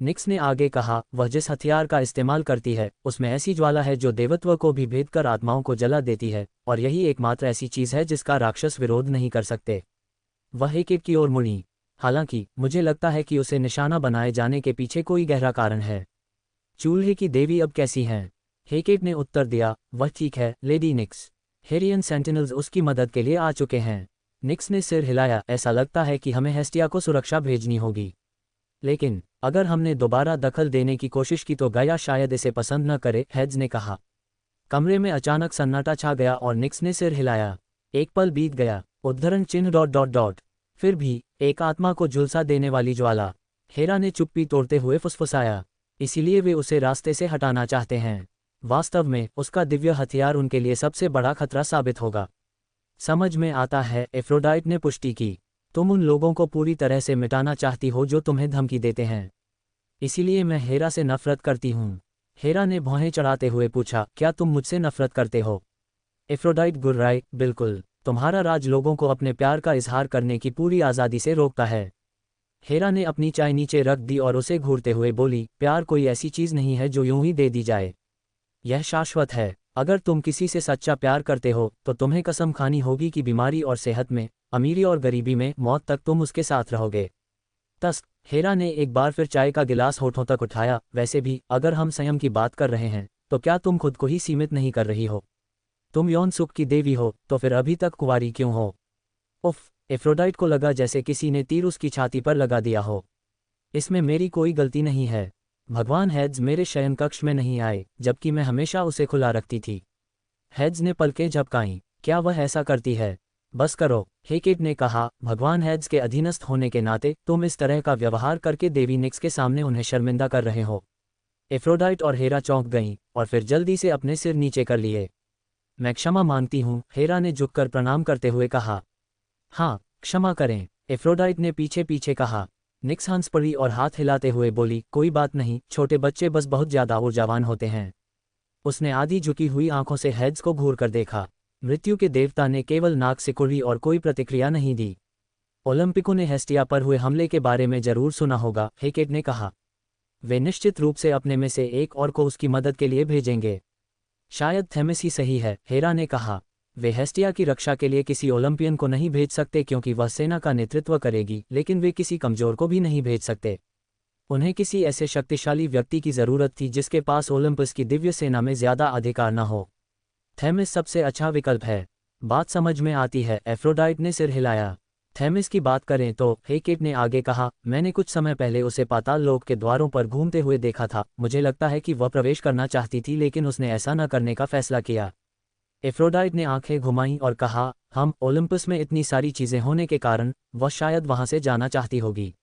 निक्स ने आगे कहा, वह जिस हथियार का इस्तेमाल करती है, उसमें ऐसी ज्वाला है जो देवत्व को भी भेद कर आत्माओं को जला देती है, और यही एकमात्र ऐसी चीज़ है जिसका राक्षस विरोध नहीं कर सकते। वह हेकेट की ओर मुड़ी। हालांकि मुझे लगता है कि उसे निशाना बनाए जाने के पीछे कोई गहरा कारण है। चूल्हे की देवी अब कैसी हैं? हेकेट ने उत्तर दिया, वह ठीक है, लेडी निक्स। हेरियन सेंटिनल्स उसकी मदद के लिए आ चुके हैं। निक्स ने सिर हिलाया। ऐसा लगता है कि हमें हेस्टिया को सुरक्षा भेजनी होगी। लेकिन अगर हमने दोबारा दखल देने की कोशिश की तो गाया शायद इसे पसंद न करे, हेड्स ने कहा। कमरे में अचानक सन्नाटा छा गया और निक्स ने सिर हिलाया। एक पल बीत गया। उद्धरण चिन्ह ... फिर भी एक आत्मा को झुलसा देने वाली ज्वाला। हेरा ने चुप्पी तोड़ते हुए फुसफुसाया। इसीलिए वे उसे रास्ते से हटाना चाहते हैं। वास्तव में उसका दिव्य हथियार उनके लिए सबसे बड़ा खतरा साबित होगा। समझ में आता है, एफ्रोडाइट ने पुष्टि की। तुम उन लोगों को पूरी तरह से मिटाना चाहती हो जो तुम्हें धमकी देते हैं। इसीलिए मैं हेरा से नफरत करती हूँ। हेरा ने भौहें चढ़ाते हुए पूछा, क्या तुम मुझसे नफरत करते हो? एफ्रोडाइट गुर्राई, बिल्कुल। तुम्हारा राज लोगों को अपने प्यार का इजहार करने की पूरी आज़ादी से रोकता है। हेरा ने अपनी चाय नीचे रख दी और उसे घूरते हुए बोली, प्यार कोई ऐसी चीज़ नहीं है जो यूं ही दे दी जाए। यह शाश्वत है। अगर तुम किसी से सच्चा प्यार करते हो तो तुम्हें कसम खानी होगी कि बीमारी और सेहत में, अमीरी और गरीबी में, मौत तक तुम उसके साथ रहोगे। तस हेरा ने एक बार फिर चाय का गिलास होठों तक उठाया। वैसे भी अगर हम संयम की बात कर रहे हैं तो क्या तुम खुद को ही सीमित नहीं कर रही हो? तुम यौन सुख की देवी हो तो फिर अभी तक कुंवारी क्यों हो? उफ! एफ्रोडाइट को लगा जैसे किसी ने तीर उसकी छाती पर लगा दिया हो। इसमें मेरी कोई गलती नहीं है। भगवान हेड्स मेरे शयन कक्ष में नहीं आए जबकि मैं हमेशा उसे खुला रखती थी। हेड्स ने पलकें झपकाईं। क्या वह ऐसा करती है? बस करो, हेकेट ने कहा। भगवान हेड्स के अधीनस्थ होने के नाते तुम इस तरह का व्यवहार करके देवी निक्स के सामने उन्हें शर्मिंदा कर रहे हो। एफ्रोडाइट और हेरा चौंक गईं और फिर जल्दी से अपने सिर नीचे कर लिए। मैं क्षमा मांगती हूँ, हेरा ने झुककर प्रणाम करते हुए कहा। हाँ, क्षमा करें, एफ्रोडाइट ने पीछे पीछे कहा। निक्स हंस पड़ी और हाथ हिलाते हुए बोली, कोई बात नहीं, छोटे बच्चे बस बहुत ज्यादा ऊर्जावान होते हैं। उसने आधी झुकी हुई आंखों से हेड्स को घूर कर देखा। मृत्यु के देवता ने केवल नाक सिकुड़ी और कोई प्रतिक्रिया नहीं दी। ओलंपिको ने हेस्टिया पर हुए हमले के बारे में जरूर सुना होगा, हेकेट ने कहा। वे निश्चित रूप से अपने में से एक और को उसकी मदद के लिए भेजेंगे। शायद थेमिस ही सही है, हेरा ने कहा। वे हेस्टिया की रक्षा के लिए किसी ओलंपियन को नहीं भेज सकते क्योंकि वह सेना का नेतृत्व करेगी, लेकिन वे किसी कमजोर को भी नहीं भेज सकते। उन्हें किसी ऐसे शक्तिशाली व्यक्ति की जरूरत थी जिसके पास ओलंपस की दिव्य सेना में ज्यादा अधिकार न हो। थेमिस सबसे अच्छा विकल्प है। बात समझ में आती है, एफ्रोडाइट ने सिर हिलाया। थेमिस की बात करें तो, हेकेट ने आगे कहा, मैंने कुछ समय पहले उसे पाताल लोक के द्वारों पर घूमते हुए देखा था। मुझे लगता है कि वह प्रवेश करना चाहती थी लेकिन उसने ऐसा न करने का फैसला किया। एफ्रोडाइट ने आंखें घुमाईं और कहा, हम ओलंपस में इतनी सारी चीजें होने के कारण वह शायद वहां से जाना चाहती होगी।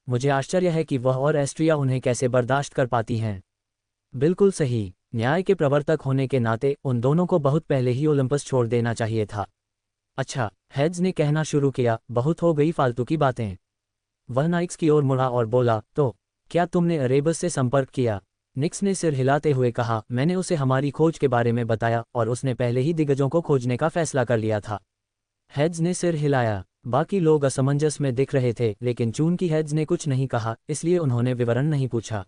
मुझे आश्चर्य है कि वह और एस्ट्रिया उन्हें कैसे बर्दाश्त कर पाती हैं। बिल्कुल सही, न्याय के प्रवर्तक होने के नाते उन दोनों को बहुत पहले ही ओलंपस छोड़ देना चाहिए था। अच्छा, हेड्स ने कहना शुरू किया, बहुत हो गई फालतू की बातें। वह नाइक्स की ओर मुड़ा और बोला, तो क्या तुमने अरेबस से संपर्क किया? निक्स ने सिर हिलाते हुए कहा, मैंने उसे हमारी खोज के बारे में बताया और उसने पहले ही दिग्गजों को खोजने का फैसला कर लिया था। हेड्स ने सिर हिलाया। बाकी लोग असमंजस में दिख रहे थे लेकिन चूंकि हेड्स ने कुछ नहीं कहा इसलिए उन्होंने विवरण नहीं पूछा।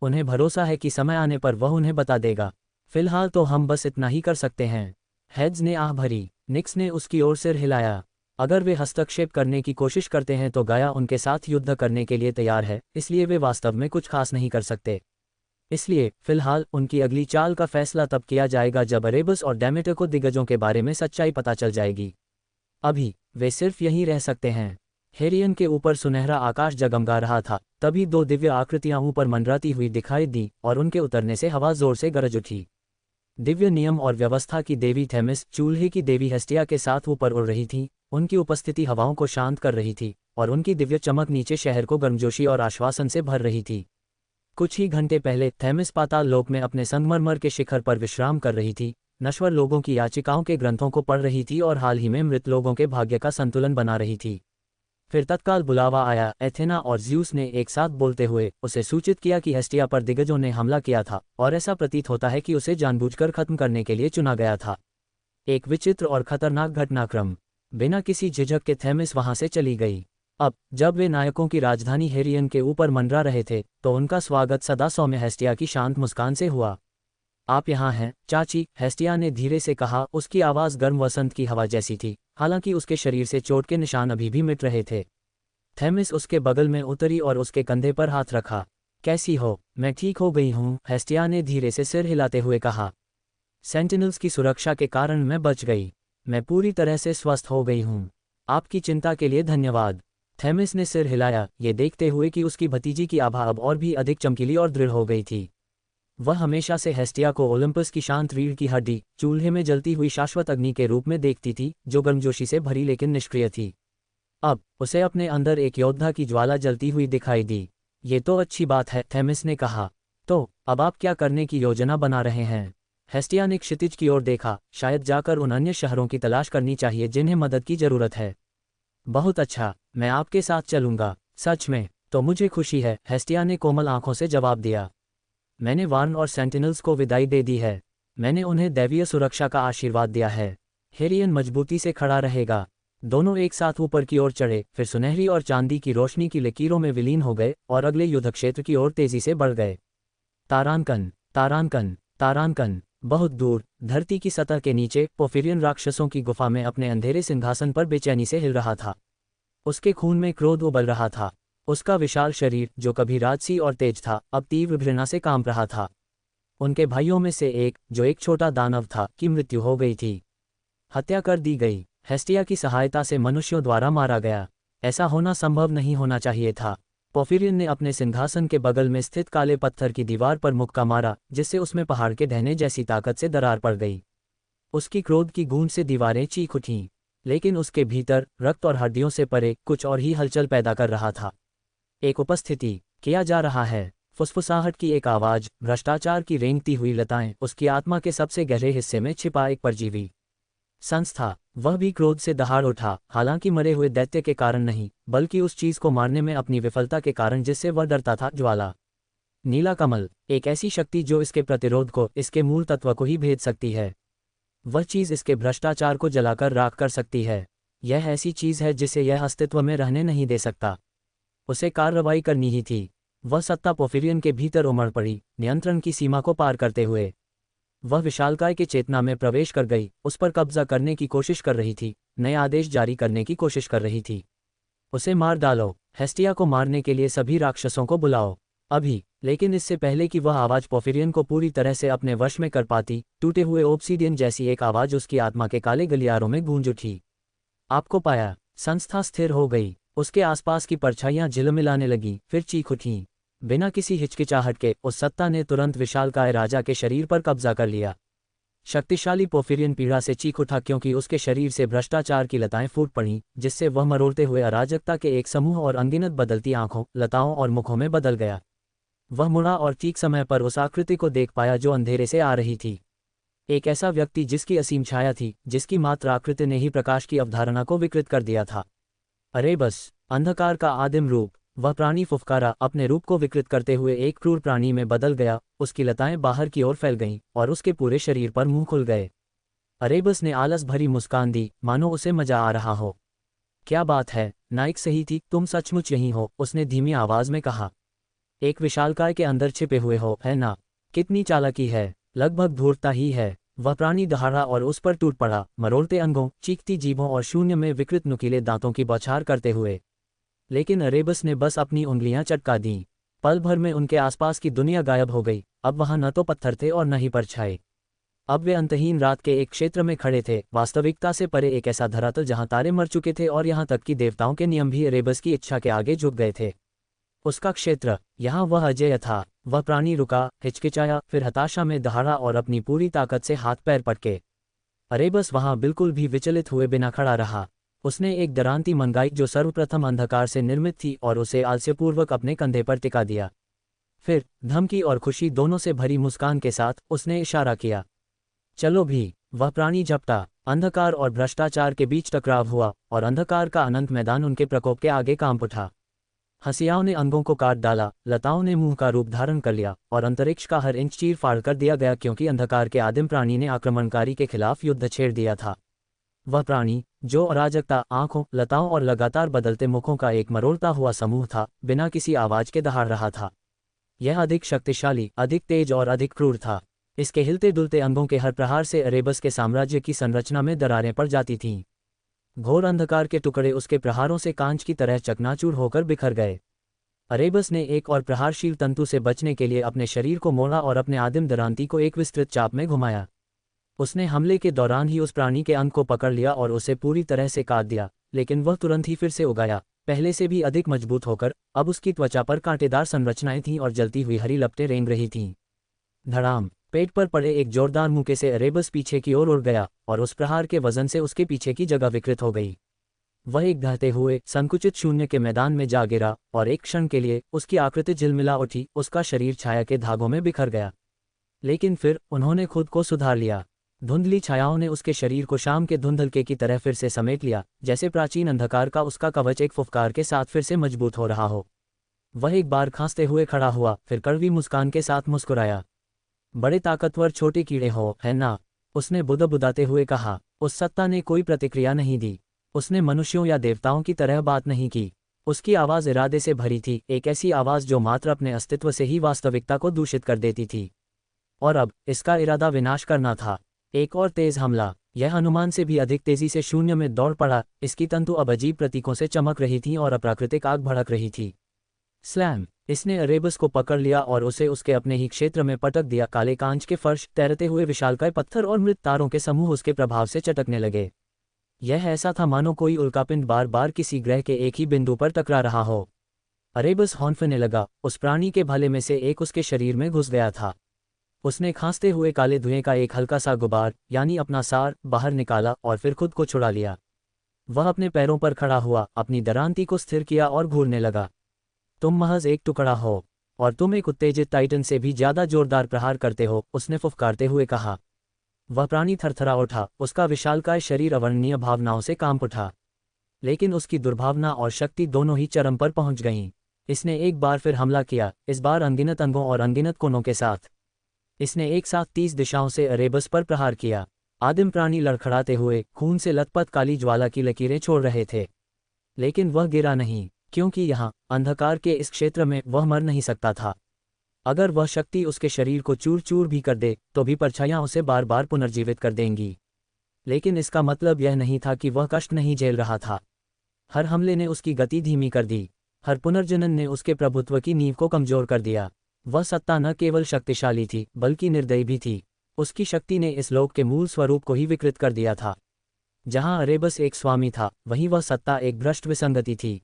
उन्हें भरोसा है कि समय आने पर वह उन्हें बता देगा। फिलहाल तो हम बस इतना ही कर सकते हैं। हेड्स ने आह भरी। निक्स ने उसकी ओर सिर हिलाया। अगर वे हस्तक्षेप करने की कोशिश करते हैं तो गाया उनके साथ युद्ध करने के लिए तैयार है, इसलिए वे वास्तव में कुछ खास नहीं कर सकते। इसलिए फिलहाल उनकी अगली चाल का फैसला तब किया जाएगा जब अरेबस और डेमेटर को दिग्गजों के बारे में सच्चाई पता चल जाएगी। अभी वे सिर्फ यहीं रह सकते हैं। हेरियन के ऊपर सुनहरा आकाश जगमगा रहा था। तभी दो दिव्य आकृतियां ऊपर मंडराती हुई दिखाई दी और उनके उतरने से हवा जोर से गरज उठी। दिव्य नियम और व्यवस्था की देवी थेमिस चूल्हे की देवी हेस्टिया के साथ ऊपर उड़ रही थी। उनकी उपस्थिति हवाओं को शांत कर रही थी और उनकी दिव्य चमक नीचे शहर को गर्मजोशी और आश्वासन से भर रही थी। कुछ ही घंटे पहले थेमिस पाताल लोक में अपने संगमरमर के शिखर पर विश्राम कर रही थी, नश्वर लोगों की याचिकाओं के ग्रंथों को पढ़ रही थी और हाल ही में मृत लोगों के भाग्य का संतुलन बना रही थी। फिर तत्काल बुलावा आया। एथेना और ज्यूस ने एक साथ बोलते हुए उसे सूचित किया कि हेस्टिया पर दिग्गजों ने हमला किया था और ऐसा प्रतीत होता है कि उसे जानबूझकर खत्म करने के लिए चुना गया था। एक विचित्र और खतरनाक घटनाक्रम। बिना किसी झिझक के थेमिस वहां से चली गई। अब जब वे नायकों की राजधानी हेरियन के ऊपर मंडरा रहे थे तो उनका स्वागत सदा सौम्य हेस्टिया की शांत मुस्कान से हुआ। आप यहाँ हैं, चाची, हेस्टिया ने धीरे से कहा। उसकी आवाज़ गर्म वसंत की हवा जैसी थी, हालांकि उसके शरीर से चोट के निशान अभी भी मिट रहे थे। थेमिस उसके बगल में उतरी और उसके कंधे पर हाथ रखा। कैसी हो? मैं ठीक हो गई हूँ, हेस्टिया ने धीरे से सिर हिलाते हुए कहा। सेंटिनल्स की सुरक्षा के कारण मैं बच गई। मैं पूरी तरह से स्वस्थ हो गई हूँ। आपकी चिंता के लिए धन्यवाद। थेमिस ने सिर हिलाया, ये देखते हुए कि उसकी भतीजी की आभा अब और भी अधिक चमकीली और दृढ़ हो गई थी। वह हमेशा से हेस्टिया को ओलंपस की शांत रीढ़ की हड्डी, चूल्हे में जलती हुई शाश्वत अग्नि के रूप में देखती थी, जो गर्मजोशी से भरी लेकिन निष्क्रिय थी। अब उसे अपने अंदर एक योद्धा की ज्वाला जलती हुई दिखाई दी। ये तो अच्छी बात है, थेमिस ने कहा। तो अब आप क्या करने की योजना बना रहे हैं? हेस्टिया ने क्षितिज की ओर देखा। शायद जाकर उन अन्य शहरों की तलाश करनी चाहिए जिन्हें मदद की जरूरत है। बहुत अच्छा, मैं आपके साथ चलूंगा। सच में? तो मुझे खुशी है, हेस्टिया ने कोमल आंखों से जवाब दिया। मैंने वार्न और सेंटिनल्स को विदाई दे दी है। मैंने उन्हें दैवीय सुरक्षा का आशीर्वाद दिया है। हेरियन मजबूती से खड़ा रहेगा। दोनों एक साथ ऊपर की ओर चढ़े, फिर सुनहरी और चांदी की रोशनी की लकीरों में विलीन हो गए और अगले युद्ध क्षेत्र की ओर तेजी से बढ़ गए। तारांकन, तारांकन, तारांकन। बहुत दूर, धरती की सतह के नीचे, पोफिरियन राक्षसों की गुफा में अपने अंधेरे सिंहासन पर बेचैनी से हिल रहा था। उसके खून में क्रोध उबल रहा था। उसका विशाल शरीर, जो कभी राजसी और तेज था, अब तीव्र घृणा से कांप रहा था। उनके भाइयों में से एक, जो एक छोटा दानव था, की मृत्यु हो गई थी। हत्या कर दी गई। हेस्टिया की सहायता से मनुष्यों द्वारा मारा गया। ऐसा होना संभव नहीं होना चाहिए था। पोफिरियन ने अपने सिंहासन के बगल में स्थित काले पत्थर की दीवार पर मुक्का मारा, जिससे उसमें पहाड़ के ढहने जैसी ताकत से दरार पड़ गई। उसकी क्रोध की गूंज से दीवारें चीख उठीं, लेकिन उसके भीतर, रक्त और हड्डियों से परे, कुछ और ही हलचल पैदा कर रहा था। एक उपस्थिति, किया जा रहा है। फुसफुसाहट की एक आवाज, भ्रष्टाचार की रेंगती हुई लताएं, उसकी आत्मा के सबसे गहरे हिस्से में छिपा एक परजीवी संस्था। वह भी क्रोध से दहाड़ उठा, हालांकि मरे हुए दैत्य के कारण नहीं, बल्कि उस चीज को मारने में अपनी विफलता के कारण जिससे वह डरता था, ज्वाला। नीला कमल, एक ऐसी शक्ति जो इसके प्रतिरोध को, इसके मूल तत्व को ही भेद सकती है। वह चीज इसके भ्रष्टाचार को जलाकर राख कर सकती है। यह ऐसी चीज है जिसे यह अस्तित्व में रहने नहीं दे सकता। उसे कार्रवाई करनी ही थी। वह सत्ता पोफिरियन के भीतर उमड़ पड़ी, नियंत्रण की सीमा को पार करते हुए। वह विशालकाय के चेतना में प्रवेश कर गई, उस पर कब्जा करने की कोशिश कर रही थी, नए आदेश जारी करने की कोशिश कर रही थी। उसे मार डालो। हेस्टिया को मारने के लिए सभी राक्षसों को बुलाओ, अभी। लेकिन इससे पहले कि वह आवाज पोफिरियन को पूरी तरह से अपने वश में कर पाती, टूटे हुए ओब्सीडियन जैसी एक आवाज उसकी आत्मा के काले गलियारों में गूंज उठी। आपको पाया। संस्था स्थिर हो गई। उसके आसपास की परछाइयां झिलमिलाने लगीं, फिर चीख उठीं। बिना किसी हिचकिचाहट के उस सत्ता ने तुरंत विशालकाय राजा के शरीर पर कब्जा कर लिया। शक्तिशाली पोफिरियन पीड़ा से चीख उठा, क्योंकि उसके शरीर से भ्रष्टाचार की लताएं फूट पड़ीं, जिससे वह मरोड़ते हुए अराजकता के एक समूह और अनगिनत बदलती आंखों, लताओं और मुखों में बदल गया। वह मुड़ा और ठीक समय पर उस आकृति को देख पाया जो अंधेरे से आ रही थी। एक ऐसा व्यक्ति जिसकी असीम छाया थी, जिसकी मात्र आकृति ने ही प्रकाश की अवधारणा को विकृत कर दिया था। अरे बस, अंधकार का आदिम रूप। वह प्राणी फुफकारा, अपने रूप को विकृत करते हुए एक क्रूर प्राणी में बदल गया। उसकी लताएं बाहर की ओर फैल गईं और उसके पूरे शरीर पर मुंह खुल गए। अरेबस ने आलस भरी मुस्कान दी, मानो उसे मजा आ रहा हो। क्या बात है, नाइक सही थी, तुम सचमुच यही हो, उसने धीमी आवाज में कहा। एक विशालकाय के अंदर छिपे हुए हो, है ना? कितनी चालाकी है, लगभग धूर्तता ही है। वह प्राणी दहाड़ा और उस पर टूट पड़ा, मरोड़ते अंगों, चीखती जीभों और शून्य में विकृत नुकीले दांतों की बौछार करते हुए। लेकिन अरेबस ने बस अपनी उंगलियां चटका दीं। पल भर में उनके आसपास की दुनिया गायब हो गई। अब वहां न तो पत्थर थे और न ही परछाई। अब वे अंतहीन रात के एक क्षेत्र में खड़े थे, वास्तविकता से परे एक ऐसा धरातल जहां तारे मर चुके थे और यहां तक कि देवताओं के नियम भी अरेबस की इच्छा के आगे झुक गए थे। उसका क्षेत्र, यहाँ वह अजेय था। वह प्राणी रुका, हिचकिचाया, फिर हताशा में दहाड़ा और अपनी पूरी ताकत से हाथ पैर पटके। अरेबस वहां बिल्कुल भी विचलित हुए बिना खड़ा रहा। उसने एक डरांती मनगाई जो सर्वप्रथम अंधकार से निर्मित थी और उसे आलस्यपूर्वक अपने कंधे पर टिका दिया। फिर धमकी और खुशी दोनों से भरी मुस्कान के साथ उसने इशारा किया, चलो भी। वह प्राणी झपटा। अंधकार और भ्रष्टाचार के बीच टकराव हुआ और अंधकार का अनंत मैदान उनके प्रकोप के आगे कांप उठा। हंसियाओं ने अंगों को काट डाला, लताओं ने मुंह का रूप धारण कर लिया और अंतरिक्ष का हर इंच चीर फाड़ कर दिया गया, क्योंकि अंधकार के आदिम प्राणी ने आक्रमणकारी के खिलाफ युद्ध छेड़ दिया था। वह प्राणी, जो अराजकता, आंखों, लताओं और लगातार बदलते मुखों का एक मरोड़ता हुआ समूह था, बिना किसी आवाज के दहाड़ रहा था। यह अधिक शक्तिशाली, अधिक तेज और अधिक क्रूर था। इसके हिलते डुलते अंगों के हर प्रहार से अरेबस के साम्राज्य की संरचना में दरारें पड़ जाती थीं। घोर अंधकार के टुकड़े उसके प्रहारों से कांच की तरह चकनाचूर होकर बिखर गए। अरेबस ने एक और प्रहारशील तंतु से बचने के लिए अपने शरीर को मोड़ा और अपने आदिम दरांती को एक विस्तृत चाप में घुमाया। उसने हमले के दौरान ही उस प्राणी के अंग को पकड़ लिया और उसे पूरी तरह से काट दिया, लेकिन वह तुरंत ही फिर से उगाया, पहले से भी अधिक मजबूत होकर। अब उसकी त्वचा पर कांटेदार संरचनाएं थीं और जलती हुई हरी लपटें रेंग रही थीं। धड़ाम! पेट पर पड़े एक जोरदार मुक्के से अरेबस पीछे की ओर उड़ गया और उस प्रहार के वजन से उसके पीछे की जगह विकृत हो गई। वह एक ढहते हुए संकुचित शून्य के मैदान में जा गिरा और एक क्षण के लिए उसकी आकृति झिलमिला उठी, उसका शरीर छाया के धागों में बिखर गया। लेकिन फिर उन्होंने खुद को सुधार लिया। धुंधली छायाओं ने उसके शरीर को शाम के धुंधलके की तरह फिर से समेट लिया, जैसे प्राचीन अंधकार का उसका कवच एक फुफकार के साथ फिर से मजबूत हो रहा हो। वह एक बार खांसते हुए खड़ा हुआ, फिर कड़वी मुस्कान के साथ मुस्कुराया। बड़े ताकतवर छोटे कीड़े हो, है ना? उसने बुदबुदाते हुए कहा। उस सत्ता ने कोई प्रतिक्रिया नहीं दी। उसने मनुष्यों या देवताओं की तरह बात नहीं की। उसकी आवाज़ इरादे से भरी थी, एक ऐसी आवाज़ जो मात्र अपने अस्तित्व से ही वास्तविकता को दूषित कर देती थी। और अब इसका इरादा विनाश करना था। एक और तेज हमला। यह अनुमान से भी अधिक तेजी से शून्य में दौड़ पड़ा। इसकी तंतु अब अजीब प्रतीकों से चमक रही थी और अप्राकृतिक आग भड़क रही थी। स्लैम! इसने अरेबस को पकड़ लिया और उसे उसके अपने ही क्षेत्र में पटक दिया। काले कांच के फर्श, तैरते हुए विशालकाय पत्थर और मृत तारों के समूह उसके प्रभाव से चटकने लगे। यह ऐसा था मानो कोई उल्कापिंड बार बार किसी ग्रह के एक ही बिंदु पर टकरा रहा हो। अरेबस हौंफने लगा। उस प्राणी के भले में से एक उसके शरीर में घुस गया था। उसने खांसते हुए काले धुएं का एक हल्का सा गुबार, यानी अपना सार, बाहर निकाला और फिर खुद को छुड़ा लिया। वह अपने पैरों पर खड़ा हुआ, अपनी दरांती को स्थिर किया और घूरने लगा। तुम महज एक टुकड़ा हो, और तुम एक उत्तेजित टाइटन से भी ज्यादा जोरदार प्रहार करते हो, उसने फुफकारते हुए कहा। वह प्राणी थरथरा उठा, उसका विशालकाय शरीर अवर्णनीय भावनाओं से कांप उठा। लेकिन उसकी दुर्भावना और शक्ति दोनों ही चरम पर पहुंच गईं। इसने एक बार फिर हमला किया, इस बार अनगिनत अंगों और अनगिनत कोनों के साथ। इसने एक साथ 30 दिशाओं से अरेबस पर प्रहार किया। आदिम प्राणी लड़खड़ाते हुए खून से लथपथ काली ज्वाला की लकीरें छोड़ रहे थे। लेकिन वह गिरा नहीं, क्योंकि यहाँ अंधकार के इस क्षेत्र में वह मर नहीं सकता था। अगर वह शक्ति उसके शरीर को चूर चूर भी कर दे तो भी परछाइयाँ उसे बार बार पुनर्जीवित कर देंगी। लेकिन इसका मतलब यह नहीं था कि वह कष्ट नहीं झेल रहा था। हर हमले ने उसकी गति धीमी कर दी। हर पुनर्जनन ने उसके प्रभुत्व की नींव को कमजोर कर दिया। वह सत्ता न केवल शक्तिशाली थी बल्कि निर्दयी भी थी। उसकी शक्ति ने इस लोक के मूल स्वरूप को ही विकृत कर दिया था। जहां अरेबस एक स्वामी था, वहीं वह सत्ता एक भ्रष्ट विसंगति थी।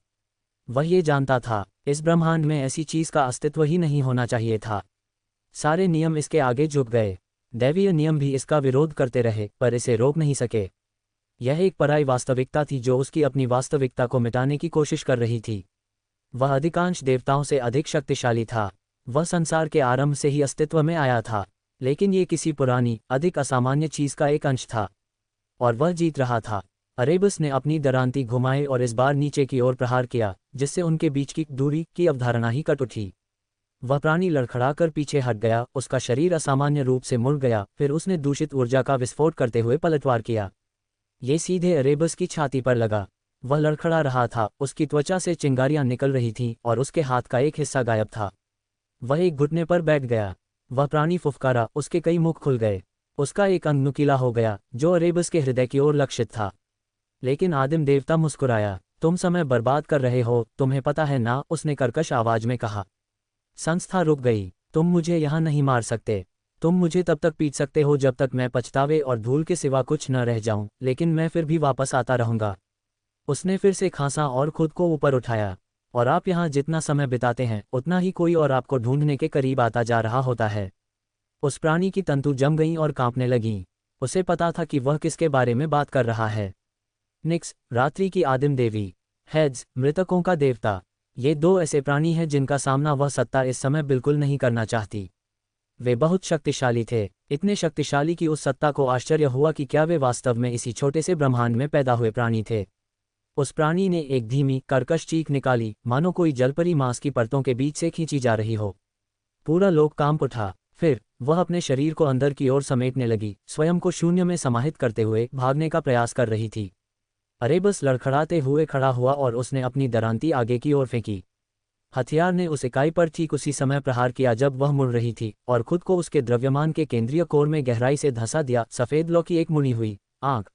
वह ये जानता था, इस ब्रह्मांड में ऐसी चीज का अस्तित्व ही नहीं होना चाहिए था। सारे नियम इसके आगे झुक गए। दैवीय नियम भी इसका विरोध करते रहे, पर इसे रोक नहीं सके। यह एक पराई वास्तविकता थी जो उसकी अपनी वास्तविकता को मिटाने की कोशिश कर रही थी। वह अधिकांश देवताओं से अधिक शक्तिशाली था। वह संसार के आरंभ से ही अस्तित्व में आया था, लेकिन ये किसी पुरानी, अधिक असामान्य चीज का एक अंश था। और वह जीत रहा था। अरेबस ने अपनी दरांती घुमाई और इस बार नीचे की ओर प्रहार किया, जिससे उनके बीच की दूरी की अवधारणा ही कट उठी। वह प्राणी लड़खड़ाकर पीछे हट गया, उसका शरीर असामान्य रूप से मुड़ गया, फिर उसने दूषित ऊर्जा का विस्फोट करते हुए पलटवार किया। ये सीधे अरेबस की छाती पर लगा। वह लड़खड़ा रहा था, उसकी त्वचा से चिंगारियां निकल रही थीं और उसके हाथ का एक हिस्सा गायब था। वह एक घुटने पर बैठ गया। वह प्राणी फुफकारा, उसके कई मुख खुल गए। उसका एक अंग नुकीला हो गया, जो अरेबस के हृदय की ओर लक्षित था। लेकिन आदिम देवता मुस्कुराया। तुम समय बर्बाद कर रहे हो, तुम्हें पता है ना, उसने कर्कश आवाज में कहा। संस्था रुक गई। तुम मुझे यहाँ नहीं मार सकते। तुम मुझे तब तक पीट सकते हो जब तक मैं पछतावे और धूल के सिवा कुछ न रह जाऊं, लेकिन मैं फिर भी वापस आता रहूंगा। उसने फिर से खांसा और खुद को ऊपर उठाया। और आप यहाँ जितना समय बिताते हैं, उतना ही कोई और आपको ढूंढने के करीब आता जा रहा होता है। उस प्राणी की तंतु जम गईं और कांपने लगीं। उसे पता था कि वह किसके बारे में बात कर रहा है। निक्स, रात्रि की आदिम देवी। हेड्स, मृतकों का देवता। ये दो ऐसे प्राणी हैं जिनका सामना वह सत्ता इस समय बिल्कुल नहीं करना चाहती। वे बहुत शक्तिशाली थे, इतने शक्तिशाली कि उस सत्ता को आश्चर्य हुआ कि क्या वे वास्तव में इसी छोटे से ब्रह्मांड में पैदा हुए प्राणी थे। उस प्राणी ने एक धीमी, कर्कश चीख निकाली, मानो कोई जलपरी मांस की परतों के बीच से खींची जा रही हो। पूरा लोक कांप उठा। फिर वह अपने शरीर को अंदर की ओर समेटने लगी, स्वयं को शून्य में समाहित करते हुए भागने का प्रयास कर रही थी। अरेबस लड़खड़ाते हुए खड़ा हुआ और उसने अपनी दरांती आगे की ओर फेंकी। हथियार ने उस इकाई पर ठीक उसी समय प्रहार किया जब वह मुड़ रही थी, और खुद को उसके द्रव्यमान के केंद्रीय कोर में गहराई से धंसा दिया। सफेद लौ की एक मुड़ी हुई आंख।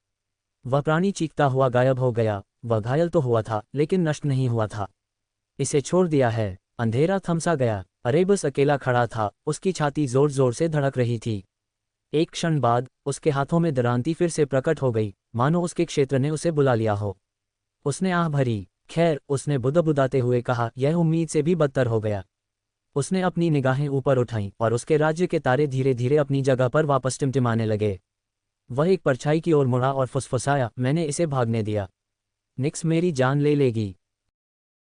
वह प्राणी चीखता हुआ गायब हो गया। वह घायल तो हुआ था, लेकिन नष्ट नहीं हुआ था। इसे छोड़ दिया है। अंधेरा थमसा गया। अरेबस अकेला खड़ा था, उसकी छाती जोर जोर से धड़क रही थी। एक क्षण बाद उसके हाथों में दरांती फिर से प्रकट हो गई, मानो उसके क्षेत्र ने उसे बुला लिया हो। उसने आह भरी। खैर, उसने बुदबुदाते हुए कहा, यह उम्मीद से भी बदतर हो गया। उसने अपनी निगाहें ऊपर उठाईं और उसके राज्य के तारे धीरे धीरे अपनी जगह पर वापस टिमटिमाने लगे। वह एक परछाई की ओर मुड़ा और फुसफुसाया, मैंने इसे भागने दिया। निक्स मेरी जान ले लेगी।